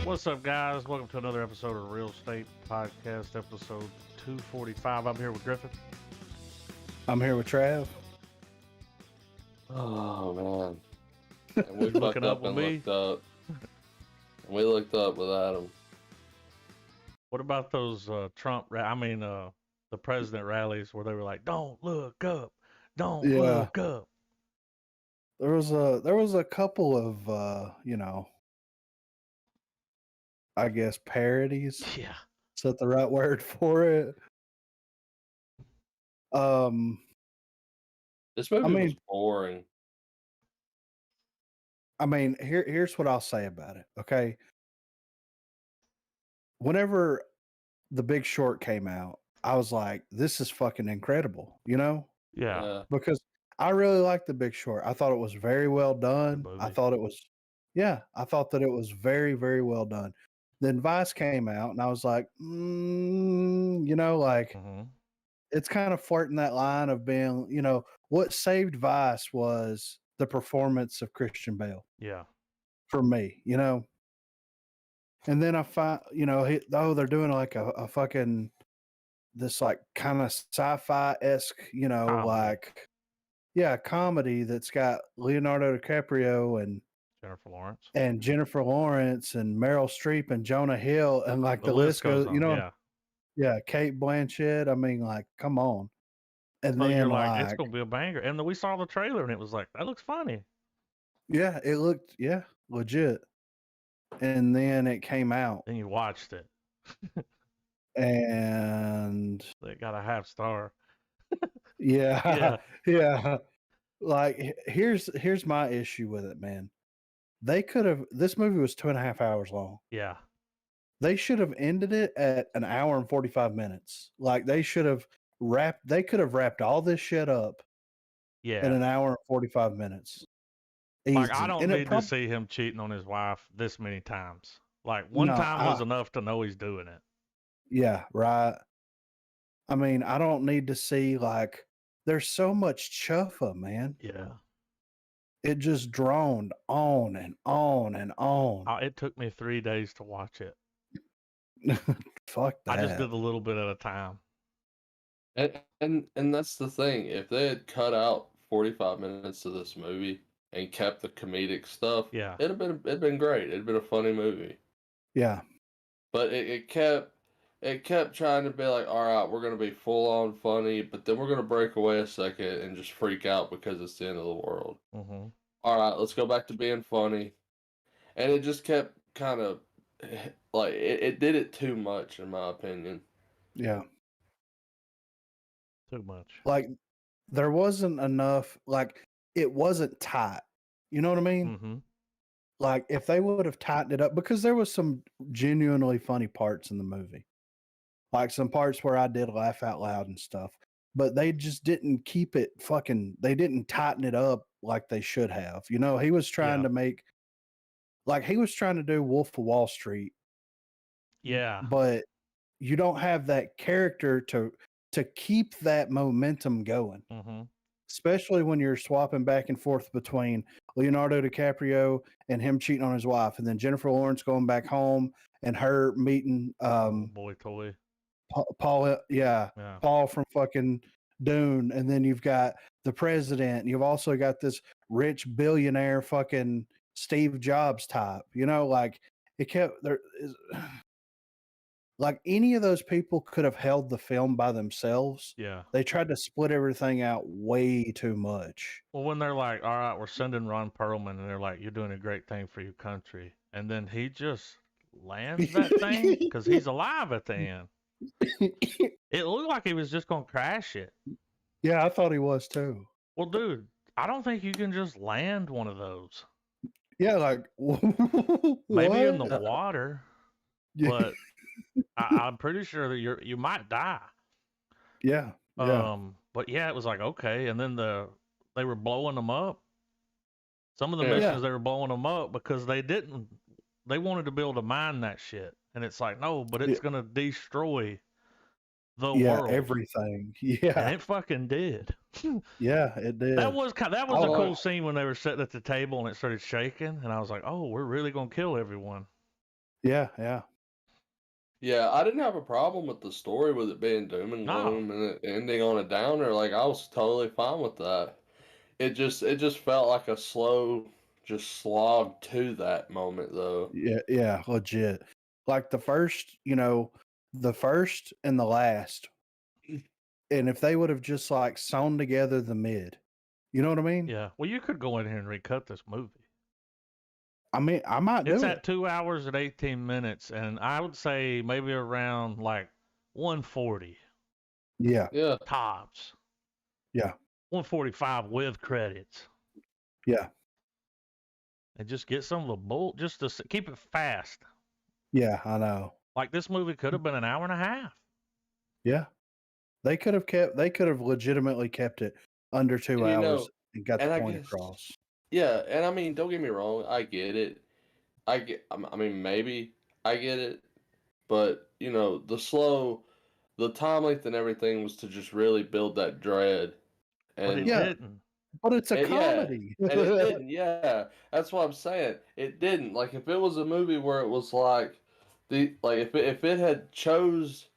What's up, guys? Welcome to another episode of Real Estate Podcast, episode 245. I'm here with Griffin. I'm here with Trav. Oh man. And we fucked Looking up up with and me? looked up. And we looked up without him. What about those the president rallies where they were like, "Don't look up, don't Yeah. look up." There was a couple of I guess parodies. Yeah, Is that the right word for it? This movie was mean- boring. Here's what I'll say about it. Okay. Whenever The Big Short came out, I was like, this is fucking incredible, yeah. because I really liked The Big Short. I thought it was very well done. movie. I thought that it was very, very well done. Then Vice came out, and I was like, Mhm. it's kind of flirting that line of being, what saved Vice was the performance of Christian Bale Yeah, for me, And then I find, they're doing like a fucking this like kind of sci-fi-esque, Comedy. comedy that's got Leonardo DiCaprio and Jennifer Lawrence. and Meryl Streep and Jonah Hill and like the list goes, on. Yeah, Kate Blanchett. I mean, like, come on. And So then you're like, it's gonna be a banger. And then we saw the trailer, and it was like, that looks funny. yeah, it looked legit. And then it came out, Then you watched it. and They got a half star. yeah, Yeah. yeah. Like, here's my issue with it, man. This movie was 2.5 hours long. Yeah. They should have ended it at an hour and 45 minutes. Like, they could have wrapped all this shit up Yeah. in an hour and 45 minutes. Like, Easy. I don't And it need to see him cheating on his wife this many times. Like, one No, time was enough to know he's doing it. Yeah, right. I mean, I don't need to see, like, there's so much chuffa, man. Yeah. It just droned on and on and on. It took me 3 days to watch it. Fuck that. I just did a little bit at a time. And that's the thing. If they had cut out 45 minutes of this movie and kept the comedic stuff, Yeah. it'd been great. It'd been a funny movie. Yeah. But it kept trying to be like, all right, we're gonna be full on funny, but then we're gonna break away a second and just freak out because it's the end of the world. Mm-hmm. All right, let's go back to being funny. And it just kept kind of like it did it too much, in my opinion. Yeah. Too much. Like, there wasn't enough, like, it wasn't tight. You know what I mean? Mm-hmm. Like, if they would have tightened it up, because there was some genuinely funny parts in the movie. Like, some parts where I did laugh out loud and stuff. But they just didn't they didn't tighten it up like they should have. He was trying to make, like, he was trying to do Wolf of Wall Street. Yeah. But you don't have that character to keep that momentum going. Mm-hmm. Especially when you're swapping back and forth between Leonardo DiCaprio and him cheating on his wife, and then Jennifer Lawrence going back home and her meeting Boy toy. Paul, Yeah. Paul from fucking Dune, and then you've got the president. You've also got this rich billionaire fucking Steve Jobs type. Like, it kept there. Like, any of those people could have held the film by themselves. Yeah. They tried to split everything out way too much. Well, when they're like, all right, we're sending Ron Perlman, and they're like, you're doing a great thing for your country. And then he just lands that thing because he's alive at the end. It looked like he was just going to crash it. Yeah, I thought he was too. Well, dude, I don't think you can just land one of those. Yeah, like, Maybe in what? the water, Yeah. but I'm pretty sure that you might die. Yeah. But yeah, it was like, okay. And then they were blowing them up. Some of the Yeah. missions, they were blowing them up because they wanted to be able to mine that shit. And it's like, no, but it's going to destroy the world. Everything. And Yeah. it fucking did. Yeah, it did. That was a cool scene when they were sitting at the table and it started shaking. And I was like, oh, we're really going to kill everyone. Yeah, yeah. Yeah, I didn't have a problem with the story with it being doom and No. gloom and it ending on a downer. Like I was totally fine with that. It just felt like a slow just slog to that moment though. Yeah, yeah, legit. Like the first and the last. And if they would have just like sewn together the mid, you know what I mean? Yeah. Well, you could go in here and recut this movie. I mean, I might It's do at it. 2 hours and 18 minutes, and I would say maybe around like 140 Yeah, Yeah. tops, yeah, 145 with credits, yeah, and just get some of the bull, just to keep it fast. yeah. I know. Like this movie could have been an hour and a half. Yeah, they could have legitimately kept it under two And hours and got the and I point guess across. yeah, and I mean, don't get me wrong, I get it. I mean, maybe I get it, but the time length and everything was to just really build that dread, But it and Yeah, didn't. but it's a yeah, comedy. and it didn't. Yeah, that's what I'm saying. It didn't. Like if it was a movie where it was like if it had chose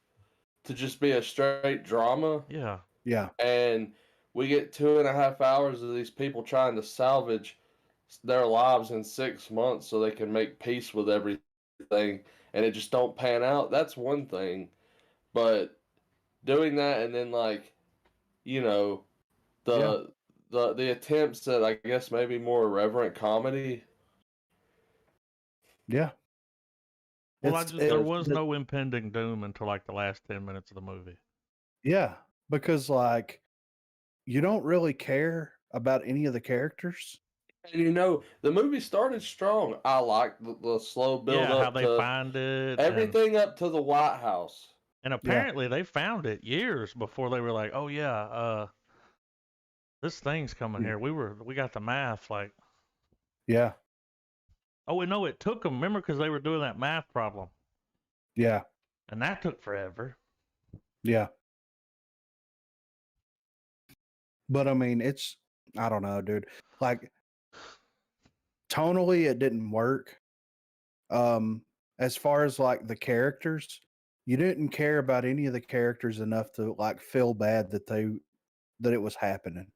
to just be a straight drama, Yeah. Yeah, and we get 2.5 hours of these people trying to salvage their lives in 6 months so they can make peace with everything, and it just don't pan out. That's one thing, but doing that and then you know yeah, the the attempts at I guess maybe more irreverent comedy. yeah. Well, there was The, no impending doom until like the last 10 minutes of the movie. yeah, because like you don't really care about any of the characters. And the movie started strong. I liked the slow build Yeah, how up they to find it, everything up to the White House. and Yeah, apparently they found it years before they were like, oh yeah, this thing's coming yeah, here. We got the math like. yeah, Oh, no, it took them. Remember, because they were doing that math problem, yeah, and that took forever. yeah. But I mean, I don't know, dude. Like tonally, it didn't work. Um, as far as like the characters, you didn't care about any of the characters enough to like feel bad that it was happening.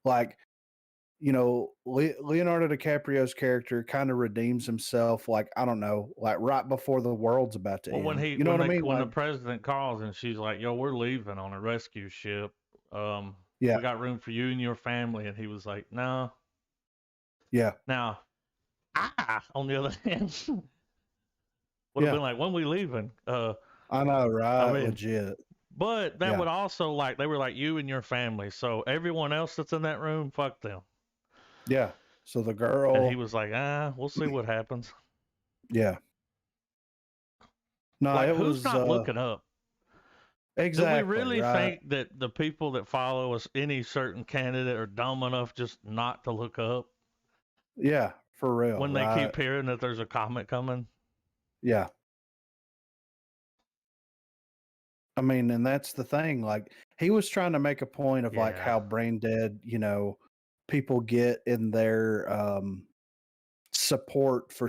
Like, Leonardo DiCaprio's character kind of redeems himself, like, I don't know, like right before the world's about to Well, end. You know what I mean? when the Like, president calls and she's like, "Yo, we're leaving on a rescue ship. yeah, We got room for you and your family," and he was like, "No." yeah, Now, I, on the other hand, would have yeah. been like, "When we leaving?" I know, I right? mean, Legit. but that Yeah, would also like they were like you and your family, so everyone else that's in that room, fuck them. yeah. So the And he girl, was like, we'll see what happens. yeah. No, Like, it who's was not looking up? Do we exactly really right. think that the people that follow us, any certain candidate, are dumb enough just not to look up Yeah, for real, when they right? keep hearing that there's a comet coming? Yeah. I mean, and that's the thing. Like, he was trying to make a point of like Yeah, how brain dead, people get in their support for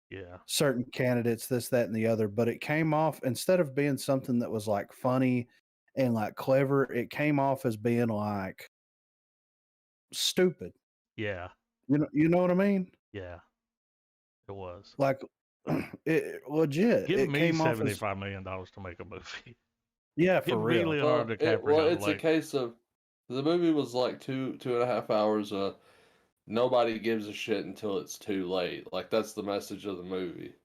yeah, certain candidates, this, that, and the other. But it came off instead of being something that was like funny and like clever, it came off as being like stupid. yeah, You know what I mean? yeah. It was. Like, it legit. Give It me came off as $75 million to make a movie. yeah, for Give me real. Leonardo DiCaprio. It's a Like, case of the movie was like 2.5 hours. Nobody gives a shit until it's too late. Like that's the message of the movie.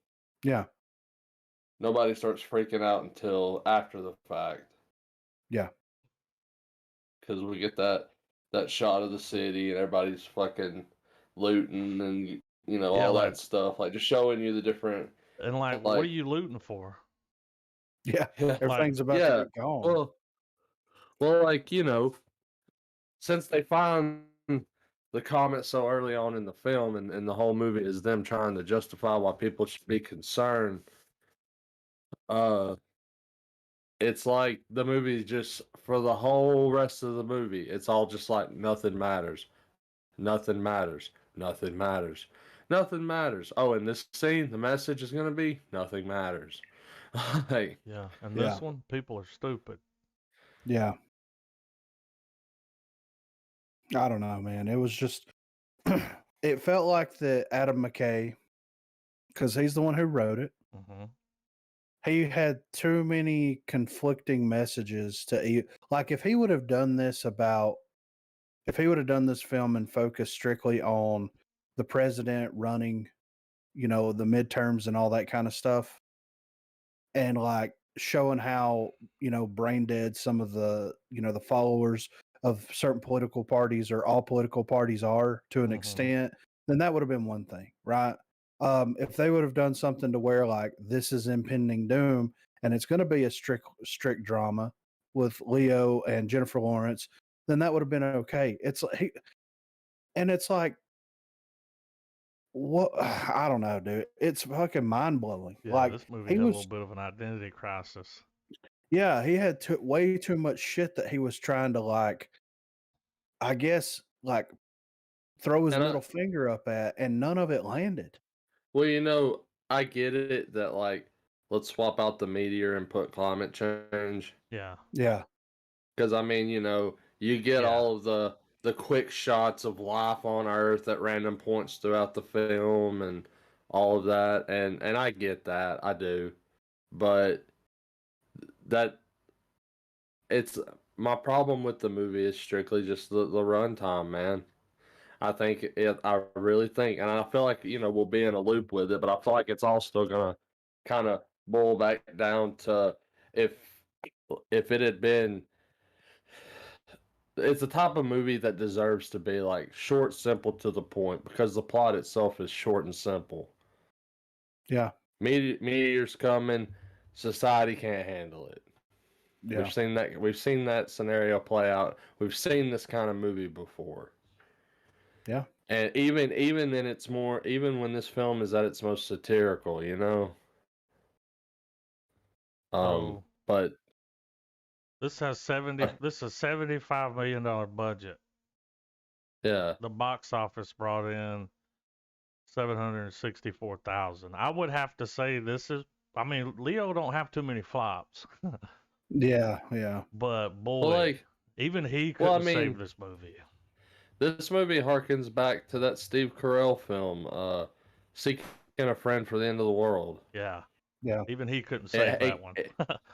Yeah, Nobody starts freaking out until after the fact yeah, because we get that shot of the city and everybody's fucking looting and yeah, all like, that stuff. Like just showing you the different and like, what are like you looting for? yeah. yeah Like, Everything's about to yeah. get gone. Well, like since they find the comet so early on in the film and the whole movie is them trying to justify why people should be concerned, uh it's like the movie just for the whole rest of the movie, it's all just like nothing matters, nothing matters, nothing matters. Nothing matters. Oh, in this scene, the message is going to be nothing matters. Like, Yeah, and Yeah. this one, people are stupid. Yeah. I don't know, man. It was just, it felt like the Adam McKay, because he's the one who wrote it. Hmm. He had too many conflicting messages like if he would have done this film and focused strictly on the president running, the midterms and all that kind of stuff, and like showing how, brain dead some of the, the followers of certain political parties or all political parties are to an extent, then that would have been one thing, right? If they would have done something to where like this is impending doom and it's going to be a strict drama with Leo and Jennifer Lawrence, then that would have been okay. It's like, what? I don't know, dude. It's fucking mind blowing. Yeah, Like this movie he had a little was, bit of an identity crisis. yeah, he had way too much shit that he was trying to like, I guess, like throw his and middle finger up at, and none of it landed. well, I get it that like, let's swap out the meteor and put climate change. Yeah, Yeah, Because I mean, you get yeah, all of the quick shots of life on Earth at random points throughout the film and all of that, and I get that, I do, but that it's my problem with the movie is strictly just the runtime, man. I really think, and I feel like we'll be in a loop with it, but I feel like it's all still gonna kind of boil back down to if if it had been it's the type of movie that deserves to be like short, simple, to the point because the plot itself is short and simple. yeah, Meteors coming, society can't handle it. yeah, We've seen that scenario play out. We've seen this kind of movie before. yeah. And even when this film is at its most satirical. so But this has this is $75 million budget. yeah. The box office brought in 764,000. I would have to say this is. I mean, Leo don't have too many flops, Yeah, yeah, but Well, boy, even he I couldn't save mean, this movie. this movie harkens back to that Steve Carell film, Seeking a Friend for the End of the World. Yeah, yeah, even he couldn't save It, that one.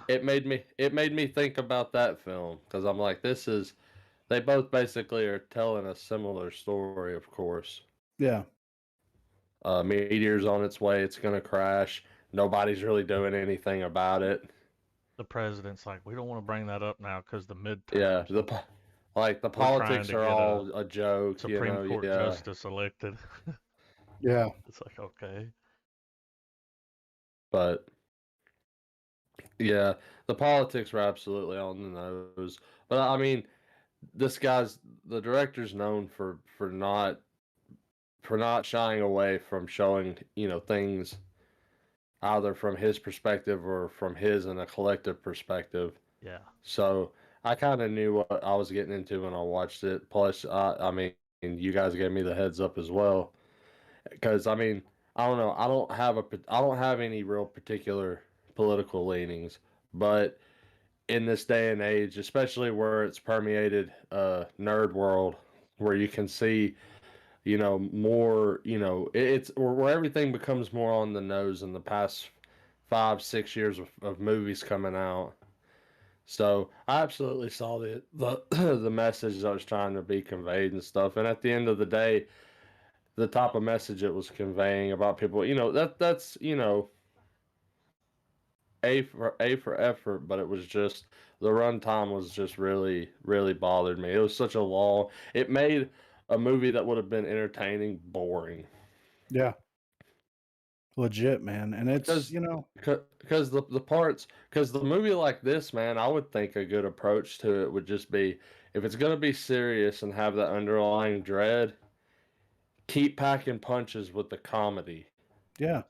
it made me think about that film because I'm like, they both basically are telling a similar story, of course. yeah, Meteor's on its way, it's gonna crash. Nobody's really doing anything about it. The president's like, we don't want to bring that up now because the Yeah, midterms. the We're trying politics to are get a all a joke, Supreme Court yeah. justice elected. yeah, It's like, okay. But yeah, the politics were absolutely on the nose. But I mean, the director's known for not shying away from showing things either from his perspective or from his and a collective perspective. Yeah. So I kind of knew what I was getting into when I watched it. Plus, I mean, you guys gave me the heads up as well. Because I mean, I don't know. I don't have any real particular political leanings, but in this day and age, especially where it's permeated nerd world, where you can see more it's where everything becomes more on the nose in the past 5-6 years of movies coming out. So I absolutely saw the the message that was trying to be conveyed and stuff. And at the end of the day, the type of message it was conveying about people, that's A for effort, but it was just the runtime was just really really bothered me. It was such a long. It made a movie that would have been entertaining boring. yeah. Legit, man. And it's, Because because the movie like this, man, I would think a good approach to it would just be if it's gonna be serious and have that underlying dread, keep packing punches with the comedy. yeah,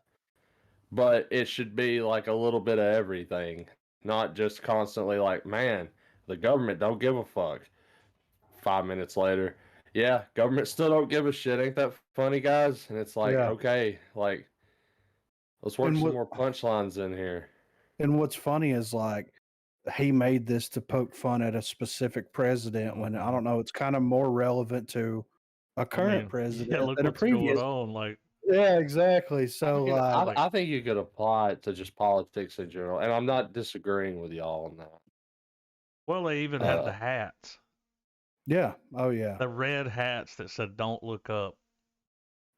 But it should be like a little bit of everything, not just constantly like, man, the government don't give a fuck. 5 minutes later, yeah, government still don't give a shit. Ain't that funny, guys? And it's like, Yeah. okay, like, let's work And some what more punchlines in here. and what's funny is like he made this to poke fun at a specific president when I don't know, it's kind of more relevant to a I current mean, yeah, president look than a what's going previous. on. Like, Yeah, exactly. So like like I think you could apply it to just politics in general, and I'm not disagreeing with y'all on that. well, they even had the hats, yeah. Oh yeah. the red hats that said "Don't look up,"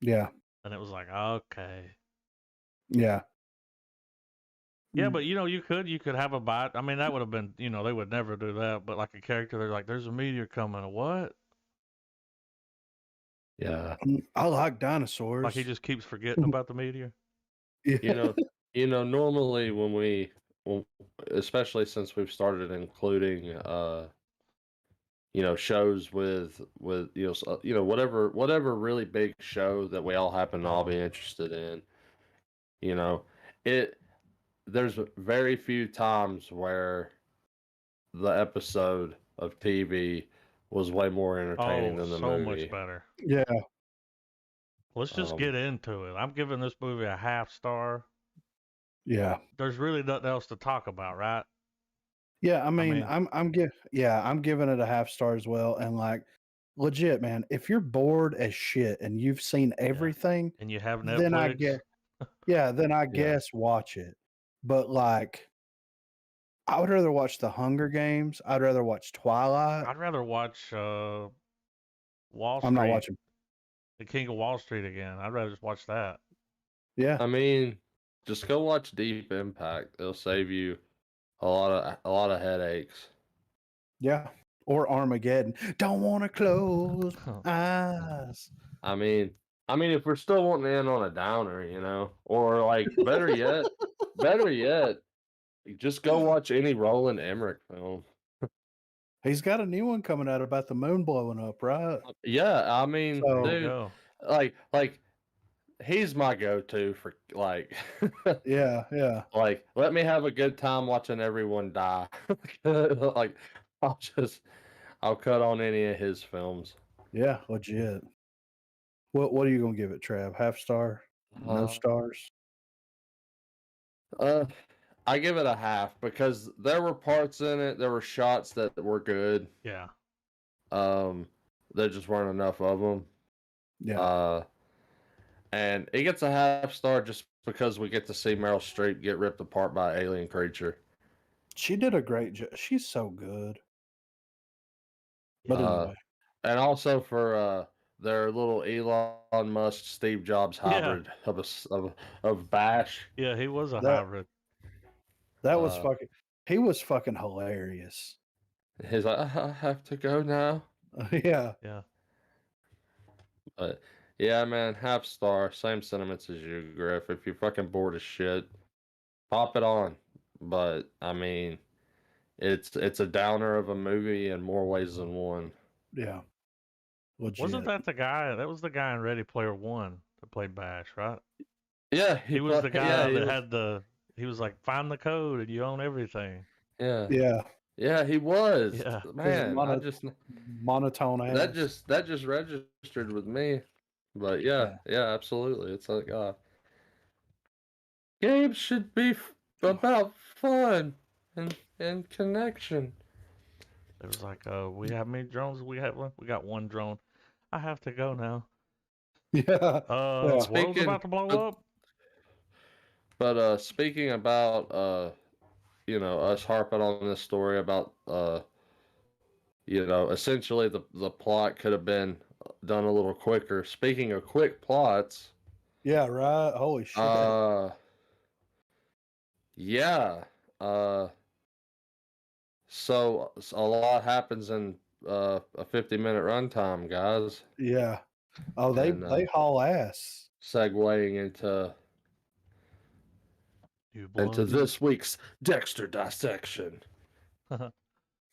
Yeah. and it was like, okay, Yeah. yeah, but you could have a bite. I mean, that would have been, they would never do that. But like a character, they're like, "There's a meteor coming." What? Yeah, I like Like dinosaurs. he just keeps forgetting about the meteor. Yeah. you know, normally when, especially since we've started including, shows with whatever really big show that we all happen to all be interested in, you know, it there's very few times where the episode of TV was way more entertaining Oh, than the so much movie. better. Yeah. Let's just Um, get into it. I'm giving this movie a half star. Yeah. There's really nothing else to talk about, right? Yeah. I mean, mean, I'm giving it a half star as well. And like legit, man, if you're bored as shit and you've seen yeah. everything, And you have then I Netflix. get then I yeah, guess watch it. But like I would rather watch The Hunger Games. I'd rather watch Twilight. I'd rather watch Wall I'm not Street, watching. The King of Wall Street again. I'd rather just watch that. Yeah. I mean, just go watch Deep Impact. It'll save you a lot of headaches. Yeah. Or Armageddon. Don't want to close my eyes. I mean, if we're still wanting to end on a downer, or like better yet, just go watch any Roland Emmerich film. He's got a new one coming out about the moon blowing up, right? Yeah, I mean, There you So dude, go. like he's my go-to for like yeah, yeah, like let me have a good time watching everyone die. Like I'll cut on any of his films. yeah, legit. What are you gonna give it, Trav? Half star? No Uh, stars? uh I give it a half because there were parts in it, there were shots that were good. Yeah. Um there just weren't enough of them. Yeah. And it gets a half star just because we get to see Meryl Streep get ripped apart by an alien creature. She did a great job. She's so good. But Yeah. anyway. And also for their little Elon Musk Steve Jobs Yeah. hybrid of Bash. Yeah, he was a That hybrid. that was Uh, fucking he was fucking hilarious. he's like, I have to go now. Yeah. Yeah. But yeah, man, half star, same sentiments as you, Griff. If you're fucking bored as shit, pop it on. But I mean, it's a downer of a movie in more ways than one. Yeah. Wasn't Legit. that the guy? That was the guy in Ready Player One that played Bash, right? Yeah, He was the guy he that was. had he was like, find the code and you own everything. Yeah, Yeah. yeah, he was. Yeah. His Man, monotone ass. that just registered with me. But yeah, absolutely. It's like games should be about fun and connection. It was like, we have many drones? We got one drone. I have to go now. Yeah. World's Speaking, about to blow up. but speaking about us harping on this story about essentially the plot could have been done a little quicker. Speaking of quick plots, Yeah, right. Holy shit. Yeah. Uh, so a lot happens in a 50-minute runtime, guys. Yeah. Oh, And they haul ass. segueing into this week's Dexter dissection.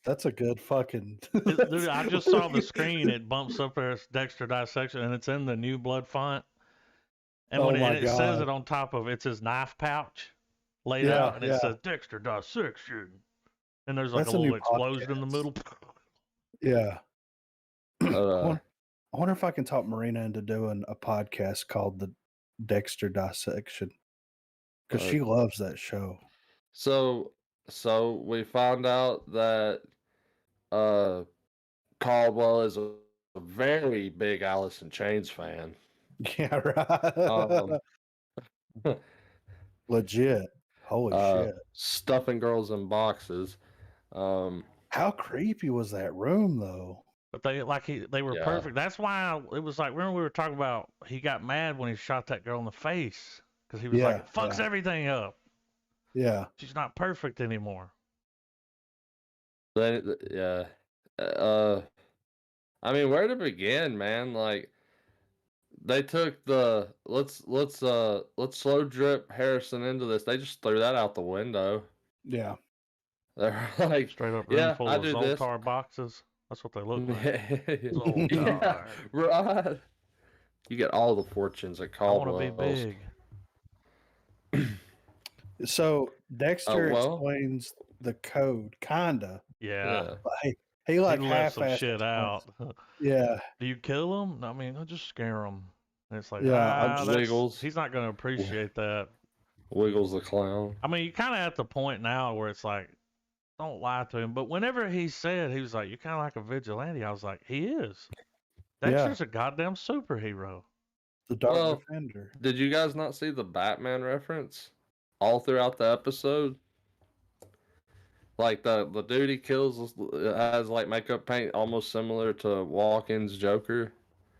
That's a good fucking. Dude, I just saw the screen. It bumps up there, it's Dexter dissection, and it's in the New Blood font. And Oh when my it says God. it on top of it's his knife pouch laid Yeah, out, and it yeah. says Dexter dissection, and there's like That's a a new little explosion in the podcast. middle. Yeah. Uh, I wonder if I can talk Marina into doing a podcast called the Dexter Dissection because she loves that show. So we found out that Caldwell is a very big Alice in Chains fan. Yeah, right. Legit. Holy shit. Stuffing girls in boxes. How creepy was that room though? But they were Yeah. perfect. That's why it was like, remember we were talking about he got mad when he shot that girl in the face because he was like, it fucks everything up. Yeah. She's not perfect anymore. Yeah. I mean, where to begin, man? Like, they took the let's slow drip Harrison into this. They just threw that out the window. Yeah. They're like, Straight up room yeah, full I of do this. Zoltar boxes. That's what they look like. Yeah, Zoltar. right. You get all the fortunes at I want to Caldwell's. be big. So Dexter well, explains the code, kinda. Yeah. But he like He left some half-assed shit explains. out. Yeah. Do you kill him? I mean, I'll just scare him. And it's like, Yeah, Wiggles. he's not going to appreciate that. Wiggles the clown. I mean, you're kind of at the point now where it's like, don't lie to him. But whenever he said, he was like, you're kind of like a vigilante. I was like, he is. Dexter's a goddamn superhero. The Dark Defender. Did you guys not see the Batman reference all throughout the episode? Like the dude he kills has like makeup paint almost similar to Walken's Joker.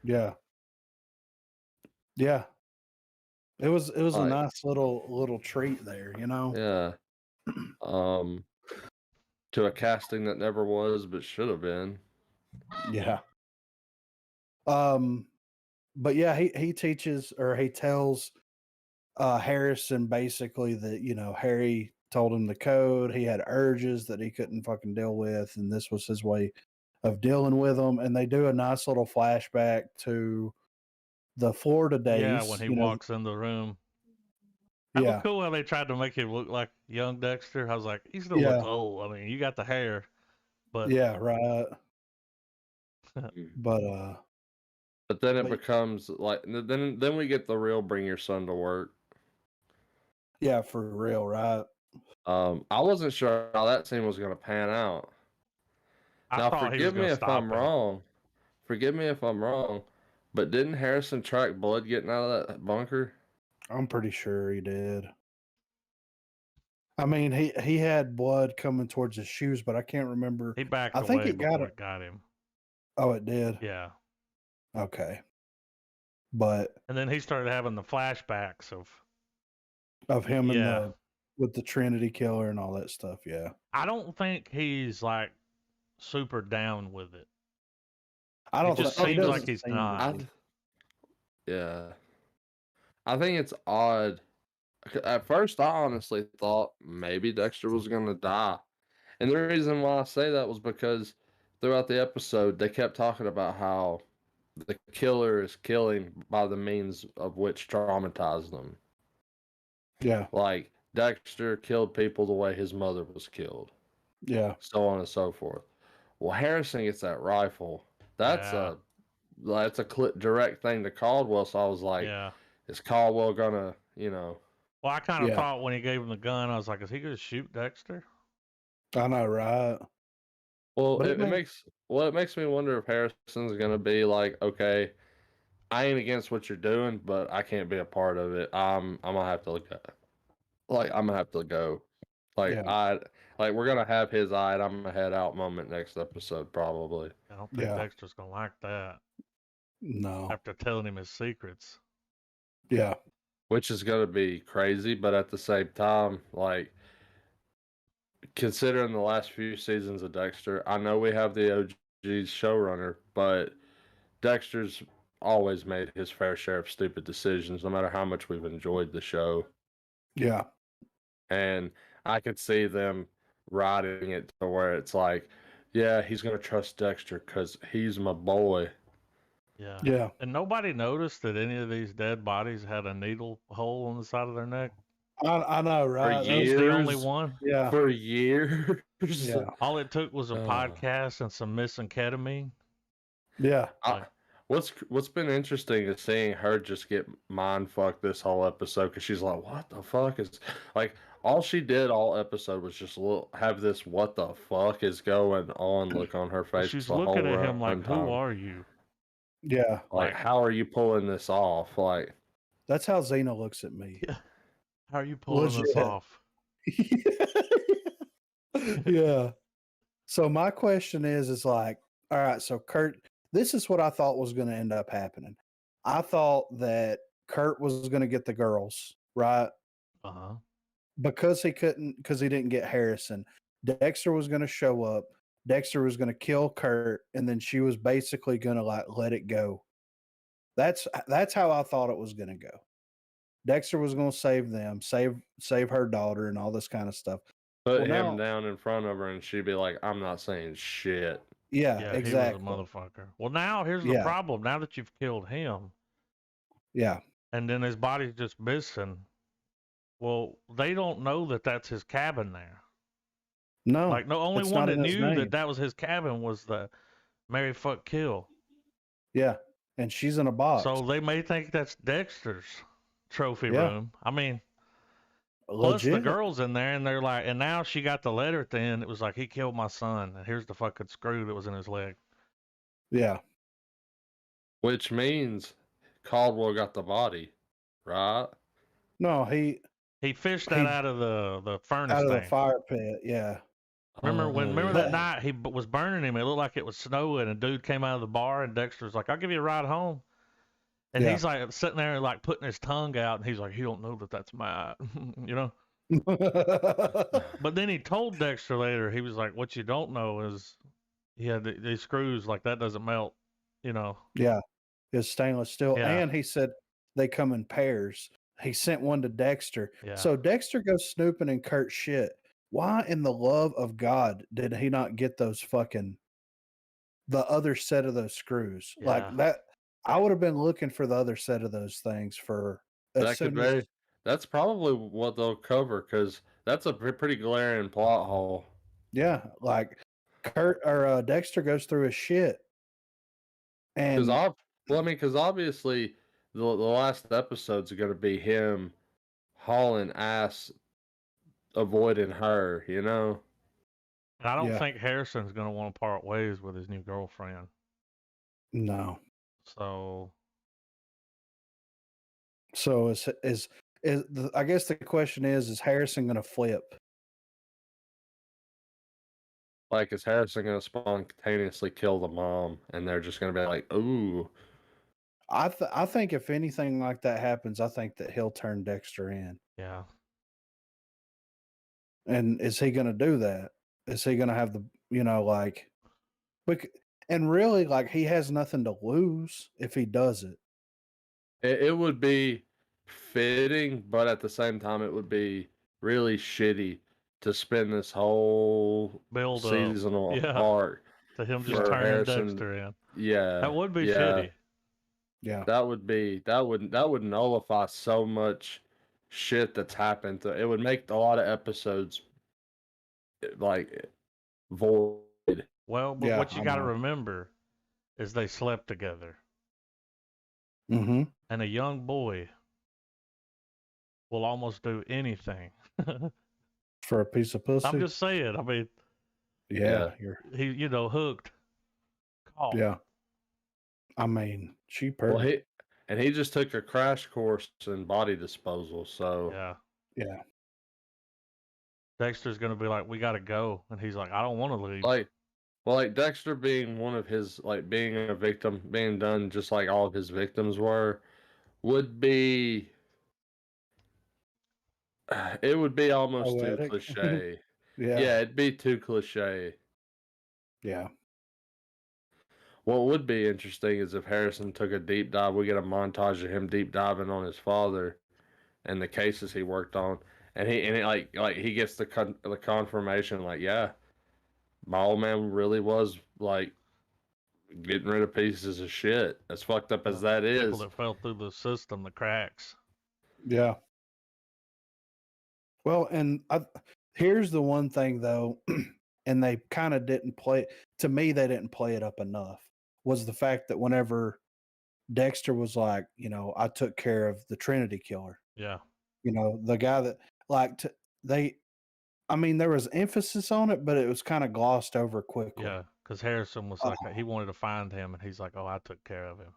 Yeah. Yeah. It was a nice little treat there, you know? Yeah. To a casting that never was but should have been. Yeah. But yeah, he teaches or he tells Harrison basically that, you know, Harry told him the code, he had urges that he couldn't fucking deal with, and this was his way of dealing with them. And they do a nice little flashback to the Florida days. Yeah, when he walks in the room. That was cool how they tried to make him look like young Dexter. I was like, he still looks old. I mean, you got the hair, but yeah, right. But then it becomes like then we get the real bring your son to work. Yeah, for real, right? I wasn't sure how that scene was going to pan out. Now, forgive me if I'm wrong. Forgive me if I'm wrong, but didn't Harrison track blood getting out of that bunker? I'm pretty sure he did. I mean, he had blood coming towards his shoes, but I can't remember. He backed I think away it before it got him. Oh, it did? Yeah. Okay. But and then he started having the flashbacks of him and with the Trinity Killer and all that stuff, yeah. I don't think he's like super down with it. I don't it just seems like he's not. Yeah. I think it's odd. At first, I honestly thought maybe Dexter was going to die. And the reason why I say that was because throughout the episode, they kept talking about how the killer is killing by the means of which traumatized them. Yeah. Like, Dexter killed people the way his mother was killed. Yeah. So on and so forth. Well, Harrison gets that rifle. That's a direct thing to Caldwell. So I was like, is Caldwell going to, you know... Well, I kind of thought when he gave him the gun, I was like, is he going to shoot Dexter? I know, right? Well, it makes me wonder if Harrison's going to be like, okay, I ain't against what you're doing, but I can't be a part of it. I'm going to have to look at it. Like, I'm going to have to go. Like, we're going to have his I'm going to head out moment next episode, probably. I don't think Dexter's going to like that. No. After telling him his secrets. Yeah. Which is going to be crazy, but at the same time, like, considering the last few seasons of Dexter, I know we have the OG showrunner, but Dexter's always made his fair share of stupid decisions, no matter how much we've enjoyed the show. Yeah. And I could see them writing it to where it's like, yeah, he's going to trust Dexter because he's my boy. Yeah. Yeah. And nobody noticed that any of these dead bodies had a needle hole on the side of their neck. I know, right? For years, the only one. Yeah. For years. Yeah. All it took was a podcast and some miss ketamine. Yeah. What's been interesting is seeing her just get mind fucked this whole episode because she's like, "What the fuck is like?" All she did all episode was just have this "What the fuck is going on" look on her Well, face she's the whole looking at him like, "Who runtime. are you?" Yeah. Like, how are you pulling this off? Like, That's how Xena looks at me. Yeah. How are you pulling this Legit. off? Yeah. So my question is like, all right, so Kurt, this is what I thought was going to end up happening. I thought that Kurt was going to get the girls, right? Uh-huh. Because he didn't get Harrison. Dexter was going to show up. Dexter was going to kill Kurt, and then she was basically going to like let it go. That's how I thought it was going to go. Dexter was going to save them, save her daughter, and all this kind of stuff. put him down in front of her, and she'd be like, "I'm not saying shit." Yeah, Yeah, exactly. he was a motherfucker. Well, now here's the problem. Now that you've killed him, yeah, and then his body's just missing. Well, they don't know that that's his cabin there. No, like the only one that knew that was his cabin was the Mary Fuck Kill. Yeah, and she's in a box. So they may think that's Dexter's trophy room. I mean, plus the girls in there, and they're like, and now she got the letter at the end. It was like, he killed my son, and here's the fucking screw that was in his leg. Yeah. Which means Caldwell got the body, right? No, he fished that out of the furnace out of thing. the fire pit. Yeah. Remember that night he was burning him. It looked like it was snowing, and dude came out of the bar, and Dexter's like, "I'll give you a ride home." And he's like sitting there, like putting his tongue out, and he's like, "You don't know that that's mine," you know. But then he told Dexter later, he was like, "What you don't know is, he had these screws, like that doesn't melt, you know." Yeah, it's stainless steel, Yeah. and he said they come in pairs. He sent one to Dexter, Yeah. so Dexter goes snooping in Kurt's shit. Why in the love of God did he not get the other set of those screws? Yeah. Like that, I would have been looking for the other set of those things for. That's probably what they'll cover because that's a pretty glaring plot hole. Yeah, like Dexter goes through his shit, and because obviously the last episodes are going to be him hauling ass, avoiding her, you know. I don't think Harrison's going to want to part ways with his new girlfriend. No. So I guess the question is Harrison going to flip? Like, is Harrison going to spontaneously kill the mom, and they're just going to be like, "Ooh"? I think if anything like that happens, I think that he'll turn Dexter in. Yeah. And is he going to do that? Is he going to have and really, like, he has nothing to lose if he does it. It would be fitting, but at the same time, it would be really shitty to spend this whole seasonal arc to him just turning Dexter in. Yeah, that would be shitty. Yeah, that would nullify so much shit that's happened. It would make a lot of episodes like void. Well, but what you got to remember is they slept together. Mm-hmm. And a young boy will almost do anything for a piece of pussy. I'm just saying. I mean, he hooked. Caught. Yeah. I mean, she perfect. Well, he just took a crash course in body disposal. So yeah. Dexter's gonna be like, "We gotta go," and he's like, "I don't want to leave." Like Dexter being one of his, like being a victim, being done just like all of his victims were, would be. It would be almost too cliche. Yeah, it'd be too cliche. Yeah. What would be interesting is if Harrison took a deep dive. We get a montage of him deep diving on his father and the cases he worked on, and he like he gets the confirmation, like, yeah, my old man really was like getting rid of pieces of shit. As fucked up as that is, people that fell through the system, the cracks. Yeah. Well, and here's the one thing though, and they kind of didn't play. To me, they didn't play it up enough. Was the fact that whenever Dexter was like, I took care of the Trinity killer. Yeah. The guy that like there was emphasis on it, but it was kind of glossed over quickly. Yeah. Because Harrison was like, he wanted to find him, and he's like, "Oh, I took care of him."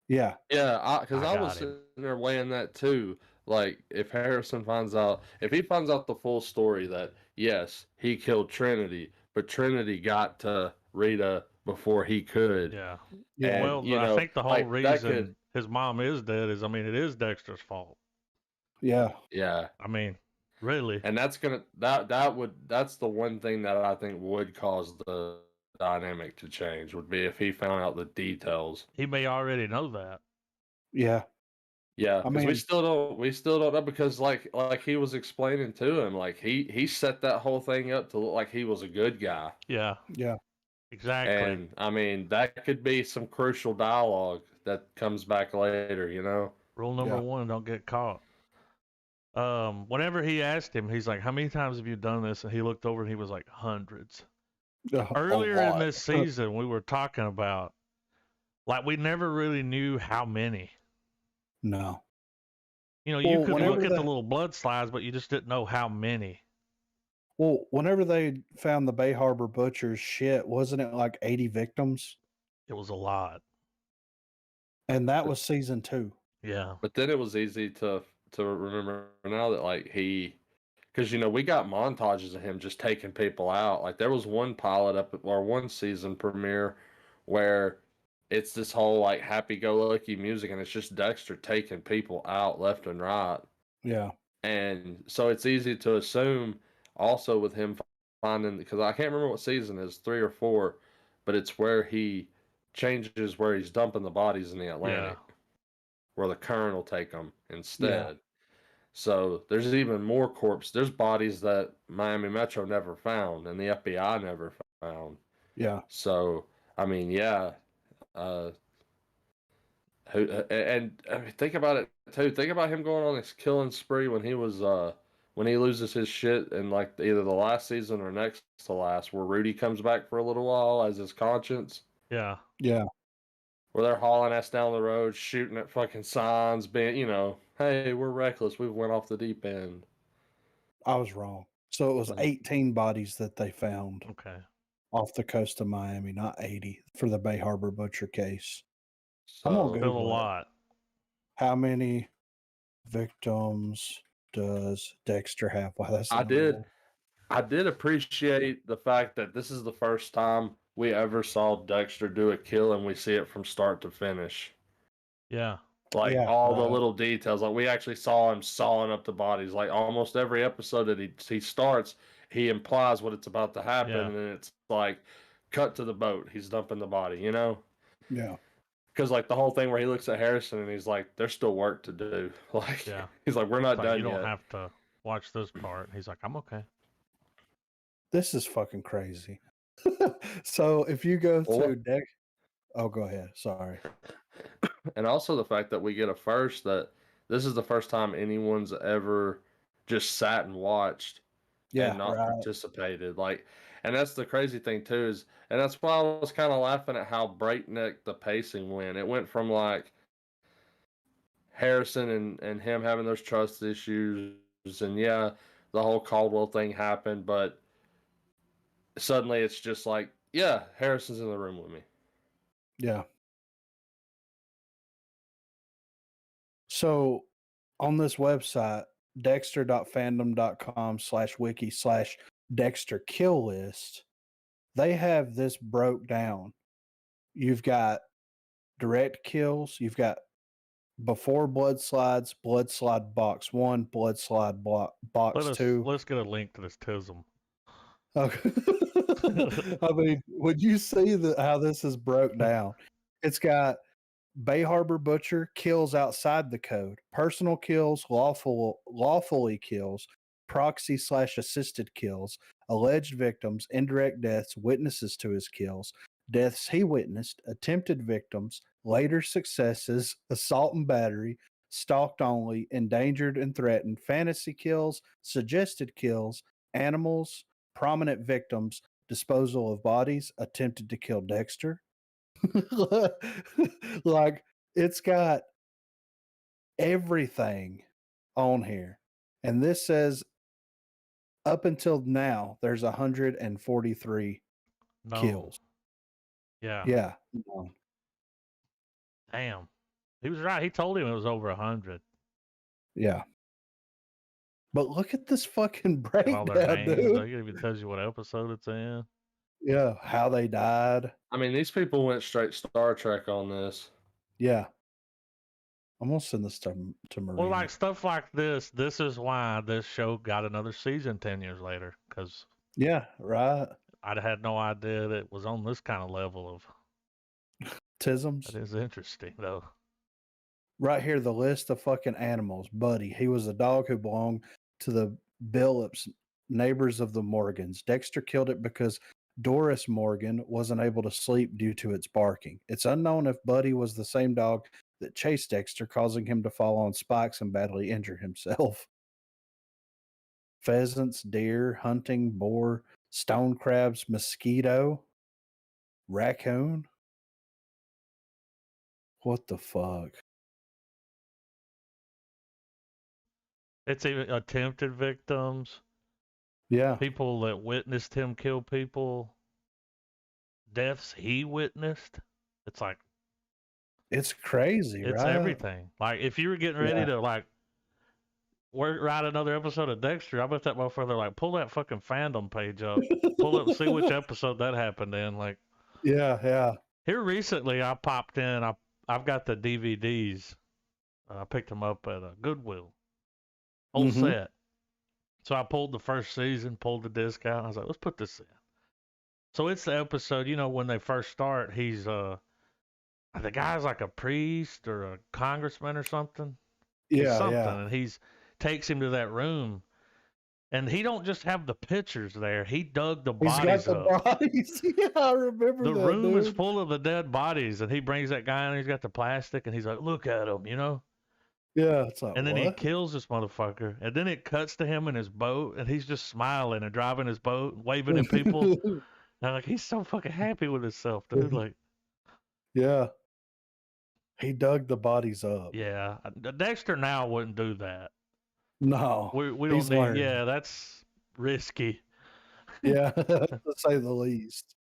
Yeah. Yeah, because I I was got him. sitting there weighing that too. Like, if he finds out the full story that yes, he killed Trinity, but Trinity got to Rita before he could, Yeah. Yeah. and Well, I think the whole like that could, reason his mom is dead is, it is Dexter's fault. Yeah. yeah, Really. and that's the one thing that I think would cause the dynamic to change would be if he found out the details. He may already know that. Yeah. Yeah, I because we mean, still don't know, because like he was explaining to him, like he set that whole thing up to look like he was a good guy. Yeah. Yeah. Exactly. And that could be some crucial dialogue that comes back later, Rule number Yeah. 1: don't get caught. Whenever he asked him, he's like, "How many times have you done this?" And he looked over and he was like, "Hundreds." A Earlier in lot. this season, we were talking about, like, we never really knew how many. No. You could whenever look at the they- little blood slides, but you just didn't know how many. Well, whenever they found the Bay Harbor Butcher's shit, wasn't it like 80 victims? It was a lot. And that was season 2. Yeah. But then it was easy to remember now that because we got montages of him just taking people out. Like there was one pilot or one season premiere where it's this whole like happy-go-lucky music, and it's just Dexter taking people out left and right. Yeah. And so it's easy to assume also with him finding, because I can't remember what season it is, 3 or 4, but it's where he changes where he's dumping the bodies in the Atlantic, where the current will take them instead. So there's even more corpse. There's bodies that Miami Metro never found and the FBI never found. Yeah. So yeah. Think about it too. Think about him going on this killing spree when he was when he loses his shit in like either the last season or next to last, where Rudy comes back for a little while as his conscience. Yeah. Yeah. Where they're hauling us down the road, shooting at fucking signs, being, hey, we're reckless. We went off the deep end. I was wrong. So it was 18 bodies that they found Okay. off the coast of Miami, not 80 for the Bay Harbor Butcher case. So, I'm gonna Still a Google it. lot. How many victims does Dexter have? Wow, that's I did appreciate the fact that this is the first time we ever saw Dexter do a kill, and we see it from start to finish. Yeah. Like Yeah, all the little details. Like we actually saw him sawing up the bodies. Like almost every episode that he starts, he implies what it's about to happen, Yeah. and then it's like cut to the boat. He's dumping the body, Yeah. Because like the whole thing where he looks at Harrison and he's like, "There's still work to do." Like Yeah. he's like, "We're not It's like, done you don't yet." have to watch this part. He's like, "I'm okay." This is fucking crazy. So if you go to Dex, oh, go ahead. Sorry. And also the fact that we get a first, that this is the first time anyone's ever just sat and watched and not participated. Like, and that's the crazy thing too, and that's why I was kind of laughing at how breakneck the pacing went. It went from like Harrison and him having those trust issues, and yeah, the whole Caldwell thing happened, but suddenly it's just like, yeah, Harrison's in the room with me. Yeah. So on this website, dexter.fandom.com/wiki/Dexter kill list, they have this broke down. You've got direct kills. You've got before blood slides, blood slide box 1, blood slide box 2. Let's get a link to this TISM. Okay. I mean, when you see how this is broke down, it's got Bay Harbor Butcher kills outside the code, personal kills, lawfully kills, proxy/assisted kills, alleged victims, indirect deaths, witnesses to his kills, deaths he witnessed, attempted victims, later successes, assault and battery, stalked only, endangered and threatened, fantasy kills, suggested kills, animals, prominent victims, disposal of bodies, attempted to kill Dexter. Like It's got everything on here. And this says up until now, there's 143 No. kills. Yeah. Yeah. No. Damn. He was right. He told him it was over 100. Yeah. But look at this fucking All their breakdown, names. dude. It even tells you what episode it's in. Yeah. How they died. I mean, these people went straight Star Trek on this. Yeah. I'm going to send this to Marina. Well, like stuff like this is why this show got another season 10 years later. Because yeah, right. I'd had no idea that it was on this kind of level of Tisms. That is interesting, though. Right here, the list of fucking animals. Buddy, he was a dog who belonged to the Billups, neighbors of the Morgans. Dexter killed it because Doris Morgan wasn't able to sleep due to its barking. It's unknown if Buddy was the same dog that chased Dexter, causing him to fall on spikes and badly injure himself. Pheasants, deer, hunting, boar, stone crabs, mosquito, raccoon. What the fuck? It's even attempted victims, Yeah. people that witnessed him kill people, deaths he witnessed. It's like, it's crazy, it's right? everything. Like, if you were getting ready to, like, write another episode of Dexter, I bet that motherfucker, like, pull that fucking fandom page up, pull up and see which episode that happened in. Like, yeah. Here recently, I popped in, I've got the DVDs. I picked them up at a Goodwill. Whole set. So I pulled the first season, pulled the disc out, and I was like, let's put this in. So it's the episode, you know, when they first start, he's the guy's like a priest or a congressman or something. Yeah, something, yeah. and he's takes him to that room, and he don't just have the pictures there. He dug the bodies up. He's got the bodies. Yeah, I remember the that, room dude. is full of the dead bodies, and he brings that guy in, and he's got the plastic, and he's like, look at him, you know? Yeah, it's like, and then he what? kills this motherfucker, and then it cuts to him in his boat, and he's just smiling and driving his boat, and waving at people. And I'm like, he's so fucking happy with himself, dude. Like, yeah. He dug the bodies up. yeah, Dexter now wouldn't do that. No, we don't need. learned. Yeah, that's risky. Yeah, to say the least.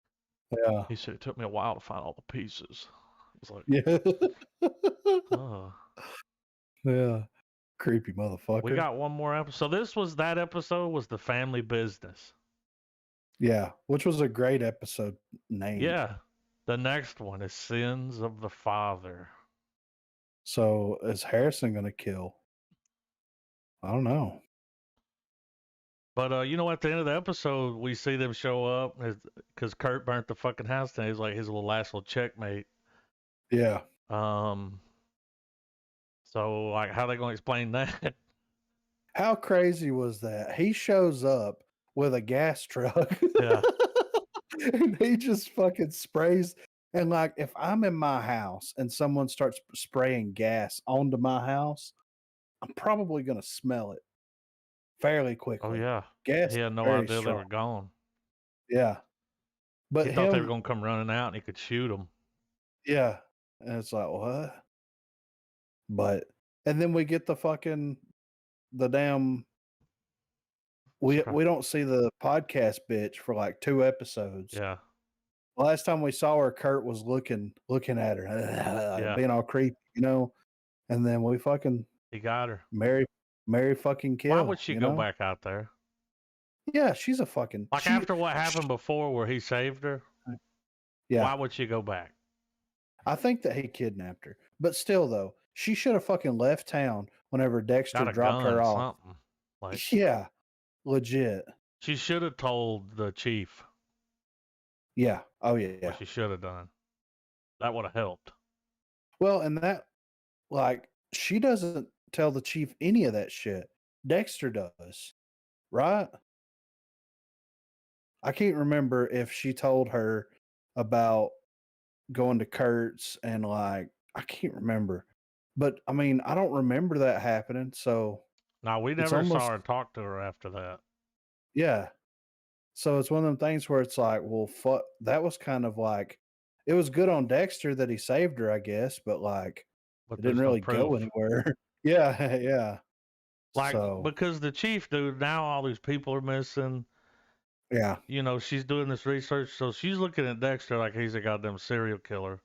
Yeah. He said it took me a while to find all the pieces. I was like, Yeah. oh. Yeah. Creepy motherfucker. We got one more episode. That episode was the family business. Yeah, which was a great episode name. Yeah. The next one is Sins of the Father. So is Harrison going to kill? I don't know. But, you know, at the end of the episode, we see them show up because Kurt burnt the fucking house down. He's like his last little checkmate. Yeah. So, like, how they going to explain that? How crazy was that? He shows up with a gas truck. Yeah. And he just fucking sprays. And, like, if I'm in my house and someone starts spraying gas onto my house, I'm probably going to smell it fairly quickly. Oh, yeah. Gas He had no very idea strong. they were gone. Yeah. But he thought they were going to come running out and he could shoot them. Yeah. And it's like, what? But, and then we get the damn, we don't see the podcast bitch for like 2 episodes. Yeah. Last time we saw her, Kurt was looking at her, being all creepy, you know? And then he got her. Mary fucking kill. Why would she go back out there? Yeah, she's a fucking... Like, after what happened before where he saved her? Yeah. Why would she go back? I think that he kidnapped her. But still, though, she should have fucking left town whenever Dexter dropped her off. Something. Like, yeah, legit. She should have told the chief. Yeah. Oh, yeah. What she should have done. That would have helped. Well, and that, like, she doesn't tell the chief any of that shit. Dexter does. Right? I can't remember if she told her about going to Kurt's and, like, I can't remember. But, I mean, I don't remember that happening, so... No, we never saw her talk to her after that. Yeah. So it's one of them things where it's like, well, fuck, that was kind of like, it was good on Dexter that he saved her, I guess, but like, but It there's didn't no really go proof. anywhere. Yeah, yeah. Like, So, because the chief dude, now all these people are missing. yeah, You know, she's doing this research, so she's looking at Dexter like he's a goddamn serial killer.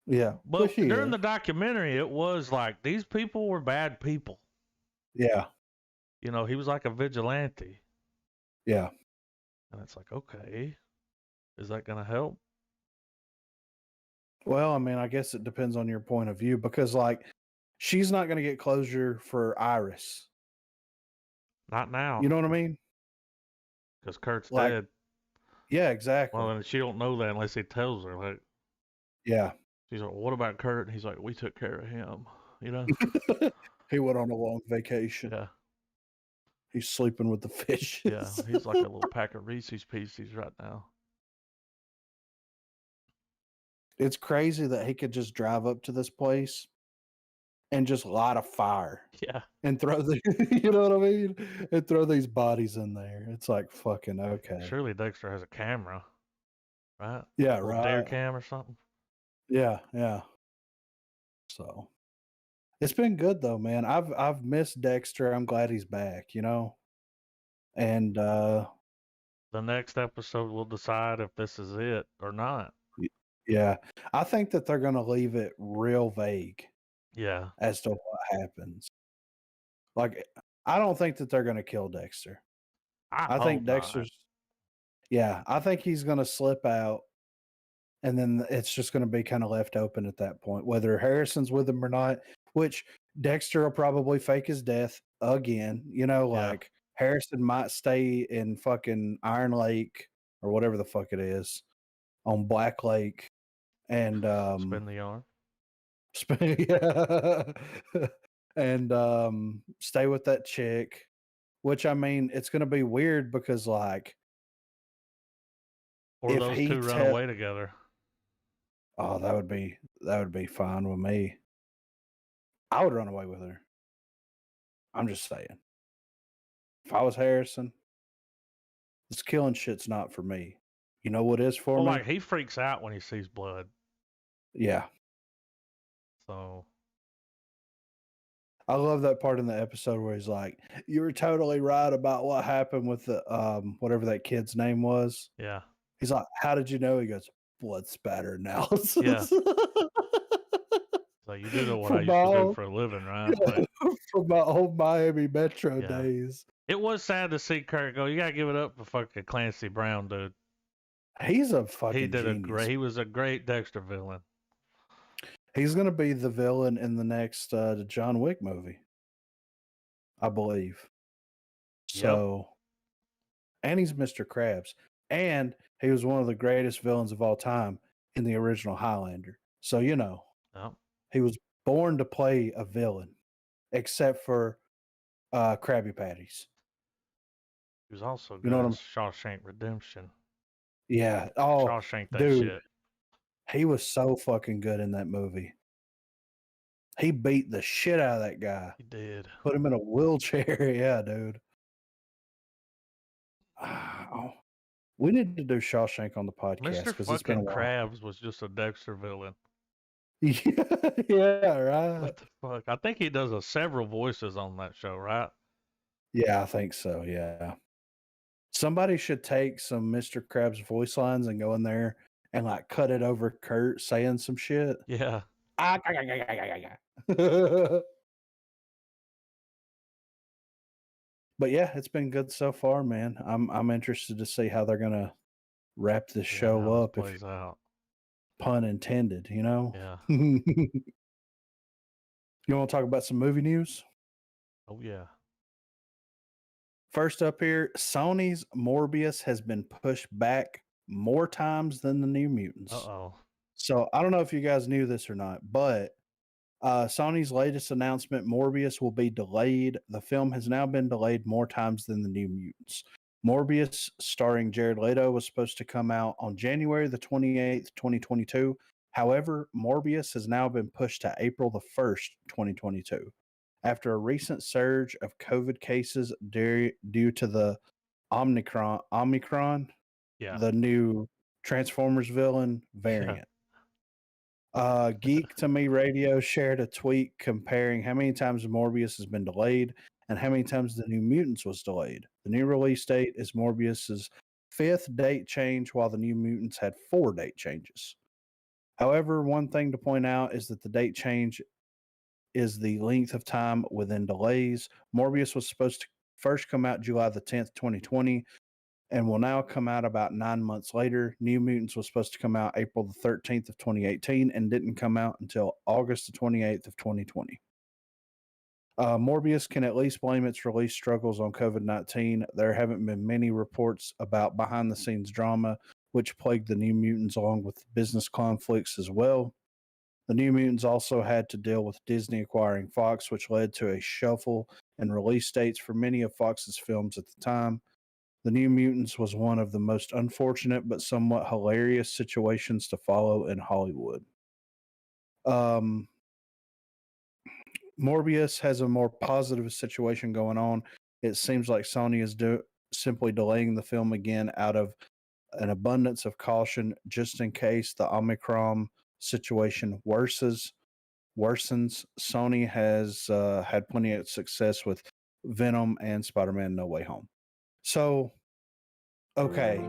yeah. But Which he during is. the documentary, it was like these people were bad people. Yeah, You know, he was like a vigilante. yeah. And it's like, okay, is that going to help? Well, I mean, I guess it depends on your point of view because, like, she's not going to get closure for Iris. Not now, You know what I mean? because Kurt's Like, dead. yeah, exactly. Well, and she don't know that unless he tells her. Like, Yeah. she's like, what about Kurt? And he's like, we took care of him. You know? He went on a long vacation. Yeah, He's sleeping with the fishes. yeah. He's like a little pack of Reese's Pieces right now. It's crazy that he could just drive up to this place and just light a fire Yeah. and throw the, you know what I mean? And throw these bodies in there. It's like fucking okay. Surely Dexter has a camera, right? Yeah, A little dare right. cam or something. Yeah, yeah. So it's been good though, man. I've missed Dexter. I'm glad he's back, you know? And The next episode will decide if this is it or not. yeah, I think that they're gonna leave it real vague Yeah. as to what happens. Like, I don't think that they're gonna kill Dexter. I hope think not. Dexter's, yeah, I think he's gonna slip out, and then it's just gonna be kind of left open at that point, whether Harrison's with him or not. Which Dexter will probably fake his death again. You know, Yeah. like Harrison might stay in fucking Iron Lake or whatever the fuck it is on Black Lake, and Spin the yarn. yeah. And stay with that chick. Which, I mean, it's gonna be weird because, like, Or if those he two run away together. oh, that would be fine with me. I would run away with her. I'm just saying. If I was Harrison, this killing shit's not for me. You know what is for Well, me? like, he freaks out when he sees blood. Yeah. So, I love that part in the episode where he's like, "You were totally right about what happened with the whatever that kid's name was." yeah. He's like, "How did you know?" He goes, "Blood spatter analysis." Yeah. So you do know what I From used to do my for a living, right? yeah, Like, from my old Miami Metro yeah. days. It was sad to see Kurt go. You gotta give it up for fucking Clancy Brown, dude. He's a fucking He did a genius. great. He was a great Dexter villain. He's gonna be the villain in the next John Wick movie, I believe. Yep. So, and he's Mr. Krabs, and he was one of the greatest villains of all time in the original Highlander. So, you know, Yep. he was born to play a villain, except for Krabby Patties. He was also You good know what in I'm? Shawshank Redemption. Yeah. Oh, Shawshank that dude, shit. he was so fucking good in that movie. He beat the shit out of that guy. He did. Put him in a wheelchair. Yeah, dude. Oh, we need to do Shawshank on the podcast Mr. because it's been a fucking while. Krabs was just a Dexter villain. Yeah, yeah, right. What the fuck? I think he does several voices on that show, right? Yeah, I think so. Yeah. Somebody should take some Mr. Krabs voice lines and go in there and like cut it over Kurt saying some shit. Yeah. But yeah, it's been good so far, man. I'm interested to see how they're gonna wrap this Yeah, show how this up, if plays out. pun intended, you know? Yeah. You want to talk about some movie news? Oh yeah. First up here, Sony's Morbius has been pushed back more times than the New Mutants. Uh-oh. So I don't know if you guys knew this or not, but Sony's latest announcement, Morbius, will be delayed. The film has now been delayed more times than the New Mutants. Morbius, starring Jared Leto, was supposed to come out on January the 28th, 2022. However, Morbius has now been pushed to April the 1st, 2022. After a recent surge of COVID cases due to the Omicron, Yeah. the new Transformers villain variant. Geek to Me Radio shared a tweet comparing how many times Morbius has been delayed and how many times the New Mutants was delayed. The new release date is Morbius's 5th date change, while the New Mutants had 4 date changes. However, one thing to point out is that the date change is the length of time within delays. Morbius was supposed to first come out July the 10th, 2020, and will now come out about 9 months later. New Mutants was supposed to come out April the 13th of 2018 and didn't come out until August the 28th of 2020. Morbius can at least blame its release struggles on COVID-19. There haven't been many reports about behind-the-scenes drama, which plagued the New Mutants along with business conflicts as well. The New Mutants also had to deal with Disney acquiring Fox, which led to a shuffle in release dates for many of Fox's films at the time. The New Mutants was one of the most unfortunate but somewhat hilarious situations to follow in Hollywood. Morbius has a more positive situation going on. It seems like Sony is simply delaying the film again out of an abundance of caution, just in case the Omicron situation worsens. Sony has had plenty of success with Venom and Spider-Man No Way Home. So, okay.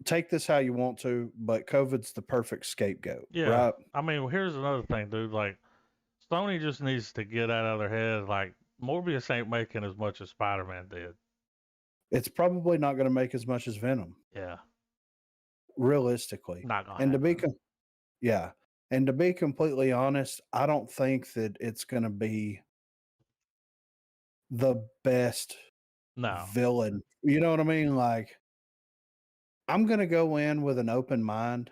Take this how you want to, but COVID's the perfect scapegoat, Yeah. right? I mean, here's another thing, dude. Like, Sony just needs to get out of their head. Like, Morbius ain't making as much as Spider-Man did. It's probably not going to make as much as Venom. Yeah. Realistically. Not gonna And happen. to be completely honest, I don't think that it's going to be the best villain. You know what I mean? Like, I'm going to go in with an open mind,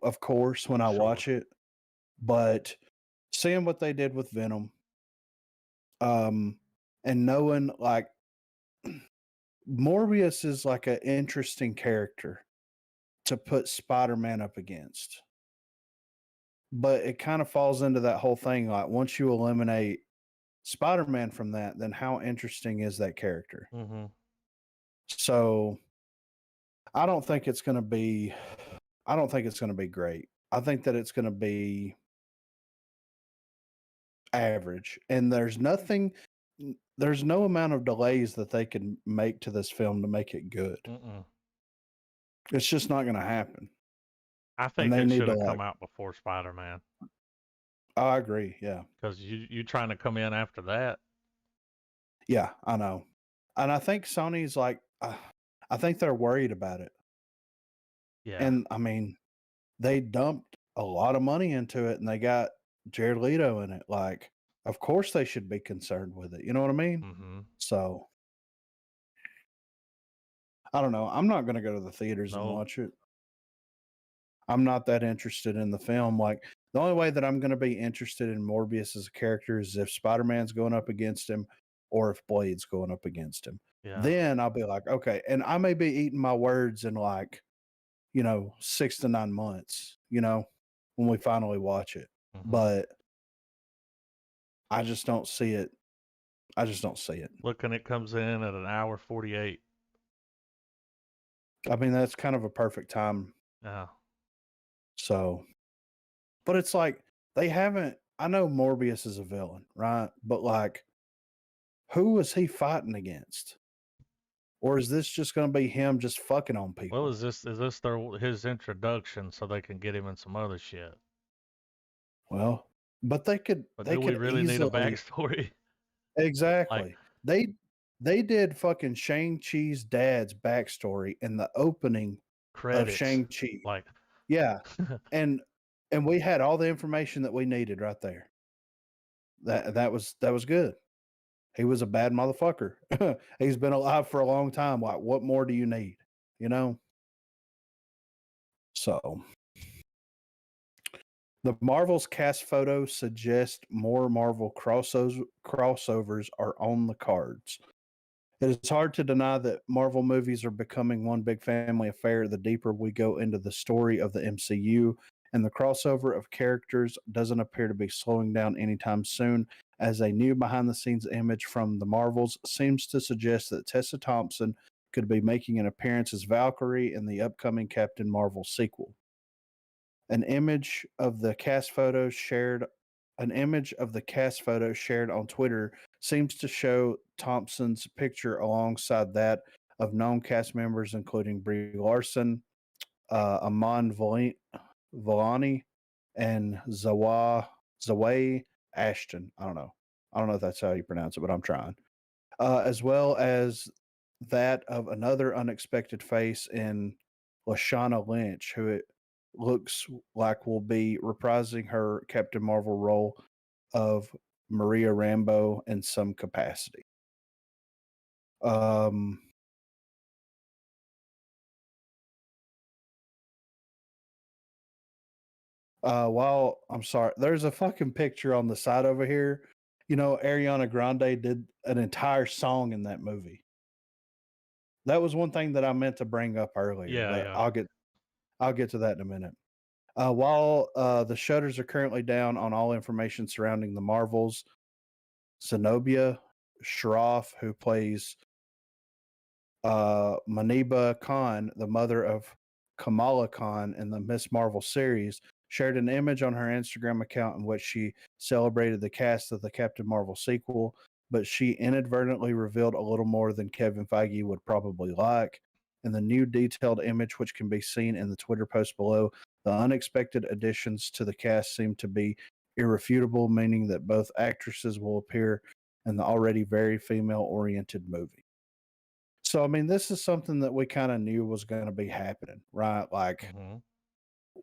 of course, when I watch it, but seeing what they did with Venom, and knowing like Morbius is like an interesting character to put Spider-Man up against. But it kind of falls into that whole thing. Like, once you eliminate Spider-Man from that, then how interesting is that character? Mm-hmm. So I don't think it's going to be great. I think that it's going to be average. And there's no amount of delays that they can make to this film to make it good. Mm-mm. It's just not going to happen. I think it should have come out before Spider-Man. I agree, yeah. Because you trying to come in after that. Yeah, I know. And I think Sony's like, I think they're worried about it. Yeah. And I mean, they dumped a lot of money into it and they got Jared Leto in it. Like, of course they should be concerned with it. You know what I mean? Mm-hmm. So, I don't know. I'm not going to go to the theaters and watch it. I'm not that interested in the film. Like, the only way that I'm going to be interested in Morbius as a character is if Spider-Man's going up against him or if Blade's going up against him. Yeah. Then I'll be like, okay. And I may be eating my words in like, 6 to 9 months, when we finally watch it. Mm-hmm. But I just don't see it. Look, and it comes in at an hour 48. I mean, that's kind of a perfect time. Yeah. So, but it's like I know Morbius is a villain, right? But like, who is he fighting against? Or is this just going to be him just fucking on people? Well, is this his introduction so they can get him in some other shit? Well, but they could. But they do could we really easily need a backstory? Exactly. They did fucking Shang-Chi's dad's backstory in the opening Credits. of Shang-Chi. Like, yeah, and we had all the information that we needed right there. That was good. He was a bad motherfucker. He's been alive for a long time. Like, what more do you need? So, the Marvel's cast photos suggest more Marvel crossovers are on the cards. It is hard to deny that Marvel movies are becoming one big family affair the deeper we go into the story of the MCU, and the crossover of characters doesn't appear to be slowing down anytime soon, as a new behind-the-scenes image from the Marvels seems to suggest that Tessa Thompson could be making an appearance as Valkyrie in the upcoming Captain Marvel sequel. An image of the cast photo shared on Twitter seems to show Thompson's picture alongside that of known cast members, including Brie Larson, Amon Villani, and Zaway Ashton. I don't know. I don't know if that's how you pronounce it, but I'm trying. As well as that of another unexpected face in Lashana Lynch, who it looks like will be reprising her Captain Marvel role of Maria Rambeau in some capacity. While I'm sorry, there's a fucking picture on the side over here. You know, Ariana Grande did an entire song in that movie. That was one thing that I meant to bring up earlier, Yeah, but yeah. I'll get to that in a minute. While the shutters are currently down on all information surrounding the Marvels, Zenobia Shroff, who plays Maniba Khan, the mother of Kamala Khan in the Miss Marvel series, shared an image on her Instagram account in which she celebrated the cast of the Captain Marvel sequel, but she inadvertently revealed a little more than Kevin Feige would probably like. In the new detailed image, which can be seen in the Twitter post below, the unexpected additions to the cast seem to be irrefutable, meaning that both actresses will appear in the already very female-oriented movie. So, I mean, this is something that we kind of knew was going to be happening, right? Like,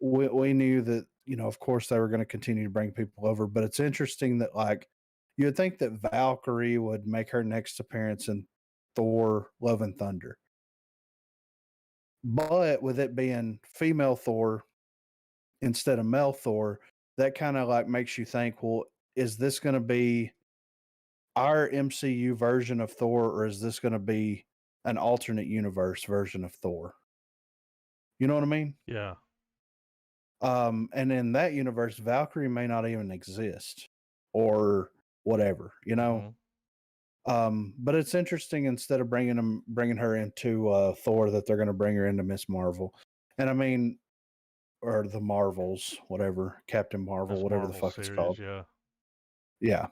we knew that, you know, of course, they were going to continue to bring people over, but it's interesting that, like, you would think that Valkyrie would make her next appearance in Thor Love and Thunder. But with it being female Thor instead of male Thor, that kind of like makes you think, well, is this going to be our MCU version of Thor, or is this going to be an alternate universe version of Thor? You know what I mean? Yeah. And in that universe, Valkyrie may not even exist or whatever, you know? But it's interesting, instead of bringing her into Thor, that they're going to bring her into Miss Marvel. And I mean, or the Marvels, whatever, Captain Marvel, Miss whatever Marvel the fuck series, it's called. yeah. Yeah.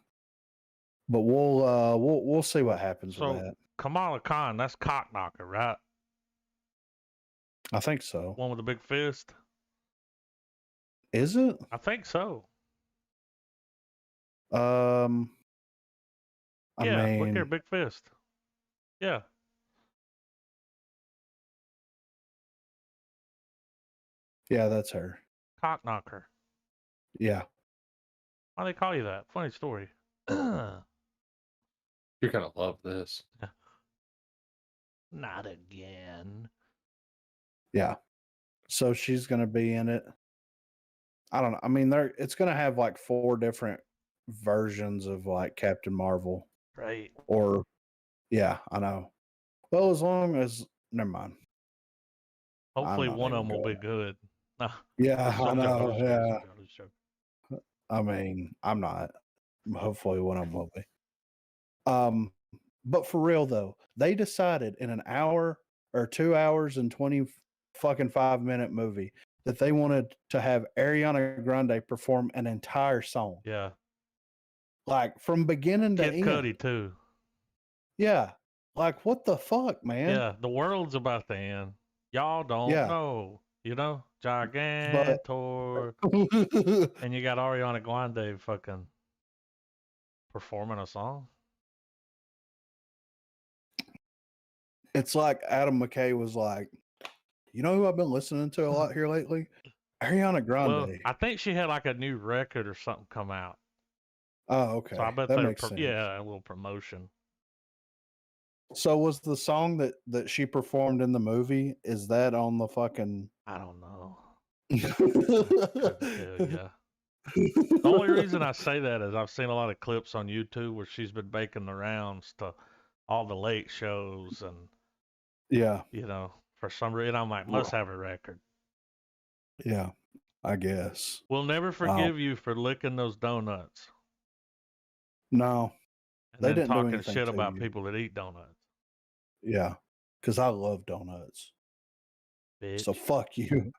But we'll see what happens with So that. Kamala Khan, that's Cockknocker, right? I think so. One with the big fist. Is it? I think so. I Yeah, look here, mean, big fist. Yeah. yeah, that's her. Cockknocker. Yeah. Why they call you that? Funny story. You're gonna love this. Not again. Yeah. So she's gonna be in it. I don't know. I mean, it's gonna have like 4 different versions of like Captain Marvel. Right. Or yeah, I know. Well, as long as never mind. Hopefully I'm not one of even them will going. be good. Nah, Yeah, just I some joke. know. Yeah. Just joke. I mean, I'm not. Hopefully one of them will be. But for real though, they decided in an hour or 2 hours and 20 fucking 5-minute movie that they wanted to have Ariana Grande perform an entire song. Yeah. Like from beginning to Kid end. Cudi too. Yeah. Like what the fuck, man? Yeah, the world's about to end. Y'all don't know. You know? Gigantor. And you got Ariana Grande fucking performing a song. It's like Adam McKay was like, you know who I've been listening to a lot here lately? Ariana Grande. Well, I think she had like a new record or something come out. Oh, okay. So I bet that they makes sense. Yeah, a little promotion. So was the song that she performed in the movie, is that on the fucking I don't know. Couldn't tell ya. The only reason I say that is I've seen a lot of clips on YouTube where she's been making the rounds to all the late shows, and Yeah. you know, for some reason I'm like, must have a record. Yeah, I guess. We'll never forgive you for licking those donuts. No. And They then didn't do talking anything shit to about you. people that eat donuts. Yeah, because I love donuts. Bitch. So fuck you.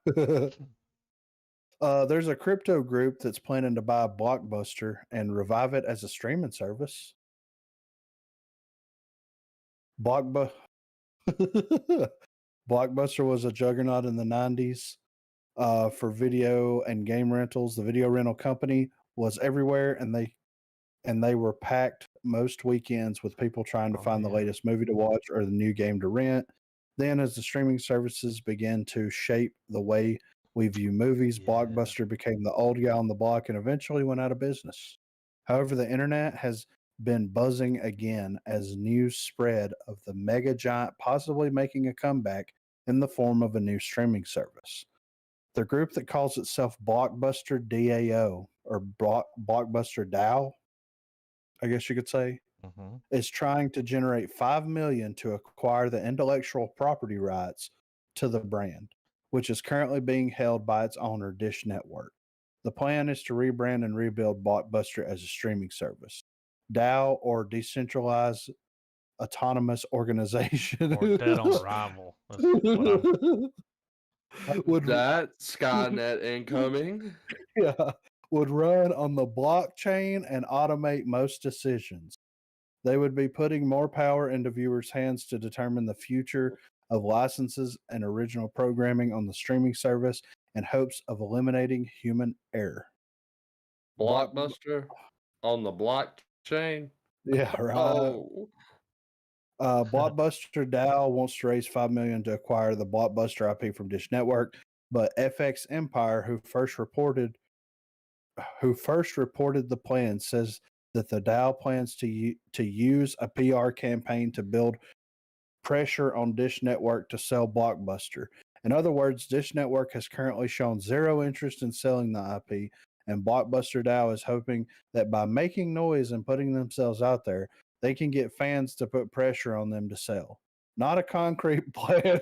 There's a crypto group that's planning to buy Blockbuster and revive it as a streaming service. Blockbuster was a juggernaut in the 90s for video and game rentals. The video rental company was everywhere, and they were packed most weekends with people trying to find the latest movie to watch or the new game to rent. Then, as the streaming services began to shape the way we view movies, Blockbuster became the old guy on the block and eventually went out of business. However, the internet has been buzzing again as news spread of the mega giant possibly making a comeback in the form of a new streaming service. The group that calls itself Blockbuster DAO or Blockbuster DAO, I guess you could say, is trying to generate $5 million to acquire the intellectual property rights to the brand, which is currently being held by its owner, Dish Network. The plan is to rebrand and rebuild Blockbuster as a streaming service. DAO, or Decentralized Autonomous Organization, or dead on arrival. That's what would That Skynet incoming. yeah, would run on the blockchain and automate most decisions. They would be putting more power into viewers' hands to determine the future of licenses and original programming on the streaming service in hopes of eliminating human error. Blockbuster on the blockchain. Yeah, right. Oh, Blockbuster DAO wants to raise $5 million to acquire the Blockbuster IP from Dish Network, but FX Empire, who first reported the plan, says that the DAO plans to use a PR campaign to build pressure on Dish Network to sell Blockbuster. In other words, Dish Network has currently shown zero interest in selling the IP, and Blockbuster DAO is hoping that by making noise and putting themselves out there, they can get fans to put pressure on them to sell. Not a concrete plan,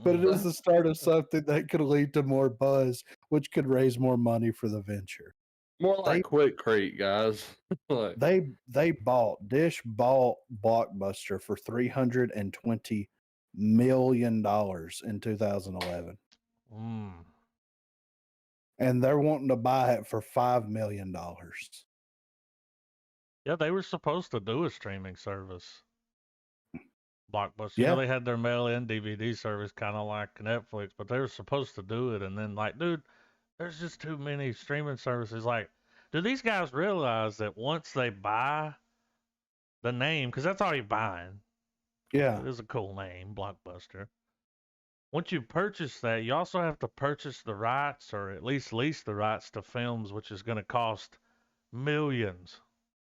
but it is the start of something that could lead to more buzz, which could raise more money for the venture. more like Quick Crate, guys. Like, Dish bought Blockbuster for $320 million in 2011. And they're wanting to buy it for $5 million. Yeah, they were supposed to do a streaming service. Blockbuster. Yeah. You know, they had their mail-in DVD service, kind of like Netflix, but they were supposed to do it. And then, like, dude, there's just too many streaming services. Like, do these guys realize that once they buy the name, because that's all you're buying. Yeah. It is a cool name, Blockbuster. Once you purchase that, you also have to purchase the rights, or at least lease the rights to films, which is going to cost millions.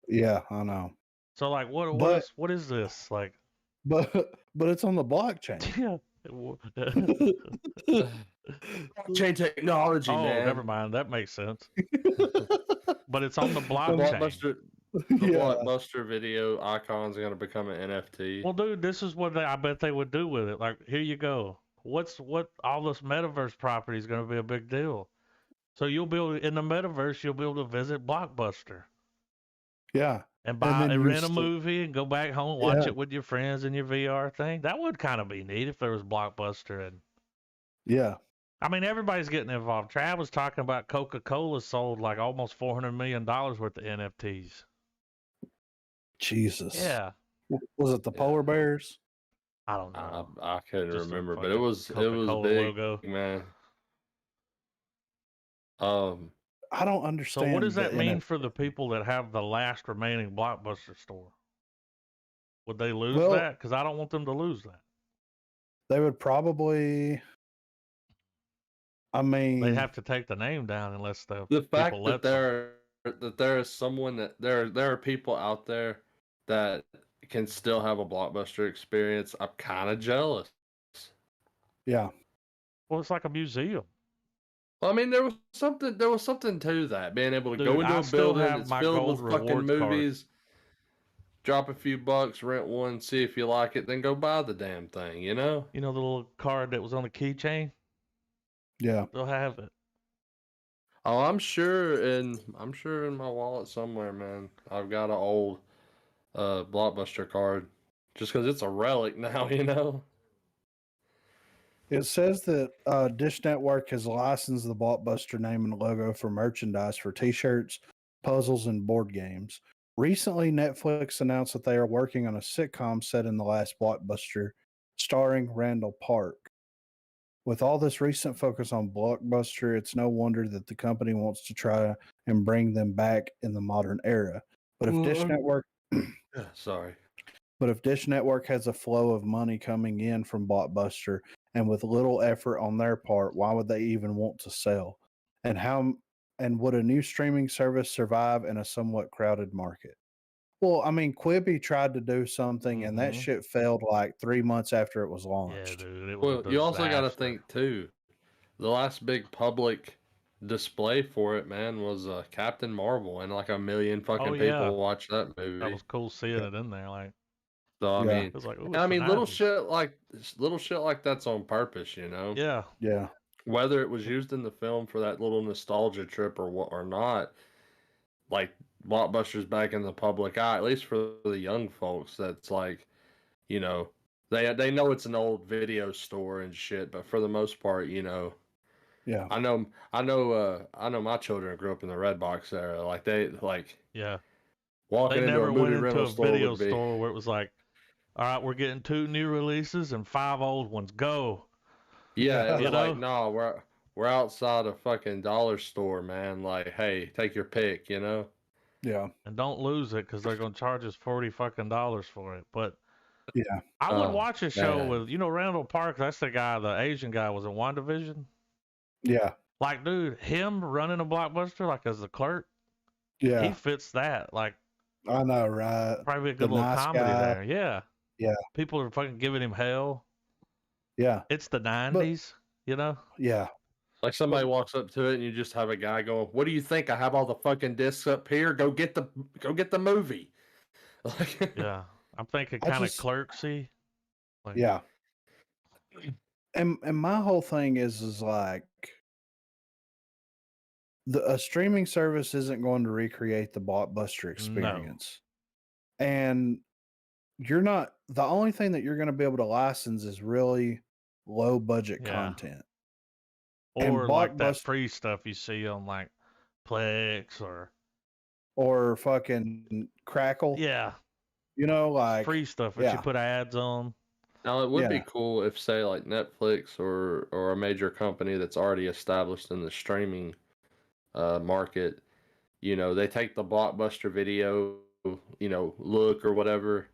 Yeah, I know. So, like, what is this? Like, but it's on the blockchain. Yeah. blockchain technology, man. Never mind. That makes sense. But it's on the blockchain. Blockbuster video icon's going to become an NFT. Well, dude, this is what I bet they would do with it. Like, here you go. What all this metaverse property is going to be a big deal. So you'll be able, in the metaverse, you'll be able to visit Blockbuster. Yeah. And buy and rent a movie and go back home and watch it with your friends in your VR thing. That would kind of be neat if there was Blockbuster. And yeah. I mean, everybody's getting involved. Trav was talking about Coca-Cola sold like almost $400 million worth of NFTs. Jesus. Yeah. Was it the polar bears? I don't know. I couldn't remember, but it was big, logo. man. I don't understand. So what does that mean for the people that have the last remaining Blockbuster store? Would they lose that? Because I don't want them to lose that. They would probably. I mean, they'd have to take the name down unless the fact that there is someone that there are people out there that can still have a Blockbuster experience. I'm kind of jealous. Yeah. Well, it's like a museum. Well, I mean, there was something to that. Being able to go into a building that's filled with fucking movies, drop a few bucks, rent one, see if you like it, then go buy the damn thing, you know? You know the little card that was on the keychain? Yeah. They'll have it. Oh, I'm sure in my wallet somewhere, man. I've got an old Blockbuster card. Just because it's a relic now, you know? It says that Dish Network has licensed the Blockbuster name and logo for merchandise for T-shirts, puzzles, and board games. Recently, Netflix announced that they are working on a sitcom set in the last Blockbuster, starring Randall Park. With all this recent focus on Blockbuster, it's no wonder that the company wants to try and bring them back in the modern era. But if Dish Network Sorry. But if Dish Network has a flow of money coming in from Blockbuster and with little effort on their part, why would they even want to sell? And would a new streaming service survive in a somewhat crowded market? Well, I mean, Quibi tried to do something and that Mhm. shit failed like 3 months after it was Yeah, launched. dude, it was Well, a you also got to disaster. think too. The last big public display for it, man, was Captain Marvel, and like a million Oh fucking yeah, people watched that that movie. was cool seeing Yeah. it in there. Like, So I Yeah. mean, it was like, oh, and it's I the mean, 90s. little shit like that's on purpose, you know. Yeah, Yeah. Whether it was used in the film for that little nostalgia trip or what or not, like Blockbuster's back in the public eye, at least for the young folks. That's like, you know, they know it's an old video store and shit, but for the most part, you know, Yeah. I know my children grew up in the Red Box era. Like yeah. They walking into a never went movie into rental a store video would be, store where it was like, all right, we're getting 2 new releases and 5 old ones. Go. yeah, it Yeah. You was like, know? no, we're outside a fucking dollar store, man. Like, hey, take your pick, you know? Yeah. And don't lose it because they're gonna charge us 40 fucking dollars for it. But Yeah. I would Oh, watch a show man. with, Randall Park. That's the guy, the Asian guy was in WandaVision. Yeah. Like, dude, him running a Blockbuster like as the clerk, he Yeah. fits that. Like, I know, right? probably a The good little nice comedy guy. there. Yeah. Yeah. People are fucking giving him hell. Yeah. It's the But 90s, you know? yeah. Like somebody walks up to it and you just have a guy going, "What do you think? I have all the fucking discs up here. Go get the movie." Like, Yeah. I'm thinking I kind of just clerksy. Like, yeah. And my whole thing is like a streaming service isn't going to recreate the Blockbuster no. experience. And you're not the only thing that you're going to be able to license is really low budget Yeah. content. And Or like that Blockbuster free stuff you see on like Plex or fucking Crackle, yeah, like free stuff that you yeah, put ads on. now it would be yeah, cool if, say, like Netflix or a major company that's already established in the streaming market, you know, they take the Blockbuster video, you know, look or whatever.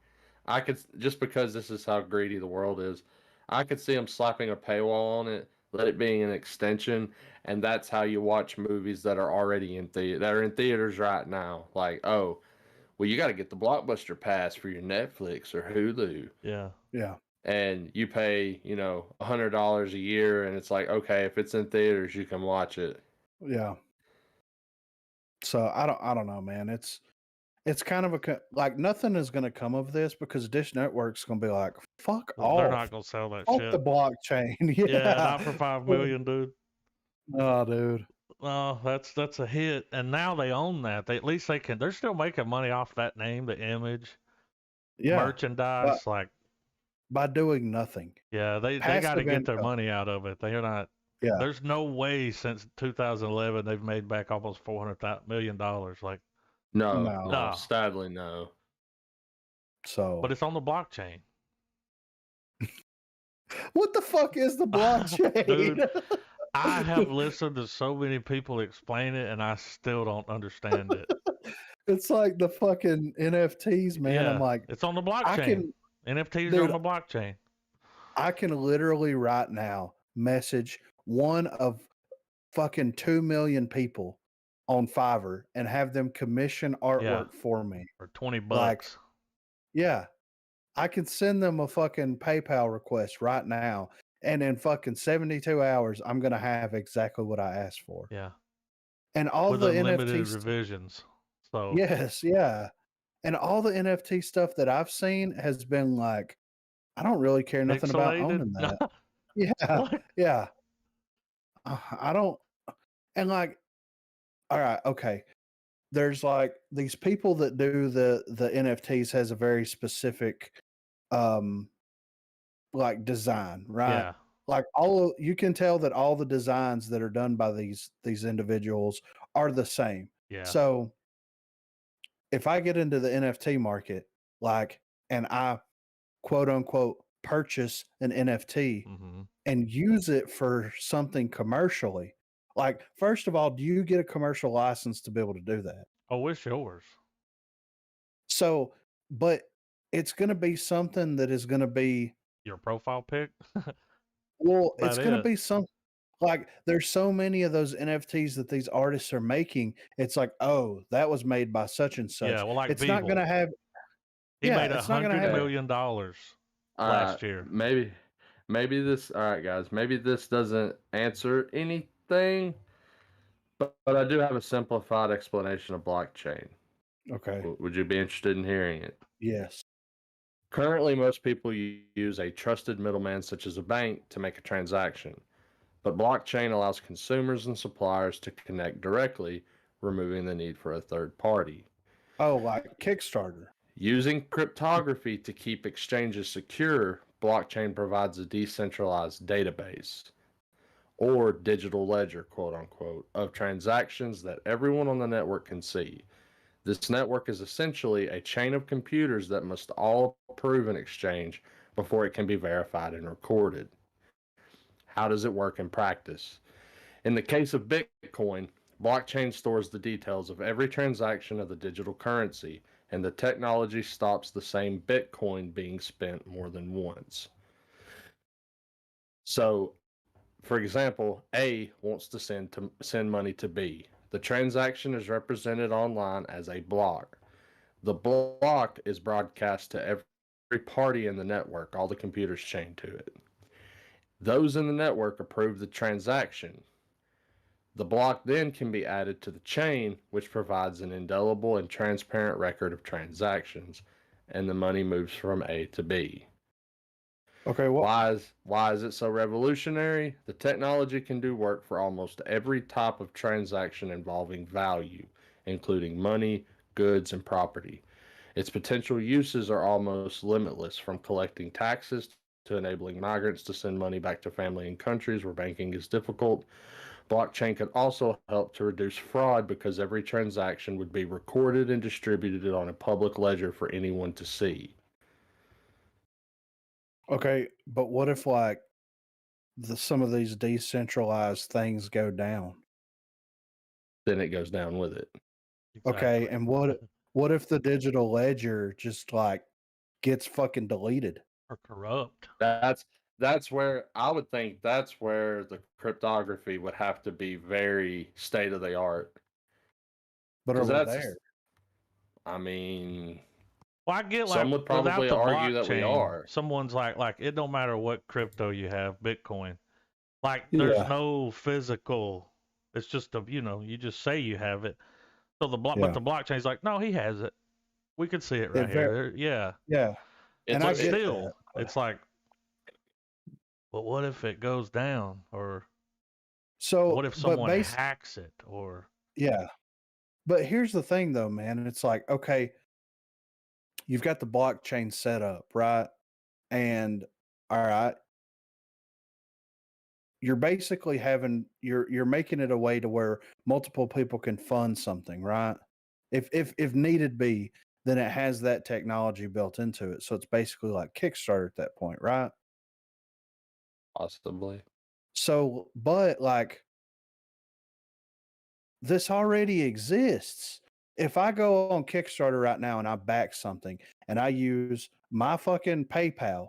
I could, just because this is how greedy the world is, I could see them slapping a paywall on it, let it being an extension, and that's how you watch movies that are already that are in theaters right now. Like, oh, well, you got to get the Blockbuster pass for your Netflix or Hulu, Yeah. yeah, and you pay, you know, $100 a year, and it's like, okay, if it's in theaters, you can watch it. yeah. So I don't know, man. It's kind of like nothing is going to come of this because Dish Network's going to be like, fuck They're off, not gonna sell that off the shit. blockchain. Yeah, Yeah. not for 5 million, dude. Oh, dude. Oh, that's a hit. And now they own that. They at least they can. They're still making money off that name, the image, Yeah. But merchandise. Like, by doing nothing, yeah, they got to passive get their income. money out of it. They're not. Yeah. There's no way since 2011 they've made back almost $400 million. Like, No, No. no, no. sadly, no. So But it's on the blockchain. what the fuck is the blockchain? Dude, I have listened to so many people explain it, and I still don't understand it. It's like the fucking NFTs, man. I'm Yeah, like, it's on the I blockchain. can, NFTs are dude, on the blockchain. I can literally right now message one of fucking 2 million people on Fiverr and have them commission Yeah, artwork for me. for 20 Like, bucks. yeah, I can send them a fucking PayPal request right now. And in fucking 72 hours, I'm going to have exactly what I asked for. Yeah, And all with the unlimited NFTs. revisions. So Yes, yeah. And all the NFT stuff that I've seen has been like, I don't really care nothing about pixelated. owning that. Yeah, What? yeah. I don't. And like, all right, okay. There's like these people that do the NFTs has a very specific, like design, right? Yeah, Like you can tell that all the designs that are done by these individuals are the same. Yeah. So if I get into the NFT market, like, and I quote unquote purchase an NFT Mm-hmm. and use it for something commercially, like, first of all, do you get a commercial license to be able to do that? Oh, it's yours. So, but it's going to be something that is going to be, Your profile pic. well, About it's going to it. be some, like, there's so many of those NFTs that these artists are making. It's like, oh, that was made by such and such. Yeah. Well, like It's not going to Beeble. have, He made it's not going to $100 have, million last year. Maybe this. All right, guys. Maybe this doesn't answer anything, but I do have a simplified explanation of blockchain. okay, Would you be interested in hearing it? yes. Currently, most people use a trusted middleman such as a bank to make a transaction, but blockchain allows consumers and suppliers to connect directly, removing the need for a third party. Oh, like Kickstarter. Using cryptography to keep exchanges secure, blockchain provides a decentralized database, or digital ledger, quote unquote, of transactions that everyone on the network can see. This network is essentially a chain of computers that must all approve an exchange before it can be verified and recorded. How does it work in practice? In the case of Bitcoin, blockchain stores the details of every transaction of the digital currency, and the technology stops the same Bitcoin being spent more than once. So, for example, A wants to send money to B. The transaction is represented online as a block. The block is broadcast to every party in the network, all the computers chained to it. Those in the network approve the transaction. The block then can be added to the chain, which provides an indelible and transparent record of transactions, and the money moves from A to B. Okay, well, Why is it so revolutionary? The technology can do work for almost every type of transaction involving value, including money, goods, and property. Its potential uses are almost limitless, from collecting taxes to enabling migrants to send money back to family in countries where banking is difficult. Blockchain could also help to reduce fraud because every transaction would be recorded and distributed on a public ledger for anyone to see. okay, but what if, like, some of these decentralized things go down? Then it goes down with it. Okay, Exactly. and what if the digital ledger just, like, gets fucking deleted? Or corrupt. That's where I would think that's where the cryptography would have to be very state of the art. But are Because we that's, there? I mean, Well, I get some like would without probably the argue that we blockchain, are. someone's like it don't matter what crypto you have, Bitcoin. Like there's Yeah, no physical. It's just you just say you have it. So but yeah. the blockchain's like, no, he has it. We can see it right It very, here. Yeah. yeah, and It's I But get still, that. it's like, but what if it goes down? Or So, what if but someone hacks it? Or yeah. But here's the thing though, man, and it's like, okay, you've got the blockchain set up, right? And all right, you're basically you're making it a way to where multiple people can fund something, right? If needed be, then it has that technology built into it. So it's basically like Kickstarter at that point, right? Possibly. So, but like this already exists. If I go on Kickstarter right now and I back something and I use my fucking PayPal,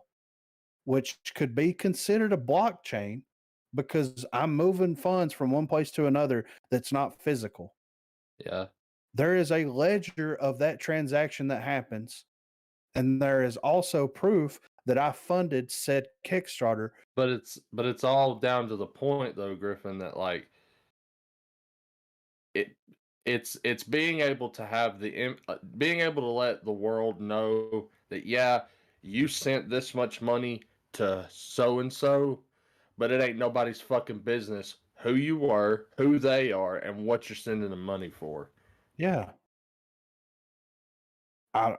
which could be considered a blockchain because I'm moving funds from one place to another that's not physical. Yeah. There is a ledger of that transaction that happens. And there is also proof that I funded said Kickstarter. But it's all down to the point though, Griffin, that like it it's being able to have being able to let the world know that yeah, you sent this much money to so and so, but it ain't nobody's fucking business who you were, who they are, and what you're sending them money for. Yeah. I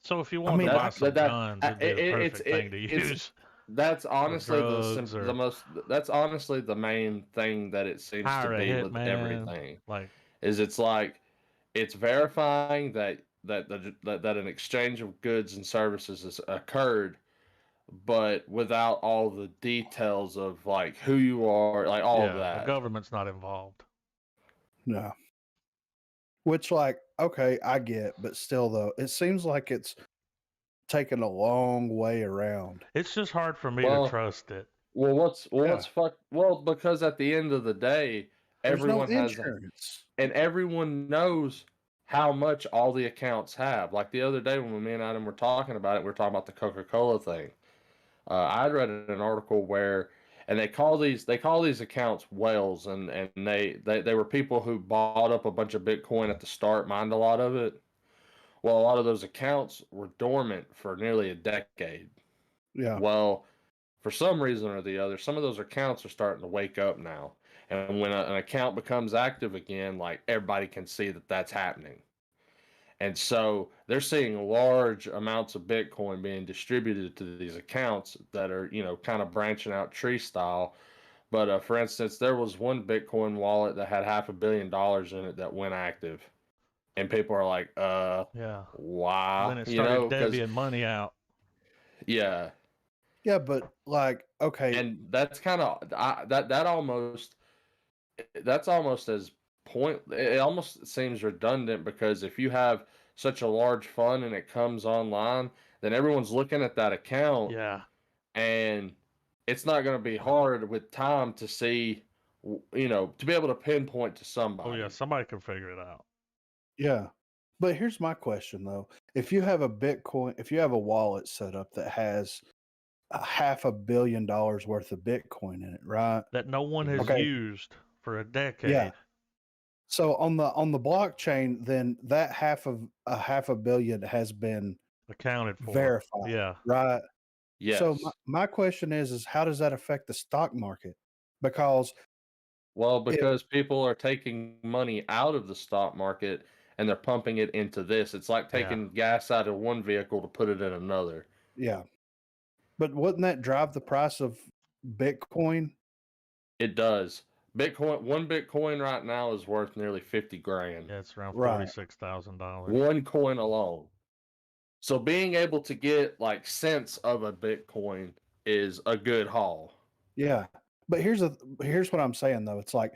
so if you I wanted to mean, buy I some That guns, it'd be the perfect thing to it's use. That's honestly drugs the or most. That's honestly the main thing that it seems to hire a be with hitman. everything. Like, Is it's like it's verifying that an exchange of goods and services has occurred, but without all the details of like who you are, like all of yeah, the that. government's not involved. No. Which, like, okay, I get, but still, though, it seems like it's taken a long way around. It's just hard for me to Well, trust it. what's fuck? Well, because at the end of the day, There's no everyone has, insurance. and everyone knows how much all the accounts have. Like the other day when me and Adam were talking about it, we were talking about the Coca-Cola thing. I'd read an article where, and they call these accounts whales, and they were people who bought up a bunch of Bitcoin at the start, mined a lot of it. Well, a lot of those accounts were dormant for nearly a decade. Yeah. Well, for some reason or the other, some of those accounts are starting to wake up now. And when an account becomes active again, like everybody can see that that's happening. And so they're seeing large amounts of Bitcoin being distributed to these accounts that are, kind of branching out tree style. But for instance, there was one Bitcoin wallet that had $500 million in it that went active. And people are like, Yeah. why? Then it started Because, divvying money out. yeah. Yeah, but, like, okay. And that's kind of, that's almost as it almost seems redundant because if you have such a large fund and it comes online, then everyone's looking at that account Yeah. and it's not going to be hard with time to see, to be able to pinpoint to somebody. Oh yeah, somebody can figure it out. Yeah. But here's my question, though. If you have a wallet set up that has $500 million worth of Bitcoin in it, right? That no one has Okay. used for a decade. Yeah. So on the blockchain, then that $500 million has been Accounted for. verified, Yeah. right? Yes. So my question is how does that affect the stock market? Because because people are taking money out of the stock market and they're pumping it into this. It's like taking gas out of one vehicle to put it in another. yeah, but wouldn't that drive the price of Bitcoin? It does. One Bitcoin right now is worth nearly 50 grand. Yeah, it's around Right. $46,000. One coin alone. So being able to get like cents of a Bitcoin is a good haul. Yeah. But here's what I'm saying though. It's like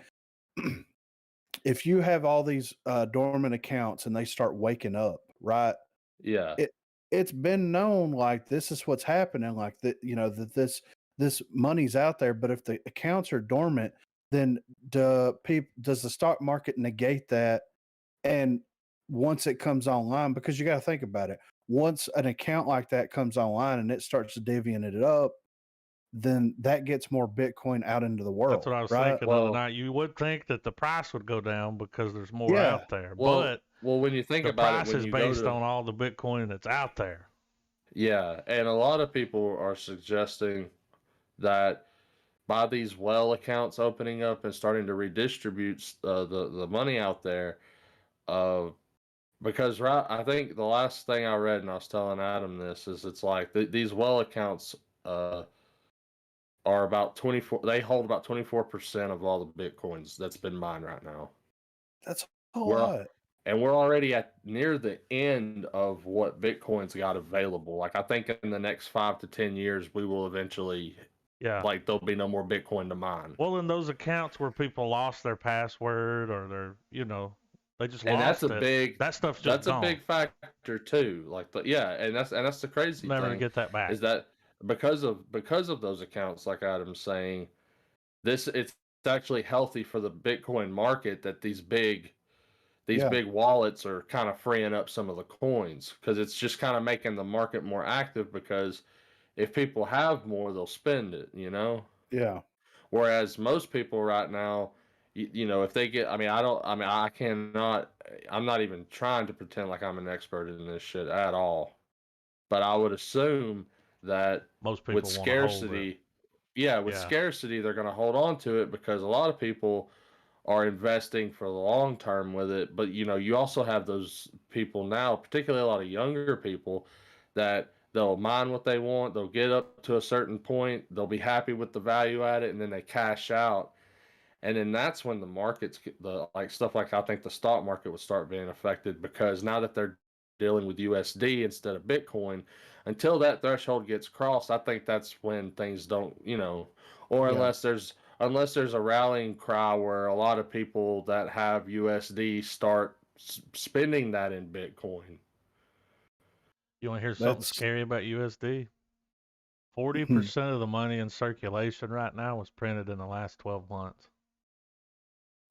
if you have all these dormant accounts and they start waking up, right? Yeah. It's been known like this is what's happening, like that, that this money's out there. But if the accounts are dormant, then does the stock market negate that? And once it comes online, because you got to think about it, once an account like that comes online and it starts divvying it up, then that gets more Bitcoin out into the world. That's what I was right? thinking the other night. You would think that the price would go down because there's more Yeah. out there. Well, but when you think the about price it, when is you based go to, on all the Bitcoin that's out there. yeah, and a lot of people are suggesting that by these well accounts opening up and starting to redistribute the money out there, uh, because I think the last thing I read, and I was telling Adam this, is it's like these well accounts are about 24. They hold about 24% of all the Bitcoins that's been mined right now. That's a We're lot. and we're already at near the end of what Bitcoin's got available. Like I think in the next 5 to 10 years, we will eventually, Yeah. like there'll be no more Bitcoin to mine. Well, in those accounts where people lost their password or they just And lost that's a it. big That stuff's just that's gone. a big factor too. Like and that's the crazy Never to thing get that back. is that because of those accounts, like Adam's saying, it's actually healthy for the Bitcoin market that these big wallets are kind of freeing up some of the coins because it's just kind of making the market more active because if people have more, they'll spend it, Yeah. Whereas most people right now, if they get, I'm not even trying to pretend like I'm an expert in this shit at all. But I would assume that most people with want to scarcity, scarcity, they're going to hold on to it because a lot of people are investing for the long term with it. But you also have those people now, particularly a lot of younger people, that they'll mine what they want, they'll get up to a certain point, they'll be happy with the value at it, and then they cash out. And then that's when the markets, like stuff like I think the stock market would start being affected, because now that they're dealing with USD instead of Bitcoin, until that threshold gets crossed, I think that's when things don't, or unless there's a rallying cry where a lot of people that have USD start spending that in Bitcoin. You want to hear something scary about USD? 40% of the money in circulation right now was printed in the last 12 months.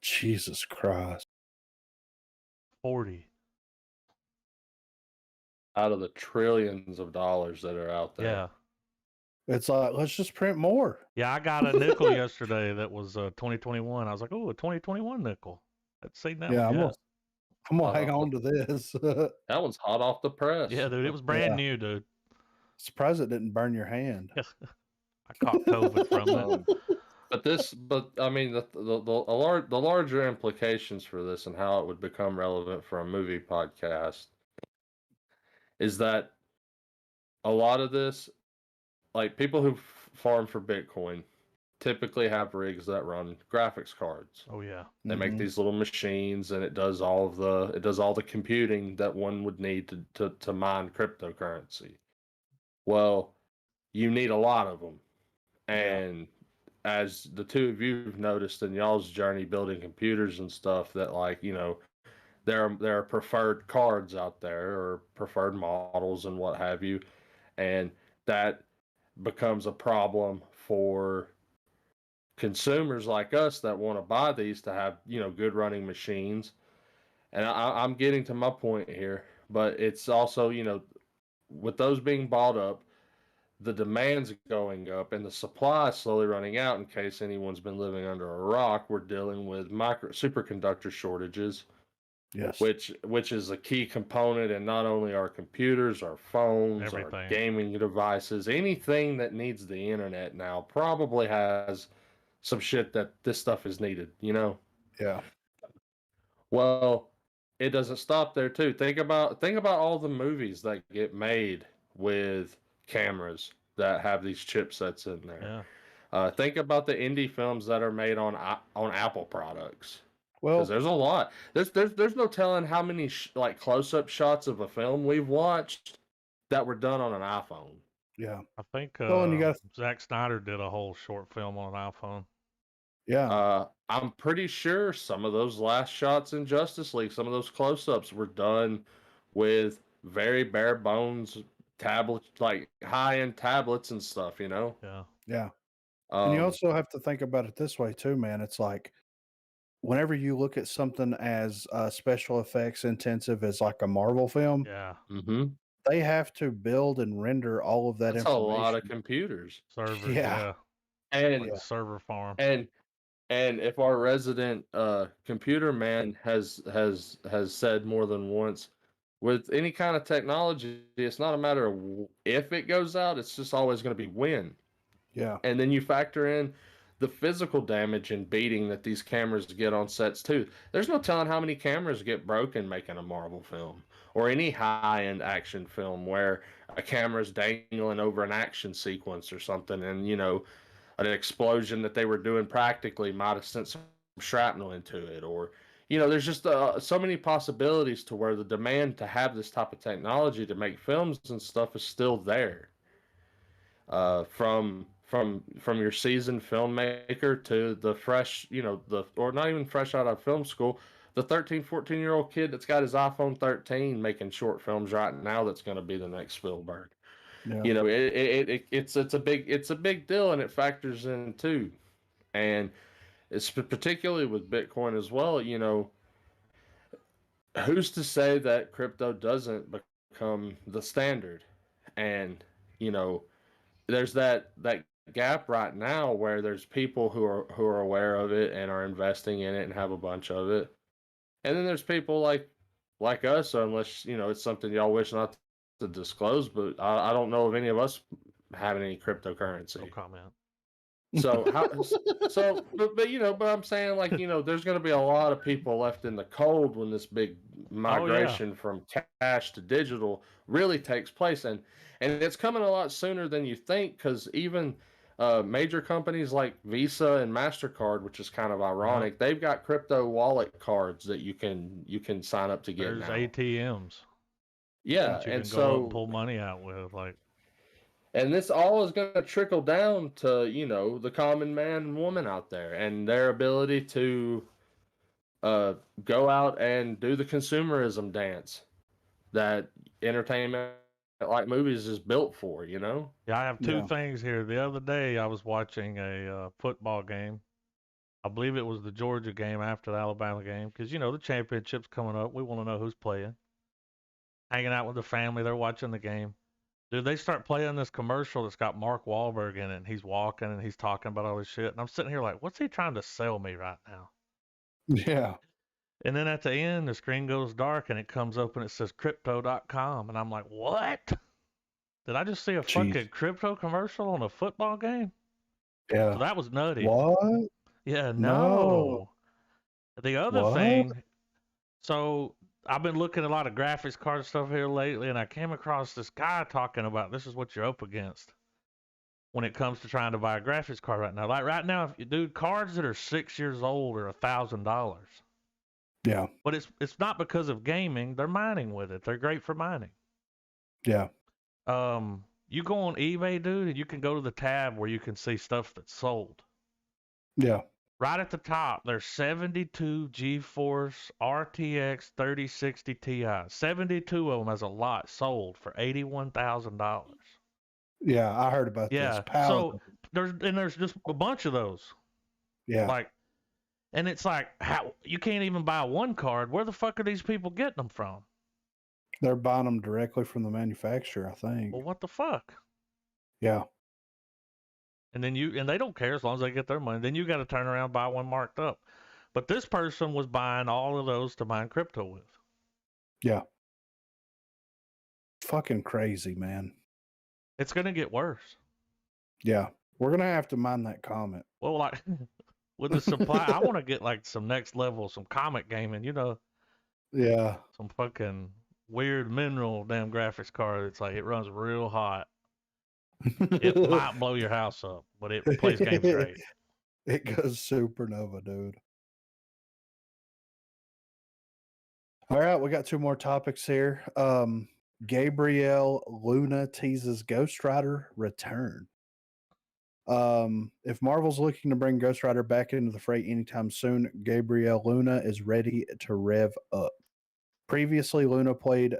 Jesus Christ. 40. Out of the trillions of dollars that are out there. Yeah. It's like, let's just print more. Yeah, I got a nickel yesterday that was 2021. I was like, oh, a 2021 nickel. Let's see that one yet. I'm gonna hang on to this. That one's hot off the press. Yeah, dude, it was brand new, dude. Surprised it didn't burn your hand. I caught COVID from it. But I mean, the larger implications for this and how it would become relevant for a movie podcast is that a lot of this, like people who farm for Bitcoin, typically have rigs that run graphics cards. Oh yeah, they make these little machines, and it does all the computing that one would need to mine cryptocurrency. Well, you need a lot of them, and as the two of you have noticed in y'all's journey building computers and stuff, that there are preferred cards out there or preferred models and what have you, and that becomes a problem for consumers like us that want to buy these to have good running machines. And I'm getting to my point here, but it's also with those being bought up, the demand's going up and the supply is slowly running out. In case anyone's been living under a rock, we're dealing with superconductor shortages. Yes. Which is a key component in not only our computers, our phones, our gaming devices, anything that needs the internet now probably has some shit that this stuff is needed, Yeah. Well, it doesn't stop there too. Think about all the movies that get made with cameras that have these chipsets in there. Yeah. Think about the indie films that are made on Apple products. Well, because there's a lot. There's no telling how many close-up shots of a film we've watched that were done on an iPhone. Yeah, I think Zack Snyder did a whole short film on an iPhone. Yeah. I'm pretty sure some of those last shots in Justice League, some of those close-ups were done with very bare bones tablets, like high-end tablets and stuff, Yeah. Yeah. And you also have to think about it this way too, man. It's like whenever you look at something as special effects intensive as like a Marvel film, they have to build and render all of that information. A lot of computers. Servers, yeah. And like server farm. And if our resident computer man has said more than once, with any kind of technology, it's not a matter of if it goes out, it's just always going to be when. Yeah. And then you factor in the physical damage and beating that these cameras get on sets too. There's no telling how many cameras get broken making a Marvel film or any high-end action film where a camera's dangling over an action sequence or something, and an explosion that they were doing practically might have sent some shrapnel into it, or there's just so many possibilities to where the demand to have this type of technology to make films and stuff is still there. From your seasoned filmmaker to the fresh, or not even fresh out of film school, the 13, 14-year-old kid that's got his iPhone 13 making short films right now that's going to be the next Spielberg. Yeah. It's a big deal, and it factors in too. And it's particularly with Bitcoin as well, who's to say that crypto doesn't become the standard? And there's that gap right now where there's people who are aware of it and are investing in it and have a bunch of it, and then there's people like us, unless it's something y'all wish not to disclose, but I don't know of any of us having any cryptocurrency. No comment. But I'm saying there's going to be a lot of people left in the cold when this big migration from cash to digital really takes place, and it's coming a lot sooner than you think, because even major companies like Visa and MasterCard, which is kind of ironic, they've got crypto wallet cards that you can sign up to get. There's now. ATMs. Yeah, that you and can so go up and pull money out with, like. And this all is going to trickle down to, the common man and woman out there, and their ability to go out and do the consumerism dance that entertainment like movies is built for, Yeah, I have two things here. The other day I was watching a football game. I believe it was the Georgia game after the Alabama game, because the championship's coming up. We want to know who's playing. Hanging out with the family, they're watching the game. Dude, they start playing this commercial that's got Mark Wahlberg in it, and he's walking and he's talking about all this shit. And I'm sitting here like, what's he trying to sell me right now? Yeah. And then at the end, the screen goes dark and it comes up and it says crypto.com. And I'm like, what? Did I just see a fucking crypto commercial on a football game? Yeah. So that was nutty. What? Yeah, no. The other thing, so I've been looking at a lot of graphics card stuff here lately, and I came across this guy talking about this is what you're up against when it comes to trying to buy a graphics card right now. Like right now, if you do cards that are 6 years old are $1,000. Yeah. But it's not because of gaming. They're mining with it. They're great for mining. Yeah. You go on eBay, dude, and you can go to the tab where you can see stuff that's sold. Yeah. Right at the top, there's 72 GeForce RTX 3060 Ti. 72 of them as a lot sold for $81,000. Yeah, I heard about this. So there's just a bunch of those. Yeah. Like, and it's like, how you can't even buy one card. Where the fuck are these people getting them from? They're buying them directly from the manufacturer, I think. Well, what the fuck? Yeah. And then they don't care as long as they get their money. Then you got to turn around and buy one marked up. But this person was buying all of those to mine crypto with. Yeah. Fucking crazy, man. It's going to get worse. Yeah. We're going to have to mine that comet. Well, like, with the supply, I want to get like some next level, some comet gaming, Yeah. Some fucking weird mineral damn graphics card. It's like it runs real hot. It might blow your house up, but it plays games great. It goes supernova, dude. All right, we got two more topics here. Gabrielle Luna teases Ghost Rider return. If Marvel's looking to bring Ghost Rider back into the fray anytime soon, Gabrielle Luna is ready to rev up. Previously, Luna played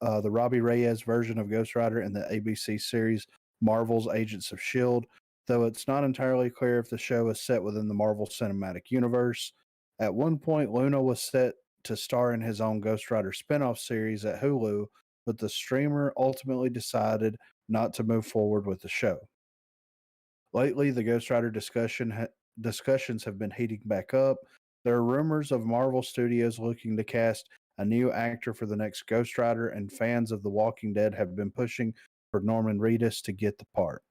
the Robbie Reyes version of Ghost Rider in the ABC series Marvel's Agents of S.H.I.E.L.D., though it's not entirely clear if the show is set within the Marvel Cinematic Universe. At one point, Luna was set to star in his own Ghost Rider spinoff series at Hulu, but the streamer ultimately decided not to move forward with the show. Lately, the Ghost Rider discussions have been heating back up. There are rumors of Marvel Studios looking to cast a new actor for the next Ghost Rider, and fans of The Walking Dead have been pushing for Norman Reedus to get the part.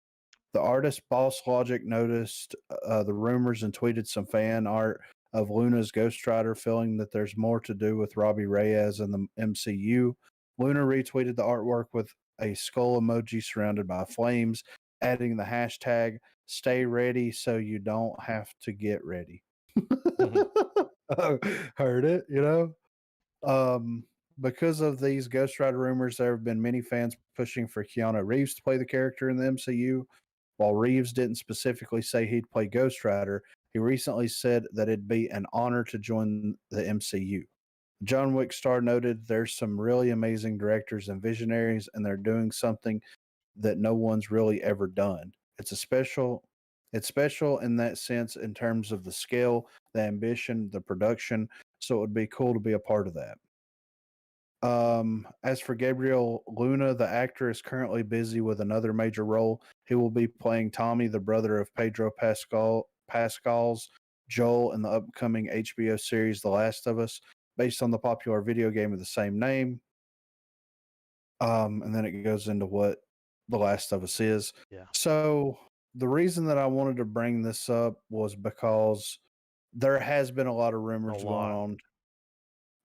The artist Boss Logic noticed the rumors and tweeted some fan art of Luna's Ghost Rider, feeling that there's more to do with Robbie Reyes and the MCU. Luna retweeted the artwork with a skull emoji surrounded by flames, adding the hashtag "Stay ready so you don't have to get ready." Heard it, because of these Ghost Rider rumors, there have been many fans pushing for Keanu Reeves to play the character in the MCU. While Reeves didn't specifically say he'd play Ghost Rider, he recently said that it'd be an honor to join the MCU. John Wick star noted there's some really amazing directors and visionaries, and they're doing something that no one's really ever done. It's special in that sense in terms of the scale, the ambition, the production, so it would be cool to be a part of that. As for Gabrielle Luna, the actor is currently busy with another major role. He will be playing Tommy, the brother of Pedro Pascal's Joel, in the upcoming HBO series The Last of Us, based on the popular video game of the same name. And then it goes into what The Last of Us is. Yeah. So the reason that I wanted to bring this up was because there has been a lot of rumors going on.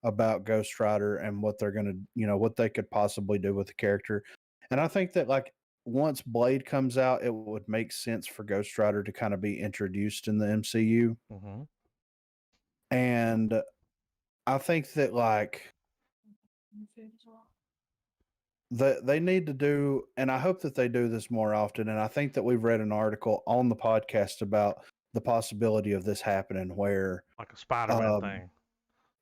about Ghost Rider and what they're going to, what they could possibly do with the character. And I think that like once Blade comes out, it would make sense for Ghost Rider to kind of be introduced in the MCU. Mm-hmm. And I think that like they need to do, and I hope that they do this more often. And I think that we've read an article on the podcast about the possibility of this happening where Like a Spider-Man thing.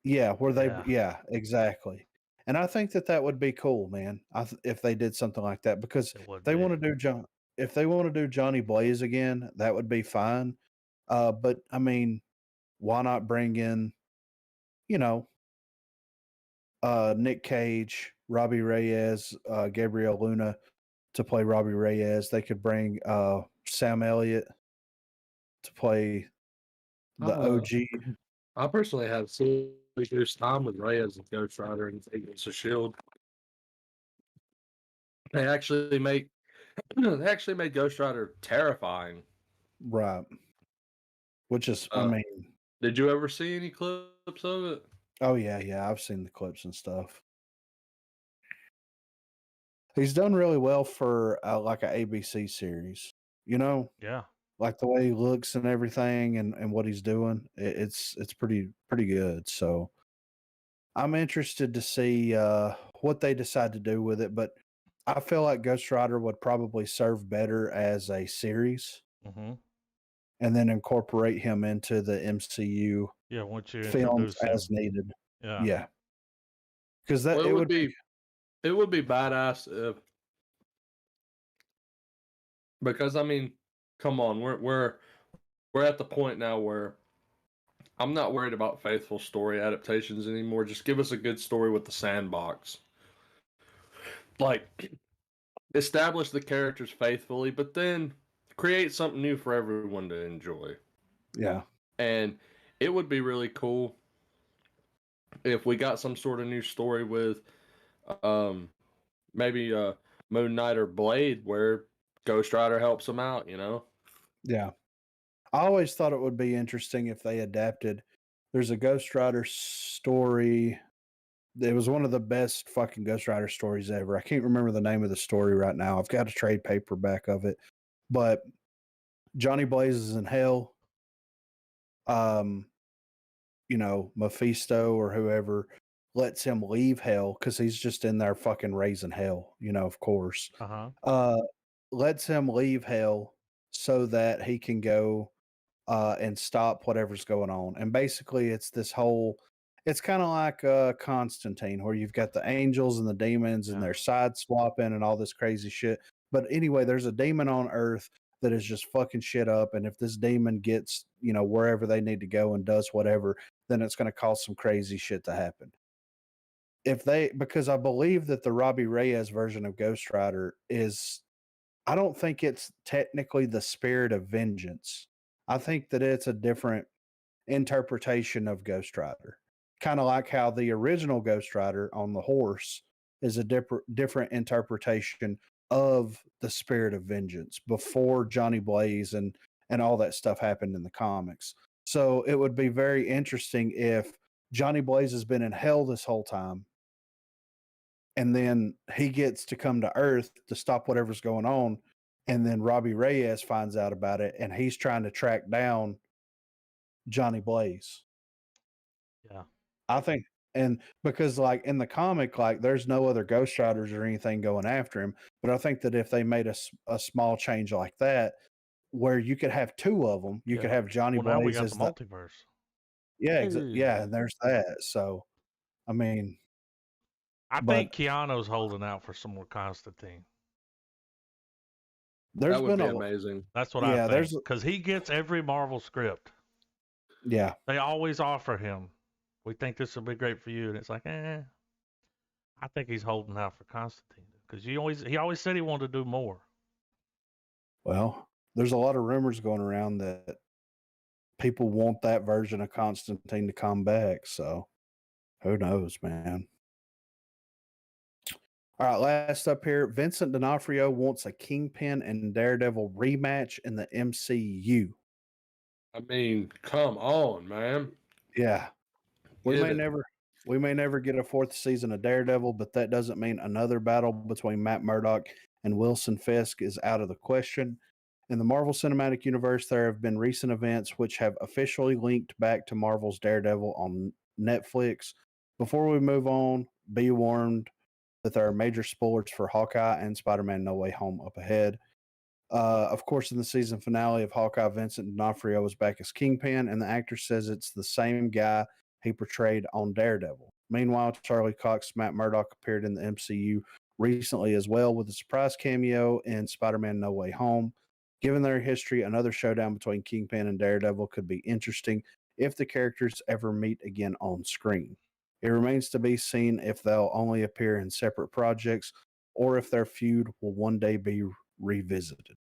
yeah, where they, Yeah. yeah, exactly. And I think that that would be cool, man. If they did something like that, because It would they be. want to do if they want to do Johnny Blaze again, that would be fine. But I mean, why not bring in, you know, Nick Cage, Robbie Reyes, Gabrielle Luna to play Robbie Reyes. They could bring Sam Elliott to play the OG. I personally have seen Goose time with Reyes and Ghost Rider and Agents of Shield. They actually make they actually made Ghost Rider terrifying. Right. Which is, I mean, did you ever see any clips of it? Oh yeah, I've seen the clips and stuff. He's done really well for like an ABC series, Yeah. like the way he looks and everything, and what he's doing. It's pretty good. So I'm interested to see what they decide to do with it. But I feel like Ghost Rider would probably serve better as a series, Mm-hmm. and then incorporate him into the MCU Yeah. Once you films introduce him. as needed. Yeah. Yeah, because that Well, it would be. It would be badass if, because I mean, come on, we're at the point now where I'm not worried about faithful story adaptations anymore. Just give us a good story with the sandbox. Like, establish the characters faithfully, but then create something new for everyone to enjoy. Yeah. And it would be really cool if we got some sort of new story with maybe Moon Knight or Blade where Ghost Rider helps them out, Yeah. I always thought it would be interesting if they adapted. There's a Ghost Rider story. It was one of the best fucking Ghost Rider stories ever. I can't remember the name of the story right now. I've got a trade paperback of it. But Johnny Blaze is in hell. Mephisto or whoever lets him leave hell because he's just in there fucking raising hell, of course. Uh-huh. Lets him leave hell so that he can go and stop whatever's going on. And basically, it's kind of like Constantine, where you've got the angels and the demons and they're side swapping and all this crazy shit. But anyway, there's a demon on Earth that is just fucking shit up. And if this demon gets, wherever they need to go and does whatever, then it's going to cause some crazy shit to happen. Because I believe that the Robbie Reyes version of Ghost Rider I don't think it's technically the spirit of vengeance. I think that it's a different interpretation of Ghost Rider. Kind of like how the original Ghost Rider on the horse is a different interpretation of the spirit of vengeance before Johnny Blaze and all that stuff happened in the comics. So it would be very interesting if Johnny Blaze has been in hell this whole time, and then he gets to come to Earth to stop whatever's going on, and then Robbie Reyes finds out about it, and he's trying to track down Johnny Blaze. Yeah. I think, and because like in the comic, like there's no other Ghost Riders or anything going after him, but I think that if they made a small change like that, where you could have two of them, you could have Johnny Well, now we Blaze got as the multiverse. Yeah, and there's that. So, I mean, I think Keanu's holding out for some more Constantine. There's that would been be amazing. That's what I think, because he gets every Marvel script. Yeah, they always offer him, we think this will be great for you, and it's like, I think he's holding out for Constantine because he always said he wanted to do more. Well, there's a lot of rumors going around that people want that version of Constantine to come back. So who knows, man? All right, last up here, Vincent D'Onofrio wants a Kingpin and Daredevil rematch in the MCU. I mean, come on, man. Yeah. We may never We may never get a 4th season of Daredevil, but that doesn't mean another battle between Matt Murdock and Wilson Fisk is out of the question. In the Marvel Cinematic Universe, there have been recent events which have officially linked back to Marvel's Daredevil on Netflix. Before we move on, be warned that there are major spoilers for Hawkeye and Spider-Man No Way Home up ahead. Of course, in the season finale of Hawkeye, Vincent D'Onofrio was back as Kingpin, and the actor says it's the same guy he portrayed on Daredevil. Meanwhile, Charlie Cox's Matt Murdock appeared in the MCU recently as well with a surprise cameo in Spider-Man No Way Home. Given their history, another showdown between Kingpin and Daredevil could be interesting if the characters ever meet again on screen. It remains to be seen if they'll only appear in separate projects or if their feud will one day be revisited.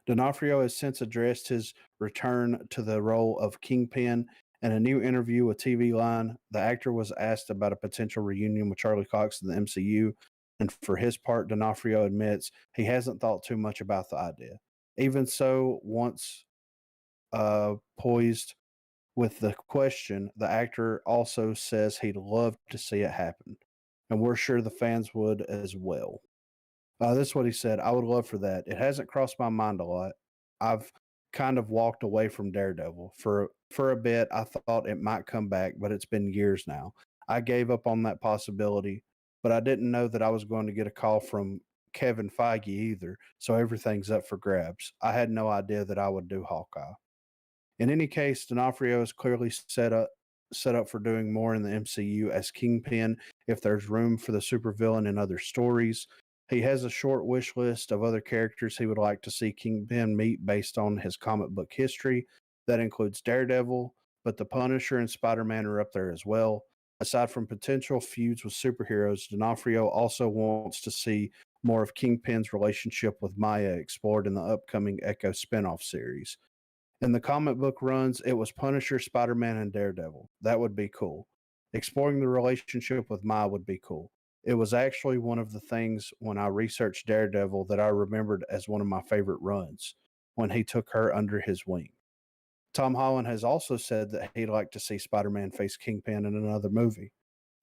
D'Onofrio has since addressed his return to the role of Kingpin. In a new interview with TV Line, the actor was asked about a potential reunion with Charlie Cox in the MCU, and for his part, D'Onofrio admits he hasn't thought too much about the idea. Even so, once poised with the question, the actor also says he'd love to see it happen, and we're sure the fans would as well. This is what he said. I would love for that. It hasn't crossed my mind a lot. I've kind of walked away from Daredevil. For a bit, I thought it might come back, but it's been years now. I gave up on that possibility, but I didn't know that I was going to get a call from Kevin Feige either, so everything's up for grabs. I had no idea that I would do Hawkeye. In any case, D'Onofrio is clearly set up for doing more in the MCU as Kingpin if there's room for the supervillain in other stories. He has a short wish list of other characters he would like to see Kingpin meet based on his comic book history. That includes Daredevil, but the Punisher and Spider-Man are up there as well. Aside from potential feuds with superheroes, D'Onofrio also wants to see more of Kingpin's relationship with Maya explored in the upcoming Echo spinoff series. In the comic book runs, it was Punisher, Spider-Man, and Daredevil. That would be cool. Exploring the relationship with Maya would be cool. It was actually one of the things when I researched Daredevil that I remembered as one of my favorite runs, when he took her under his wing. Tom Holland has also said that he'd like to see Spider-Man face Kingpin in another movie.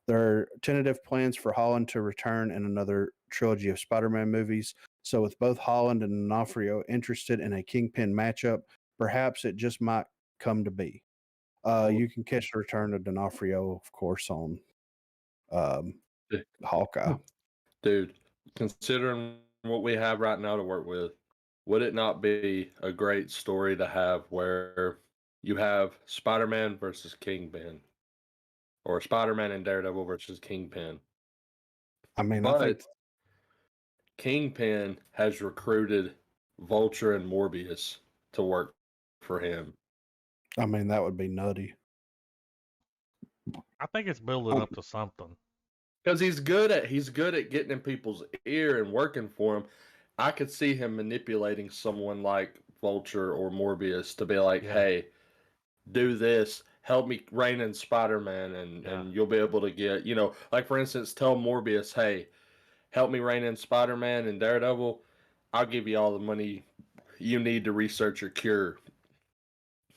There are tentative plans for Holland to return in another trilogy of Spider-Man movies, so with both Holland and D'Onofrio interested in a Kingpin matchup, perhaps it just might come to be. You can catch the return of D'Onofrio, of course, on Hawkeye. Dude, considering what we have right now to work with, would it not be a great story to have where you have Spider-Man versus Kingpin, or Spider-Man and Daredevil versus Kingpin? I mean, But I think Kingpin has recruited Vulture and Morbius to work for him. that would be nutty. I think it's building up to something. Because he's good at getting in people's ear and working for him. I could see him manipulating someone like Vulture or Morbius to be like, Yeah. hey, do this, help me rein in Spider-Man, and you'll be able to get, like for instance, tell Morbius, hey, help me rein in Spider-Man and Daredevil, I'll give you all the money you need to research your cure.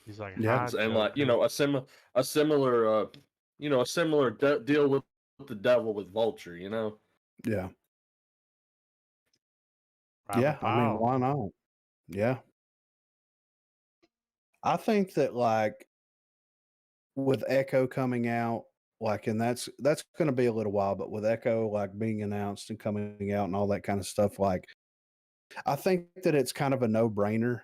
He's like, Yeah. And like, a similar deal with the devil with Vulture, Yeah. Private Pile. Why not? Yeah. I think that like with Echo coming out, like, and that's going to be a little while, but with Echo like being announced and coming out and all that kind of stuff, like, I think that it's kind of a no-brainer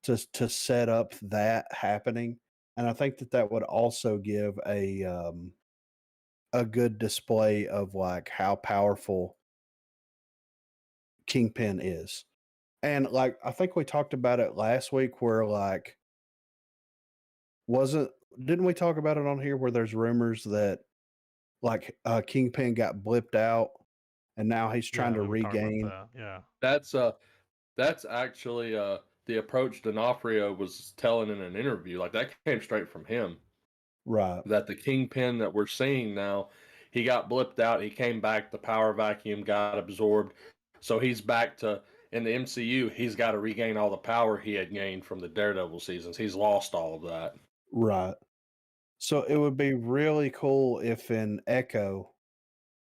to set up that happening, and I think that would also give a good display of like how powerful Kingpin is. And like I think we talked about it last week where like didn't we talk about it on here where there's rumors that like Kingpin got blipped out and now he's trying to we talked about regain. that. Yeah. That's actually the approach D'Onofrio was telling in an interview. Like that came straight from him. Right. That the Kingpin that we're seeing now, he got blipped out. He came back. The power vacuum got absorbed. So he's back to, in the MCU, he's got to regain all the power he had gained from the Daredevil seasons. He's lost all of that. Right. So it would be really cool if in Echo,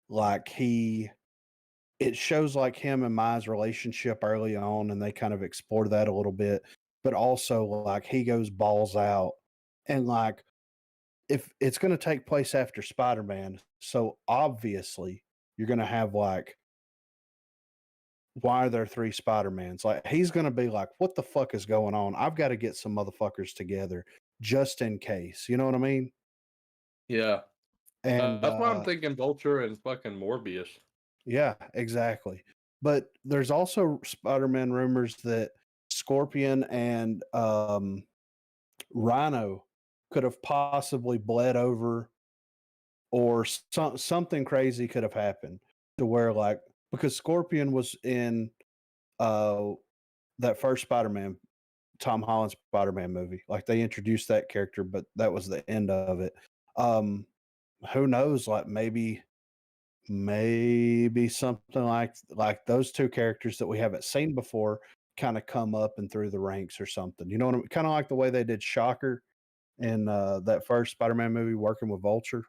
like it shows like him and Maya's relationship early on, and they kind of explore that a little bit, but also like he goes balls out, and like if it's going to take place after Spider-Man, so obviously you're going to have like, why are there three Spider-Mans? Like he's going to be like, what the fuck is going on? I've got to get some motherfuckers together just in case. You know what I mean? Yeah. And That's why I'm thinking Vulture and fucking Morbius. yeah, exactly. But there's also Spider-Man rumors that Scorpion and Rhino could have possibly bled over, or something crazy could have happened to where like, because Scorpion was in uh that first Spider-Man, Tom Holland Spider-Man movie. Like they introduced that character, but that was the end of it. Um who knows, like maybe something like those two characters that we haven't seen before kind of come up and through the ranks or something. You know what I mean? Kind of like the way they did Shocker in that first Spider-Man movie working with Vulture.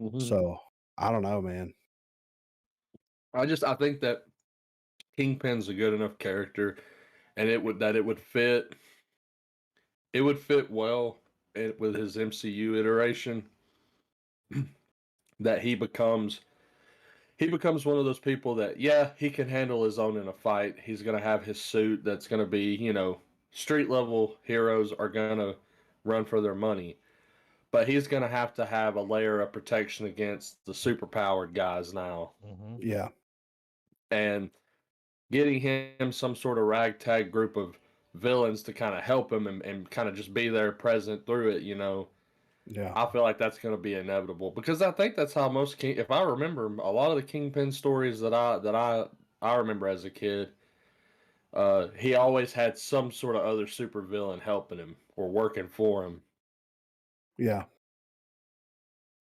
Mm-hmm. So I don't know, man. I think that Kingpin's a good enough character, and it would fit. It would fit well with his MCU iteration. That he becomes one of those people that, yeah, he can handle his own in a fight. He's gonna have his suit that's gonna be, street level heroes are gonna run for their money, but he's gonna have to have a layer of protection against the superpowered guys now. Mm-hmm. Yeah. And getting him some sort of ragtag group of villains to kind of help him and kind of just be there present through it, Yeah. I feel like that's going to be inevitable, because I think that's how most if I remember a lot of the Kingpin stories that I remember as a kid, he always had some sort of other supervillain helping him or working for him. Yeah.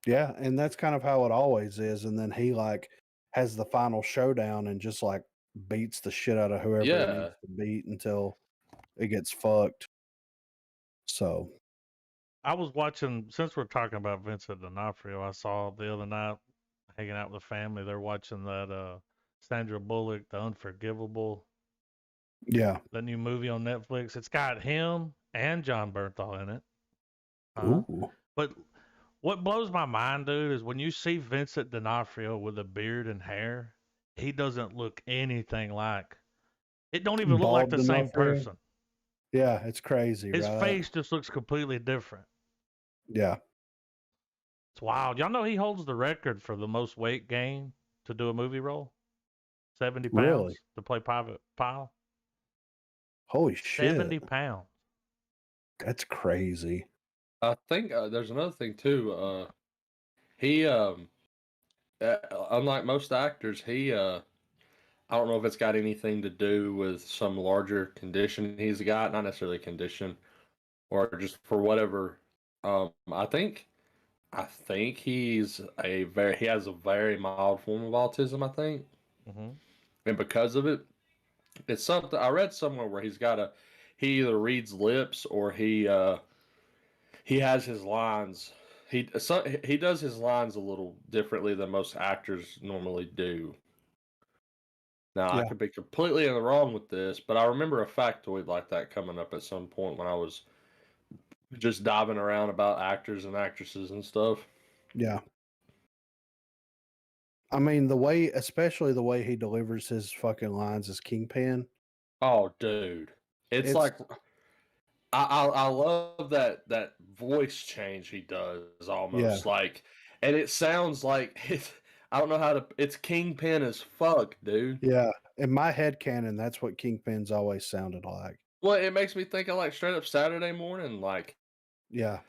Yeah, and that's kind of how it always is. And then he like has the final showdown and just like beats the shit out of whoever he Yeah. needs to beat until it gets fucked. So I was watching, since we're talking about Vincent D'Onofrio, I saw the other night hanging out with the family. They're watching that Sandra Bullock, The Unforgivable, yeah. the new movie on Netflix. It's got him and John Bernthal in it. Ooh. But what blows my mind, dude, is when you see Vincent D'Onofrio with a beard and hair, he doesn't look anything like. It don't even look like Bald the same D'Onofrio? person. Yeah, it's crazy, His right? face just looks completely different. Yeah. It's wild. Y'all know he holds the record for the most weight gain to do a movie role? 70 pounds Really? to play Private Pile? Holy shit. 70 pounds. That's crazy. I think there's another thing too. He unlike most actors, he I don't know if it's got anything to do with some larger condition he's got, not necessarily a condition, or just for whatever. I think he has a very mild form of autism, I think. Mm-hmm. And because of it, it's something I read somewhere where he either reads lips or he has his lines. He does his lines a little differently than most actors normally do. Now, I Yeah. could be completely in the wrong with this, but I remember a factoid like that coming up at some point when I was just diving around about actors and actresses and stuff. Yeah. I mean, especially the way he delivers his fucking lines as Kingpin. Oh, dude, it's like I love that voice change he does almost like, and it sounds like I don't know how to. It's Kingpin as fuck, dude. Yeah. In my head canon, that's what Kingpin's always sounded like. Well, it makes me think of like straight up Saturday Morning, Yeah.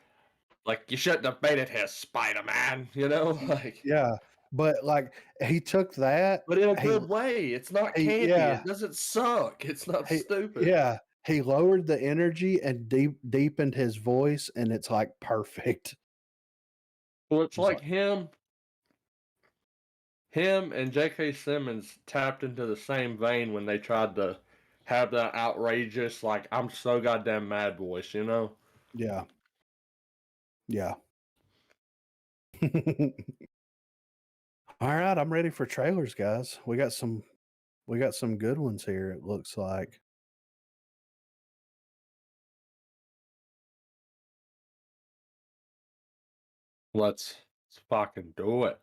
like you shouldn't have made it here, Spider-Man. Like Yeah. But like he took that, but in a good way. It's not campy. yeah. It doesn't suck. It's not stupid. Yeah. He lowered the energy and deepened his voice, and it's like perfect. Well, it's like him and J.K. Simmons tapped into the same vein when they tried to have that outrageous, like, I'm so goddamn mad voice, Yeah. Yeah. All right, I'm ready for trailers, guys. We got some good ones here, it looks like. Let's fucking do it.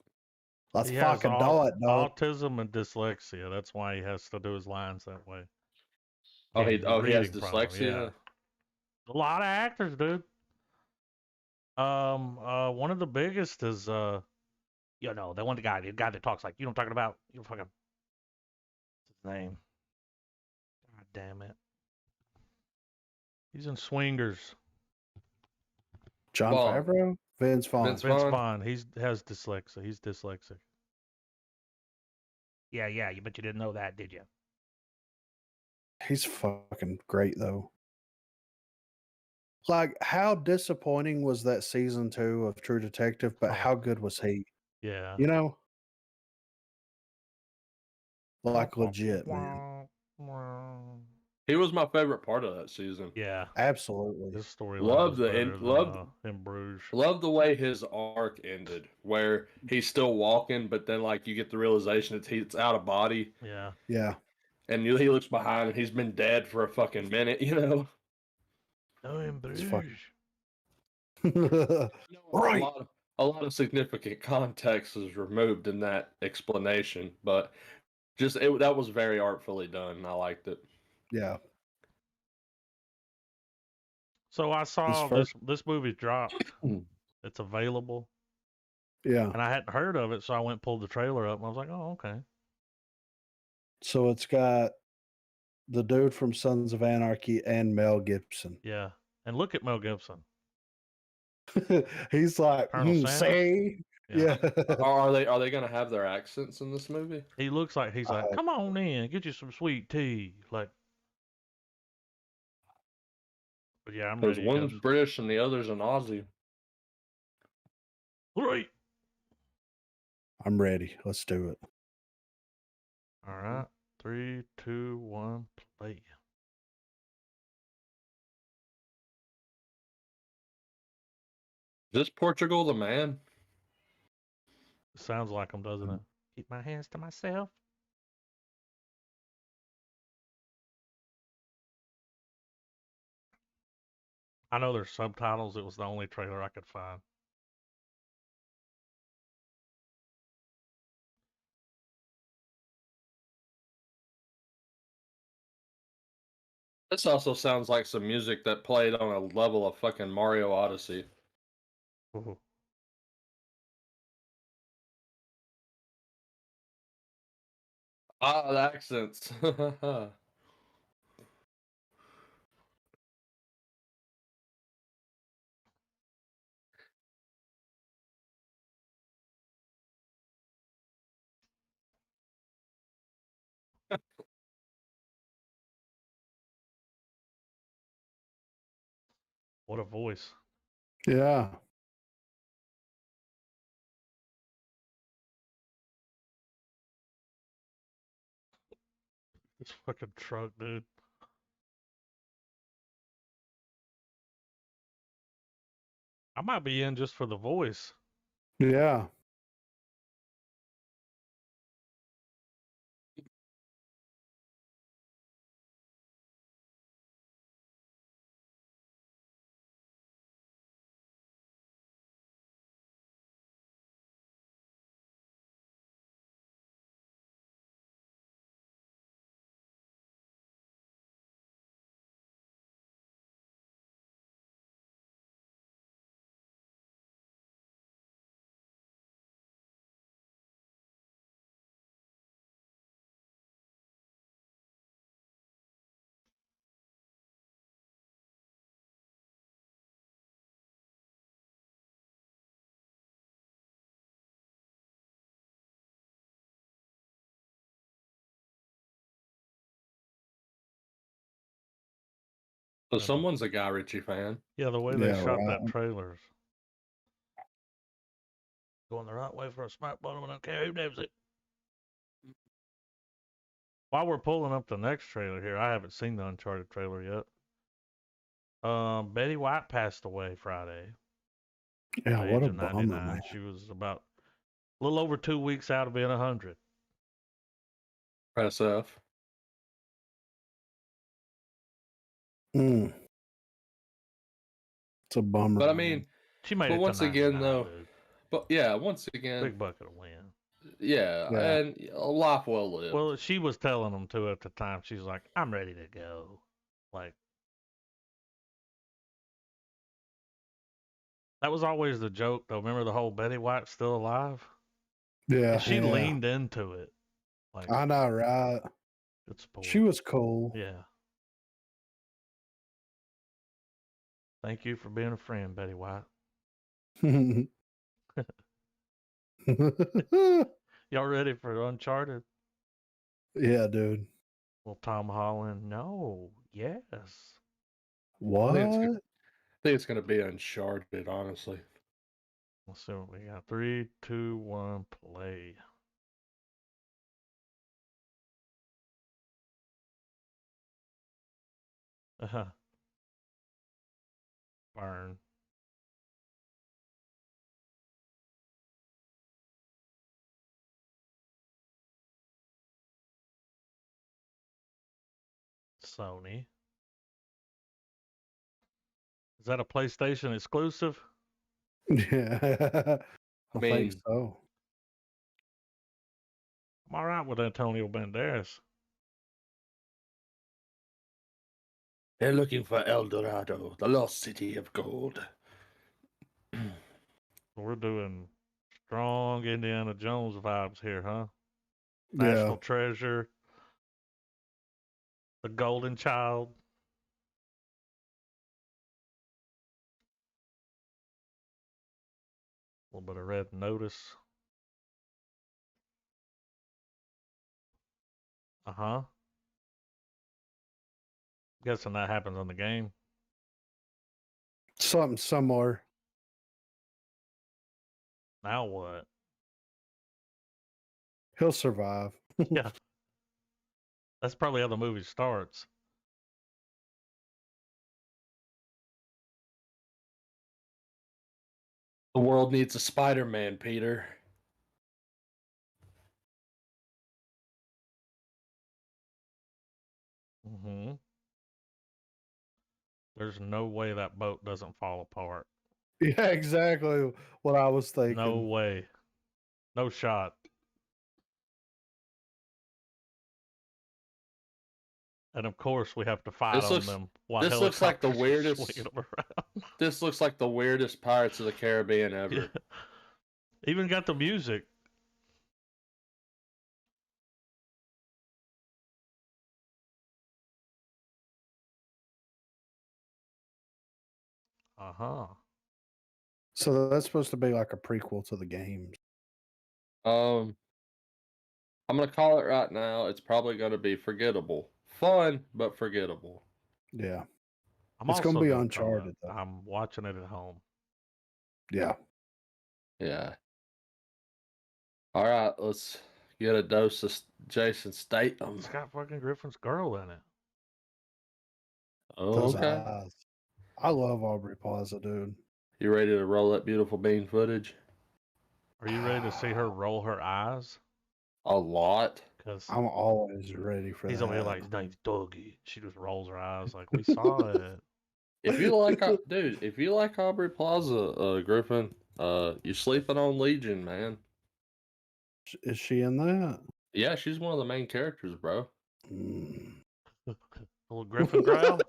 Let's He has fucking do it, dog. autism and dyslexia. That's why he has to do his lines that way. Oh, He's a he has reading problem, dyslexia. yeah. A lot of actors, dude. One of the biggest is the guy that talks like I'm talking about. You fucking what's his name? God damn it. He's in Swingers. John Vaughn. Favreau? Vince Vaughn. Vince Vince Vaughn. Vaughn. Has dyslexia. He's dyslexic. Yeah, but you didn't know that, did you? He's fucking great though. Like, how disappointing was that season 2 of True Detective, but how good was he? Yeah. You know? Like, legit, man. He was my favorite part of that season. Yeah. Absolutely. His storyline Love was the better end. than in Bruges. Love the way his arc ended, where he's still walking, but then like you get the realization it's out of body, Yeah. Yeah. and he looks behind and he's been dead for a fucking minute, you know. No, in Bruges. Right. A lot of significant context is removed in that explanation, but that was very artfully done. I liked it. Yeah. So I saw this movie dropped. It's available. Yeah. And I hadn't heard of it, so I went and pulled the trailer up and I was like, oh, okay. So it's got the dude from Sons of Anarchy and Mel Gibson. Yeah. And look at Mel Gibson. He's like, Colonel Sanders? say, yeah. Are they gonna have their accents in this movie? He looks like he's like, come on in, get you some sweet tea. Like, but yeah, I'm ready. One's British and the other's an Aussie. Right. I'm ready. Let's do it. All right. 3, 2, 1, play. Is this Portugal the Man? Sounds like him, doesn't it? Keep my hands to myself. I know there's subtitles. It was the only trailer I could find. This also sounds like some music that played on a level of fucking Mario Odyssey. Ooh. Ah, the accents. What a voice. Yeah. This fucking truck, dude. I might be in just for the voice. Yeah. So someone's a Guy Ritchie fan. Yeah, the way they shot that trailer. Going the right way for a smack bottom, and I don't care who knows it. While we're pulling up the next trailer here, I haven't seen the Uncharted trailer yet. Betty White passed away Friday. Yeah, At the what age a of bummer, 99. man. She was about a little over 2 weeks out of being 100. SF. Mm. It's a bummer. But I man. mean, She made but it to once 99, again, though, dude. but yeah, once again, Big bucket of win. yeah, Yeah. and a life well lived. Well, she was telling them too at the time. She's like, I'm ready to go. Like, that was always the joke, though. Remember the whole Betty White's still alive? Yeah, And she yeah. leaned into it. Like, I know, right? good sport. She was cool. Yeah. Thank you for being a friend, Betty White. Y'all ready for Uncharted? Yeah, dude. Well, Tom Holland, no, yes. What? I think it's gonna be Uncharted, honestly. Let's see what we got. 3, 2, 1, play. Burn. Sony. Is that a PlayStation exclusive? Yeah. I mean, think so. I'm all right with Antonio Banderas. they're looking for El Dorado, the lost city of gold. We're doing strong Indiana Jones vibes here, huh? Yeah. National Treasure. The Golden Child. A little bit of Red Notice. Uh-huh. Guessing that happens in the game. Something similar. Now what? He'll survive. Yeah. That's probably how the movie starts. The world needs a Spider-Man, Peter. Mm-hmm. There's no way that boat doesn't fall apart. Yeah, exactly what I was thinking. No way. No shot. And of course, we have to fight on them while this looks like the helicopters are weirdest. swinging them around. This looks like the weirdest Pirates of the Caribbean ever. Yeah. Even got the music. Uh-huh. So that's supposed to be like a prequel to the games. I'm gonna call it right now. It's probably gonna be forgettable, fun but forgettable. Yeah. I'm It's gonna also be gonna call Uncharted, it. though. I'm watching it at home. Yeah. Yeah. All right, let's get a dose of Jason Statham. It's got fucking Griffin's girl in it. Those Okay. eyes. I love Aubrey Plaza, dude. You ready to roll that beautiful bean footage? Are you ready to see her roll her eyes? A lot. Because I'm always ready for he's that. over here like, his name's Dougie. She just rolls her eyes like, we saw it. If you like, dude, if you like Aubrey Plaza, Griffin, you're sleeping on Legion, man. Is she in that? Yeah, she's one of the main characters, bro. Mm. Little Griffin growl.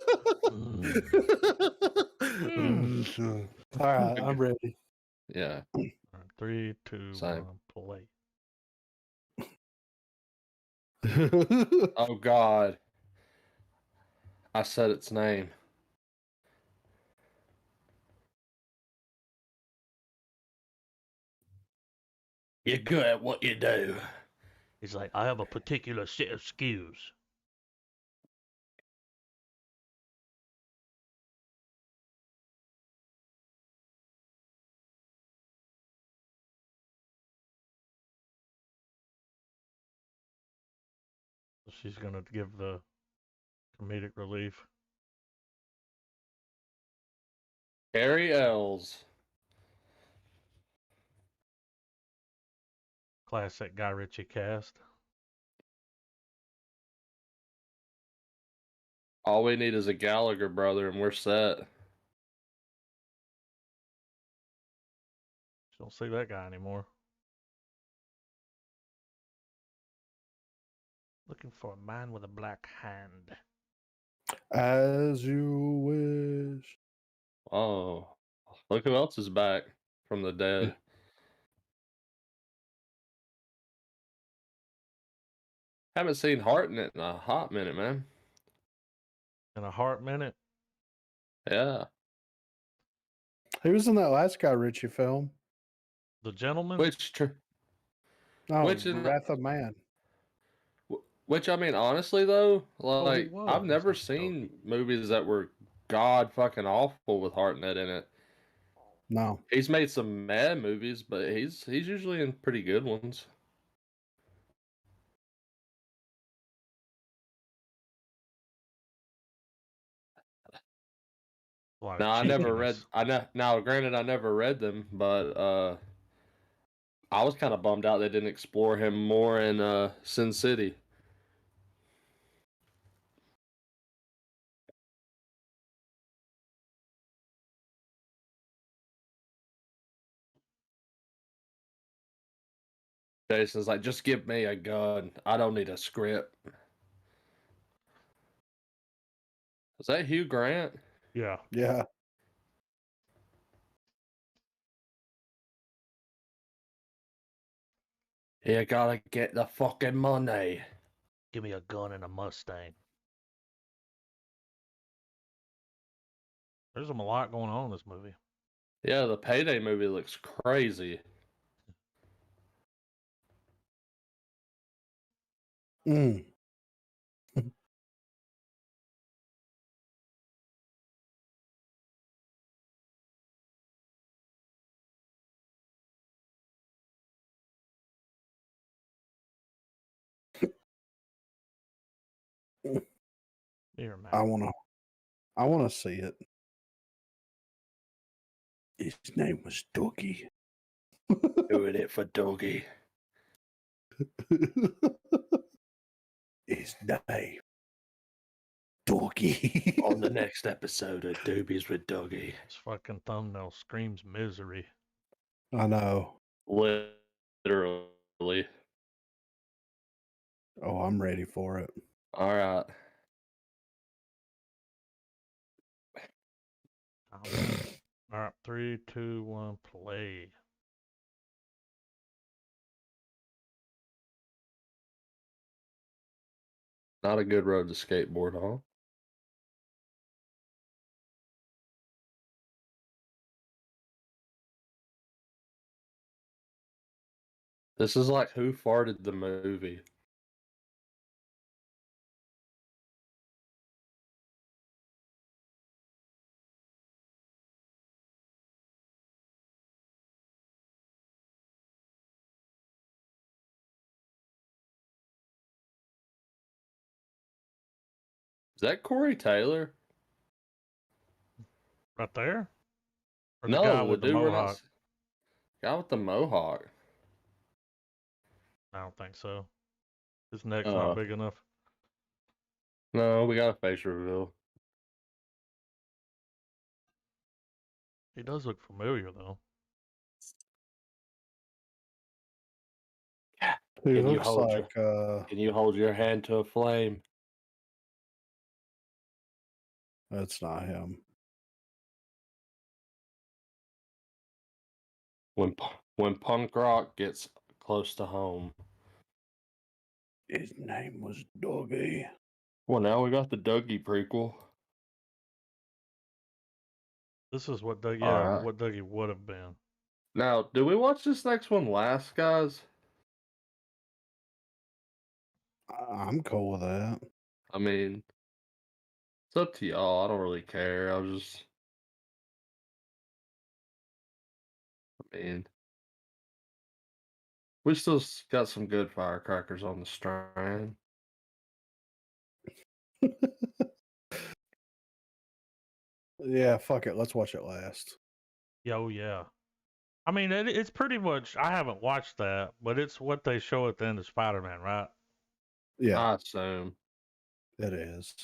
All right, I'm ready. Yeah. All right, 3, 2, Same. 1, play. Oh God. I said its name. You're good at what you do. He's like, I have a particular set of skills. She's gonna give the comedic relief. Carrie Ells. Classic Guy Ritchie cast. All we need is a Gallagher brother, and we're set. Don't see that guy anymore. Looking for a man with a black hand. As you wish. Oh, look who else is back from the dead. Haven't seen Hartnett in a hot minute, man. In a heart minute. Yeah. He was in that last Guy Ritchie film. The Gentleman. Oh, Which in Wrath of Man. Which I mean, honestly though, he like was. I've never He's like, seen movies that were god fucking awful with Hartnett in it. No. He's made some mad movies, but he's usually in pretty good ones. Now I never read. Now granted I never read them, but I was kind of bummed out they didn't explore him more in Sin City. Jason's like, just give me a gun. I don't need a script. Is that Hugh Grant? Yeah. Yeah. You gotta get the fucking money. Give me a gun and a Mustang. There's a lot going on in this movie. Yeah, the Payday movie looks crazy. Mm. Here, man. I wanna see it. His name was Dougie. Doing it for Dougie. His name Dougie. On the next episode of Doobies with Dougie. This fucking thumbnail screams misery. I know. Literally. Oh, I'm ready for it. All right. All right, 3, 2, 1, play. Not a good road to skateboard on. This is like Who Farted the Movie. Is that Corey Taylor? Right there? Or No, the guy the with the dude we're mohawk? not. Guy with the mohawk. I don't think so. His neck's not big enough. No, we got a face reveal. He does look familiar, though. He Can you looks hold like Can you hold your hand to a flame? that's not him. When punk rock gets close to home. His name was Dougie. Well, now we got the Dougie prequel. This is what Dougie, Alright. what Dougie would have been. Now, do we watch this next one last, guys? I'm cool with that. I mean, it's up to y'all. I don't really care. I mean, we still got some good firecrackers on the strand. Yeah, fuck it. Let's watch it last. Yeah, oh yeah. I mean, it's pretty much. I haven't watched that, but it's what they show at the end of Spider-Man, right? Yeah, I assume. it is.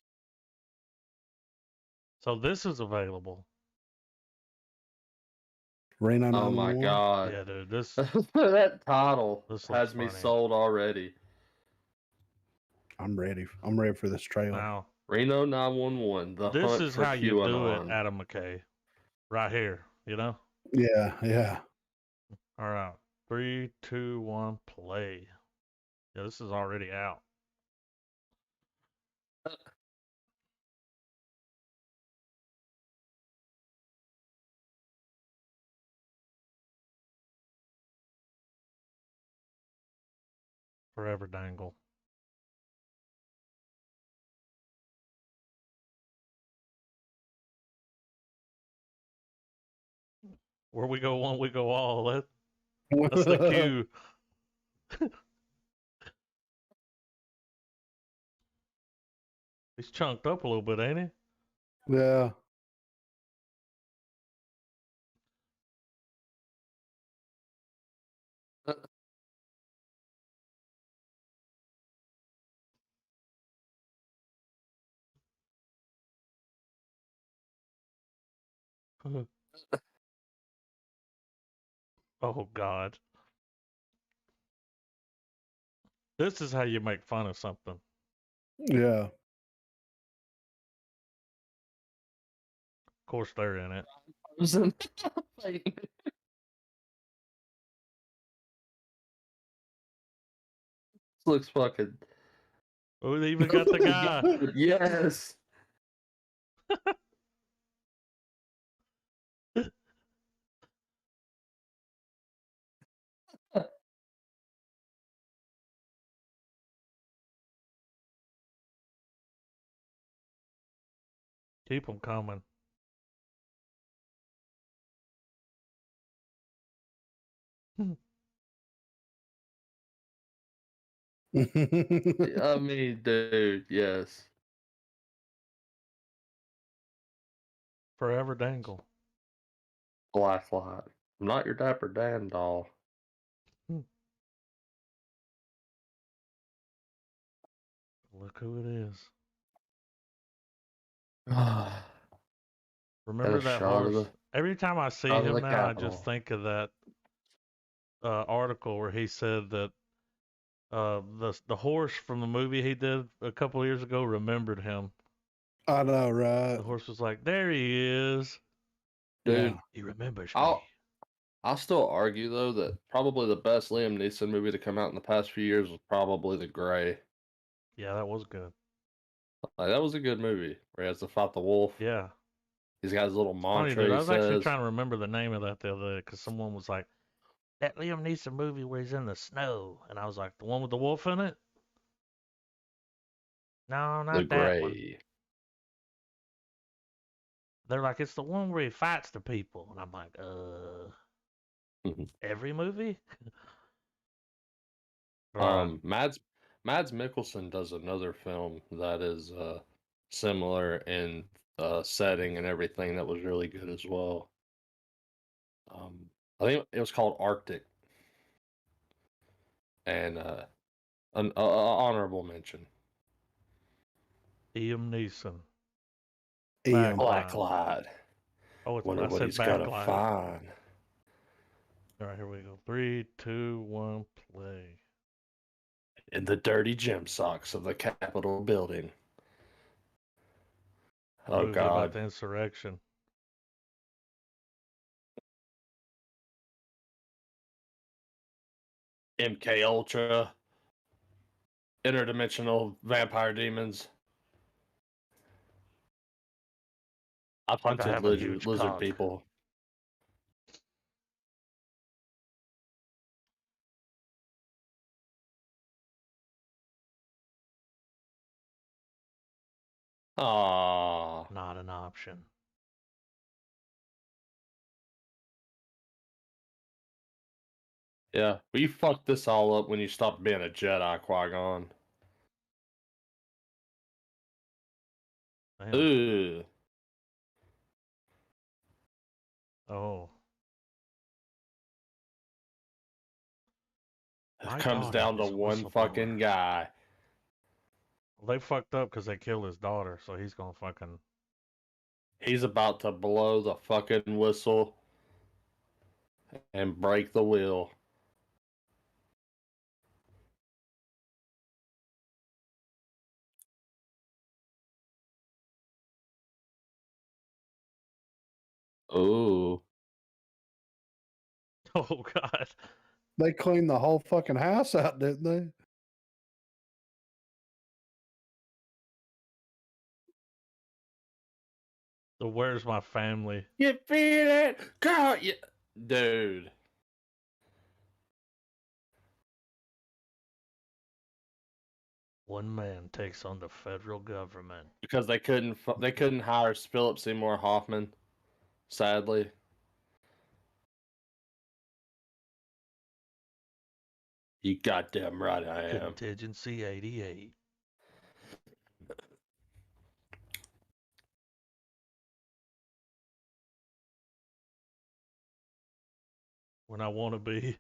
So this is available. Reno Oh my 911. god. Yeah, dude. This That title This looks has me funny. sold already. I'm ready. I'm ready for this trailer. now. Reno 911, the This hunt is for how you do it, QAnon. Adam McKay. Right here. You know. Yeah, yeah. All right. 3, 2, 1, play. Yeah, this is already out. Forever Dangle. Where we go one, we go all. That's the cue. He's chunked up a little bit, ain't he? Yeah. Oh God. This is how you make fun of something. Of Yeah. course, they're in it. Looks fucking. Oh, they even got the guy. Yes. Keep them coming. I mean, dude, yes. Forever Dangle. Blacklight. I'm not your Dapper Dan doll. Look who it is. And Remember a that shot of horse? the Every time I see shot of him the now, I just Capitol. think of that article where he said that the horse from the movie he did a couple years ago remembered him. I know, right? The horse was like, "There he is. Dude, Yeah. He remembers me." I'll still argue though that probably the best Liam Neeson movie to come out in the past few years was probably The Gray. Yeah, that was good. Like, that was a good movie where he has to fight the wolf. Yeah. He's got his little Funny, mantra dude. I he was actually says. trying to remember the name of that the other day because someone was like, "That Liam Neeson movie where he's in the snow," and I was like, "The one with the wolf in it?" No, The not that one. Gray. They're like, "It's the one where he fights the people," and I'm like, every movie? Right. Mads Mikkelsen does another film that is similar in setting and everything that was really good as well. I think it was called Arctic, and an honorable mention. Liam Neeson. Ian. Backlight. Blacklight. Oh, Wonder I what said he's gonna backlight. find. All right, here we go. 3, 2, 1, play. In the dirty gym socks of the Capitol building. The Oh movie about God. the insurrection. MK Ultra. Interdimensional vampire demons. I've Like I hunted have a huge lizard cock. people. Ah, Not an option. yeah. Well, you fucked this all up when you stopped being a Jedi, Qui-Gon. Damn. Ooh. Oh. My Comes daughter down to is a one whistleblower. fucking guy. They fucked up because they killed his daughter, so he's gonna fucking. He's about to blow the fucking whistle and break the wheel. Oh. Oh God. They cleaned the whole fucking house out, didn't they? So where's my family? You feel it? God, yeah. Dude. One man takes on the federal government. Because they couldn't hire Philip Seymour Hoffman, sadly. You goddamn right I am. Contingency 88. When I want to be.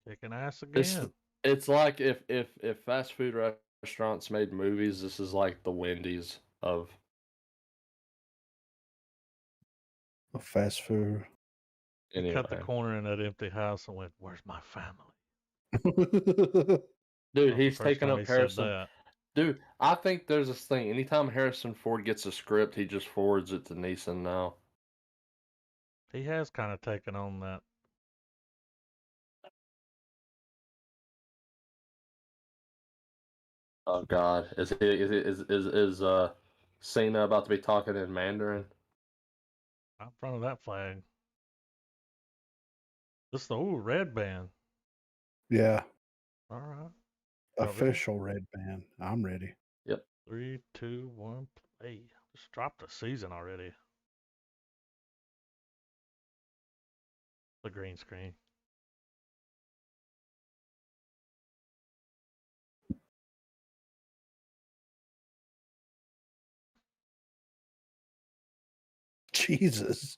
Kicking ass again. It's like if fast food restaurants made movies, this is like the Wendy's of Fast food. He anyway. cut the corner in that empty house and went, "Where's my family?" Dude, Not the he's first taking time up he said Harrison. that. Dude, I think there's this thing. Anytime Harrison Ford gets a script, he just forwards it to Neeson now. He has kind of taken on that. Oh God, is Cena about to be talking in Mandarin? Out in front of that flag. This is the red band. Yeah. All right. Official red band. I'm ready. Yep. 3, 2, 1, play. Just dropped a season already. The green screen. Jesus.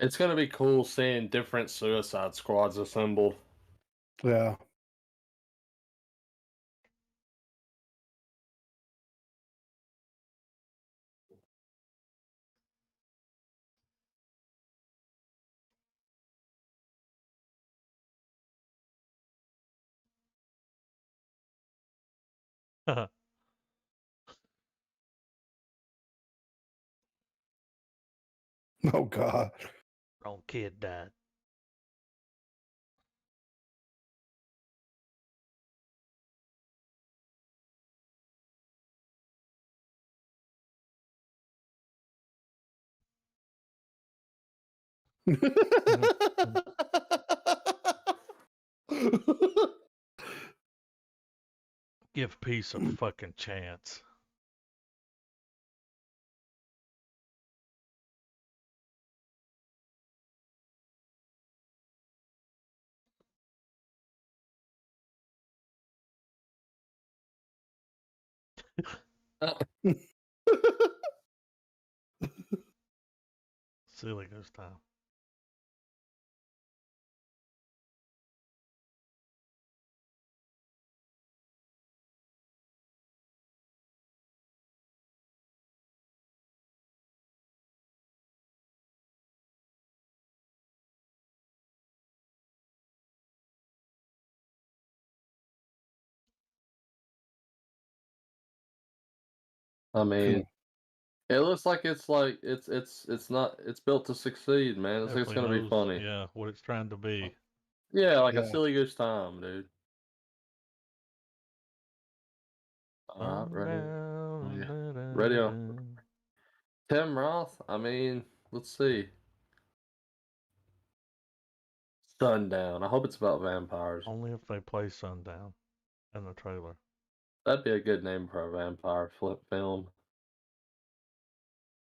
It's gonna be cool seeing different Suicide Squads assembled. Yeah. Oh God. Wrong kid died. Give peace a fucking chance. Silly goose time. I mean, it looks like it's not it's built to succeed, man. It's Definitely gonna be knows, funny. yeah, what it's trying to be. Yeah, like a Yeah. silly goose time, dude. All right, ready? Ready on. Tim Roth. I mean, let's see. Sundown. I hope it's about vampires. Only if they play Sundown in the trailer. That'd be a good name for a vampire film.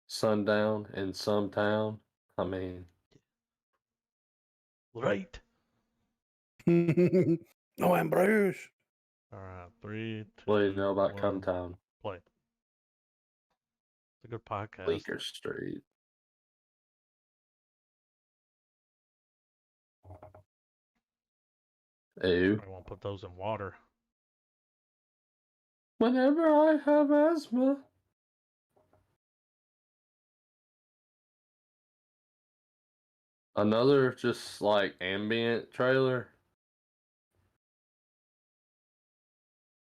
Sundown in some town. I mean, Right. No, I'm Bruce. All right. 3, 2, what do you know about 1, Come Town? play. It's a good podcast. Bleecker Street. Ew. I won't put those in water. Whenever I have asthma. Another just like ambient trailer.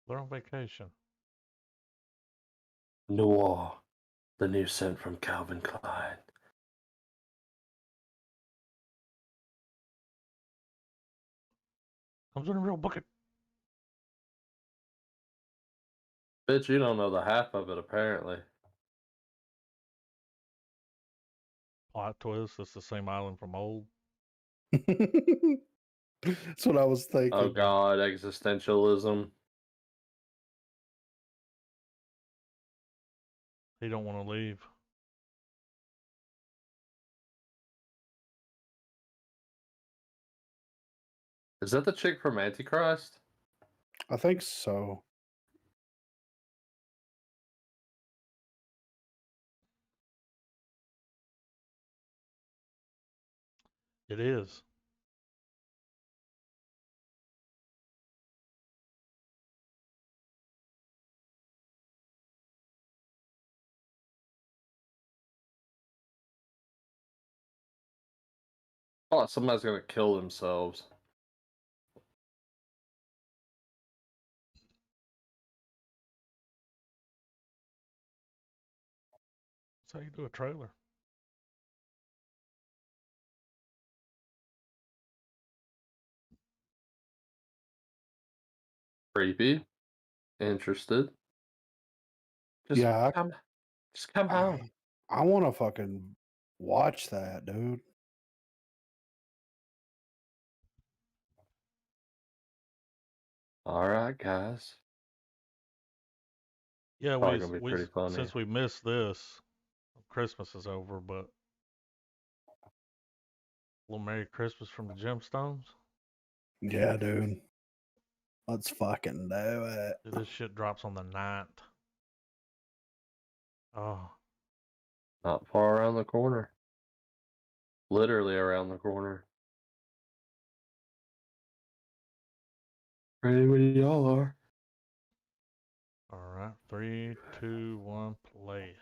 They're on vacation. Noir, the new scent from Calvin Klein. Comes in a real bucket. Bitch, you don't know the half of it apparently. Plot twist. It's the same island from old. That's what I was thinking. Oh God, existentialism. He don't want to leave. Is that the chick from Antichrist? I think so. It is. Oh, somebody's gonna kill themselves. That's how you do a trailer. Creepy. Interested. Just Yeah, just come home. I want to fucking watch that, dude. All right, guys. Yeah, Probably gonna be pretty funny. since we missed this, Christmas is over, but a little Merry Christmas from the Gemstones. Yeah, dude. Let's fucking do it. Dude, this shit drops on the 9th. Oh, Not far around the corner. Literally around the corner. Ready when y'all are. all right. 3, 2, 1, play.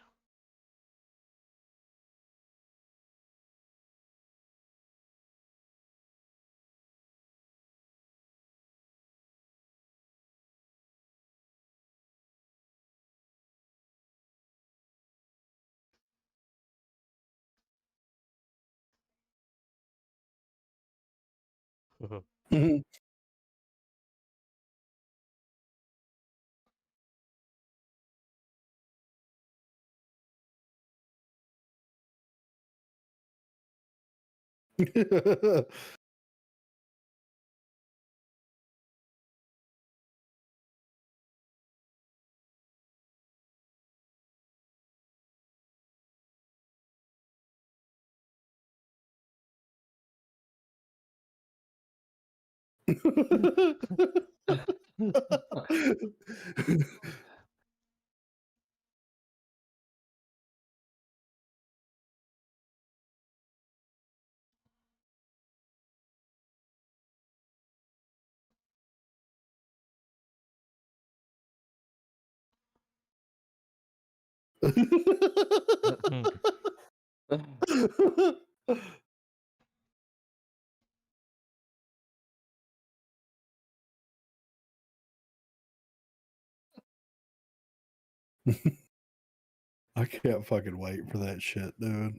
I can't fucking wait for that shit, dude.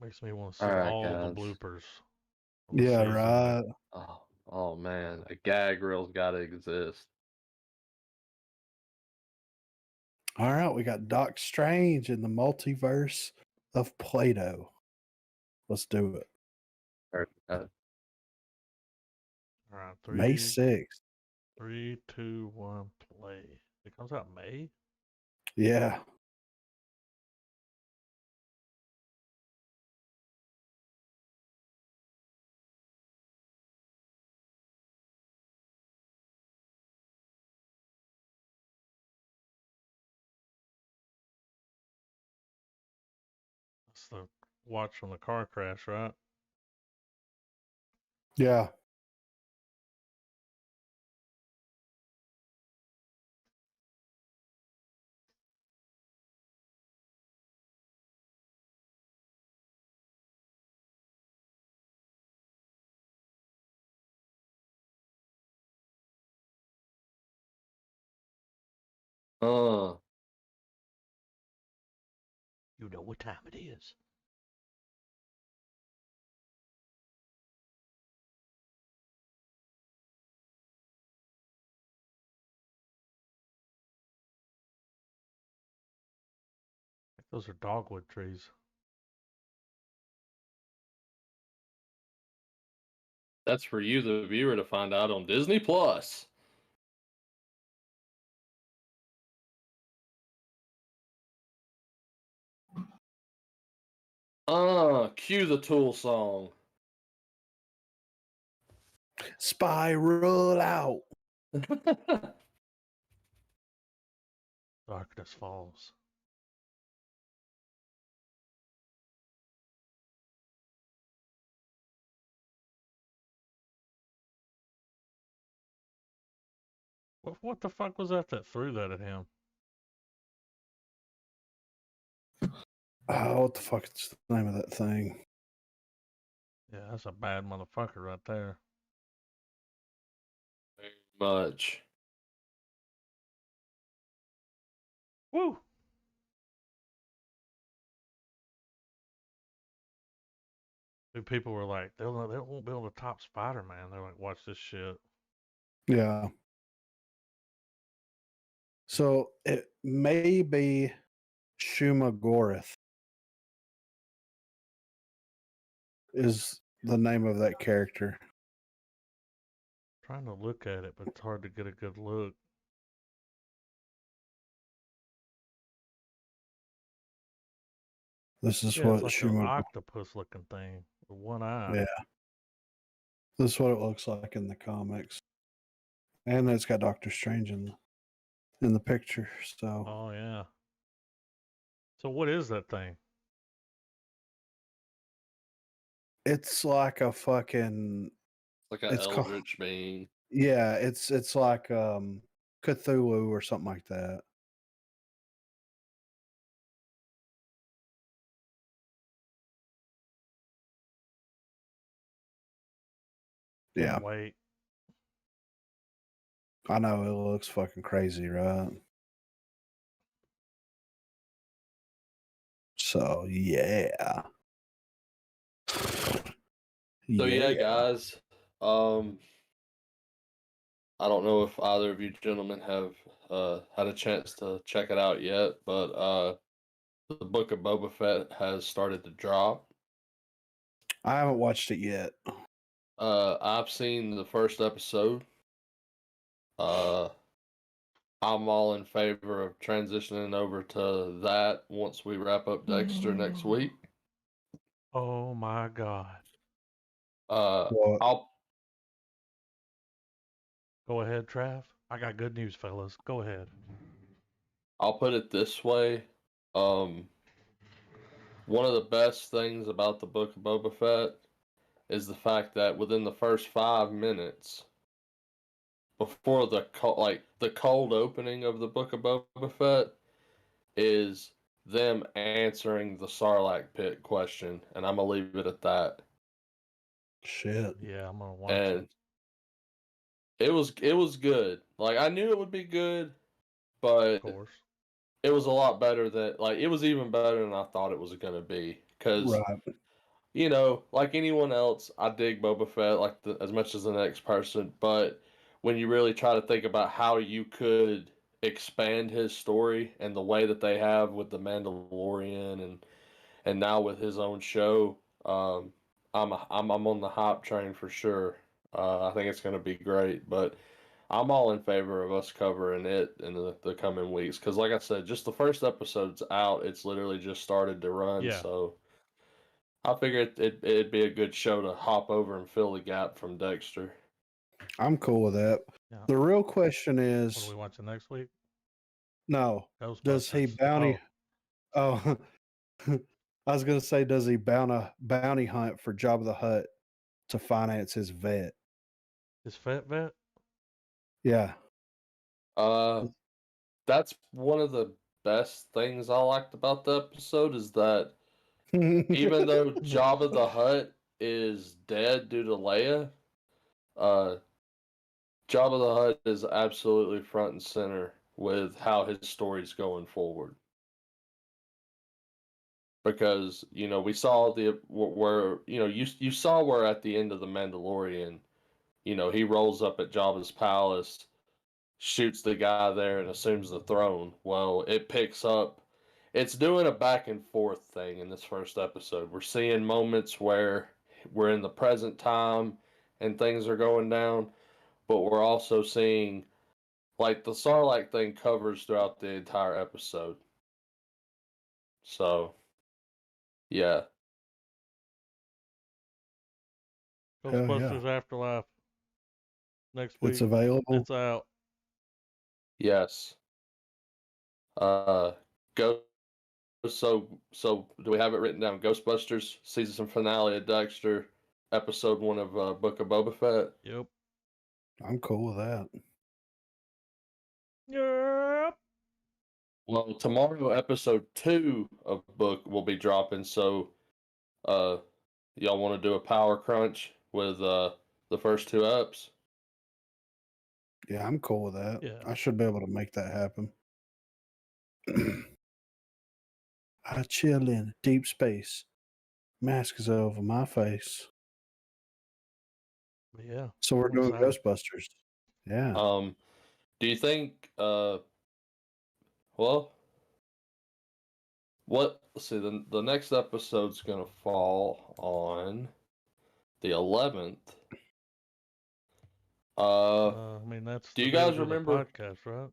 Makes me want to see All right, all guys. the bloopers Yeah, right. Oh man, a gag reel's got to exist. All right, we got Doc Strange in the multiverse of Plato. Let's do it. All right, May 6th. 3, 2, 1, play. It comes out May? Yeah. That's the watch from the car crash, right? Yeah. You know what time it is. I think those are dogwood trees. That's for you, the viewer, to find out on Disney Plus. Cue the Tool song. Spiral out. Darkness Falls. What the fuck was that threw that at him? Oh, what the fuck is the name of that thing? Yeah, that's a bad motherfucker right there. Very much. Woo! People were like, they won't be able to top Spider-Man. They're like, watch this shit. Yeah. So it may be Shuma Gorath is the name of that character. Trying to look at it, but it's hard to get a good look. This is Yeah, what it's like an Shuma. octopus looking thing with one eye. Yeah. This is what it looks like in the comics. And it's got Doctor Strange in the picture. So Oh yeah. So what is that thing? it's like a fucking Like an it's called eldritch being. yeah, it's like Cthulhu or something like that. Yeah. Can't wait. I know it looks fucking crazy, right? So yeah. So yeah, guys. I don't know if either of you gentlemen have had a chance to check it out yet, but the Book of Boba Fett has started to drop. I haven't watched it yet. I've seen the first episode. I'm all in favor of transitioning over to that once we wrap up Dexter next week. Oh my god. What? Go ahead, Trav. I got good news, fellas. Go ahead. I'll put it this way. One of the best things about the Book of Boba Fett is the fact that within the first 5 minutes, before the cold opening of the Book of Boba Fett, is them answering the Sarlacc pit question, and I'm gonna leave it at that. Shit. Yeah, I'm gonna watch And it. it was good. Like I knew it would be good, but Of course. it was a lot better than it was even better than I thought it was gonna be. Because Right. you know, like anyone else, I dig Boba Fett as much as the next person. But when you really try to think about how you could expand his story and the way that they have with the Mandalorian and now with his own show, I'm on the hype train for sure. I think it's going to be great, but I'm all in favor of us covering it in the coming weeks because, like I said, just the first episode's out. It's literally just started to run, Yeah. so I figured it'd be a good show to hop over and fill the gap from Dexter. I'm cool with that. Yeah. The real question What are is, we watching next week? no, does he Ghostbusters. bounty? Oh, I was gonna say, does he bounty hunt for Jabba the Hutt to finance his vet? Is Fat Vet? Yeah. That's one of the best things I liked about the episode is that even though Jabba the Hutt is dead due to Leia, uh, Jabba the Hutt is absolutely front and center with how his story's going forward. Because you know we saw where you know you saw where at the end of the Mandalorian, you know he rolls up at Jabba's palace, shoots the guy there, and assumes the throne. Well, it picks up. It's doing a back and forth thing in this first episode. We're seeing moments where we're in the present time and things are going down, but we're also seeing like the Sarlacc thing covers throughout the entire episode. So, yeah. Hell yeah. Ghostbusters Afterlife. Next It's week. available. It's out. Yes. Go. So do we have it written down? Ghostbusters season finale of Dexter, episode 1 of Book of Boba Fett. Yep. I'm cool with that. Yep. Well, tomorrow episode 2 of Book will be dropping. So, y'all want to do a power crunch with the first 2 eps? Yeah, I'm cool with that. Yeah. I should be able to make that happen. I chill in deep space. Mask is over my face. But yeah. So we're I'm doing excited. Ghostbusters. Yeah. Do you think well, let's see, the next episode's gonna fall on the 11th. I mean, that's Do the you day we guys do the remember? podcast, right?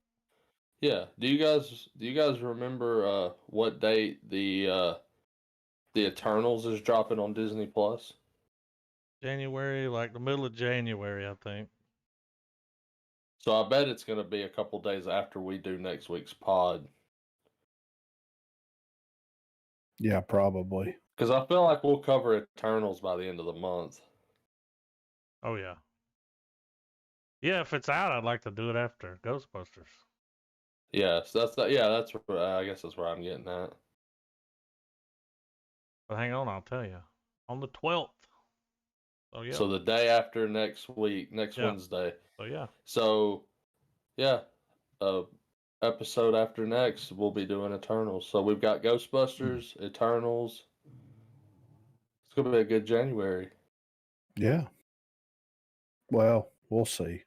Yeah. Do you guys remember what date the Eternals is dropping on Disney Plus? January, like the middle of January, I think. So I bet it's gonna be a couple days after we do next week's pod. Yeah, probably. Because I feel like we'll cover Eternals by the end of the month. Oh yeah. Yeah, if it's out, I'd like to do it after Ghostbusters. Yes, that's where, I guess that's where I'm getting at. But hang on, I'll tell you. On the 12th. Oh yeah. So the day after next week, next Yeah. Wednesday. So yeah. So yeah, episode after next we'll be doing Eternals. So we've got Ghostbusters, Eternals. It's gonna be a good January. Yeah. Well, we'll see.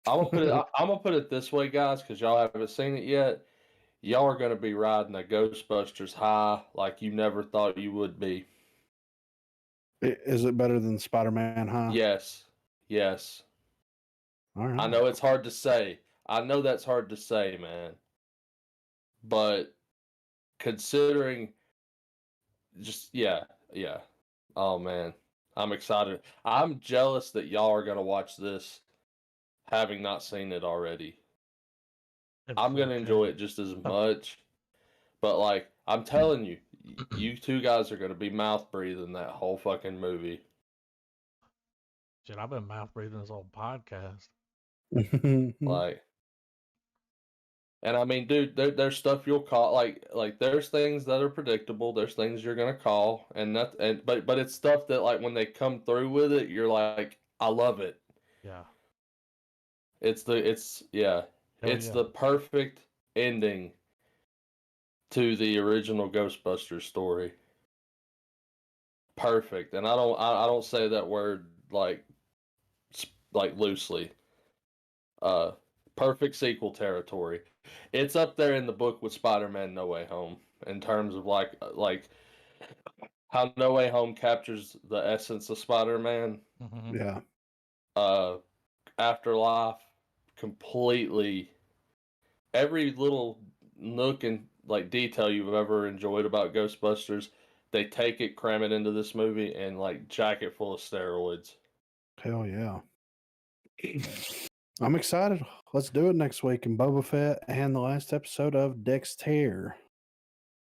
I'm gonna put it this way, guys, because y'all haven't seen it yet. Y'all are gonna be riding a Ghostbusters high like you never thought you would be. Is it better than Spider-Man High? Yes, yes. All right. I know it's hard to say. I know that's hard to say, man. But considering, yeah. Oh man, I'm excited. I'm jealous that y'all are gonna watch this, having not seen it already. I'm gonna enjoy it just as much. But like, I'm telling you, you two guys are gonna be mouth breathing that whole fucking movie. Shit, I've been mouth breathing this whole podcast. Like, and I mean, dude, there's stuff you'll call like there's things that are predictable. There's things you're gonna call, but it's stuff that like when they come through with it, you're like, I love it. Yeah. It's Hell yeah. the perfect ending to the original Ghostbusters story. perfect, and I don't say that word like loosely. Perfect sequel territory. It's up there in the book with Spider-Man: No Way Home in terms of like how No Way Home captures the essence of Spider-Man. Mm-hmm. Yeah. Afterlife completely every little nook and like detail you've ever enjoyed about Ghostbusters, they take it, cram it into this movie, and like jack it full of steroids. Hell yeah. I'm excited. Let's do it next week in Boba Fett and the last episode of Dexter.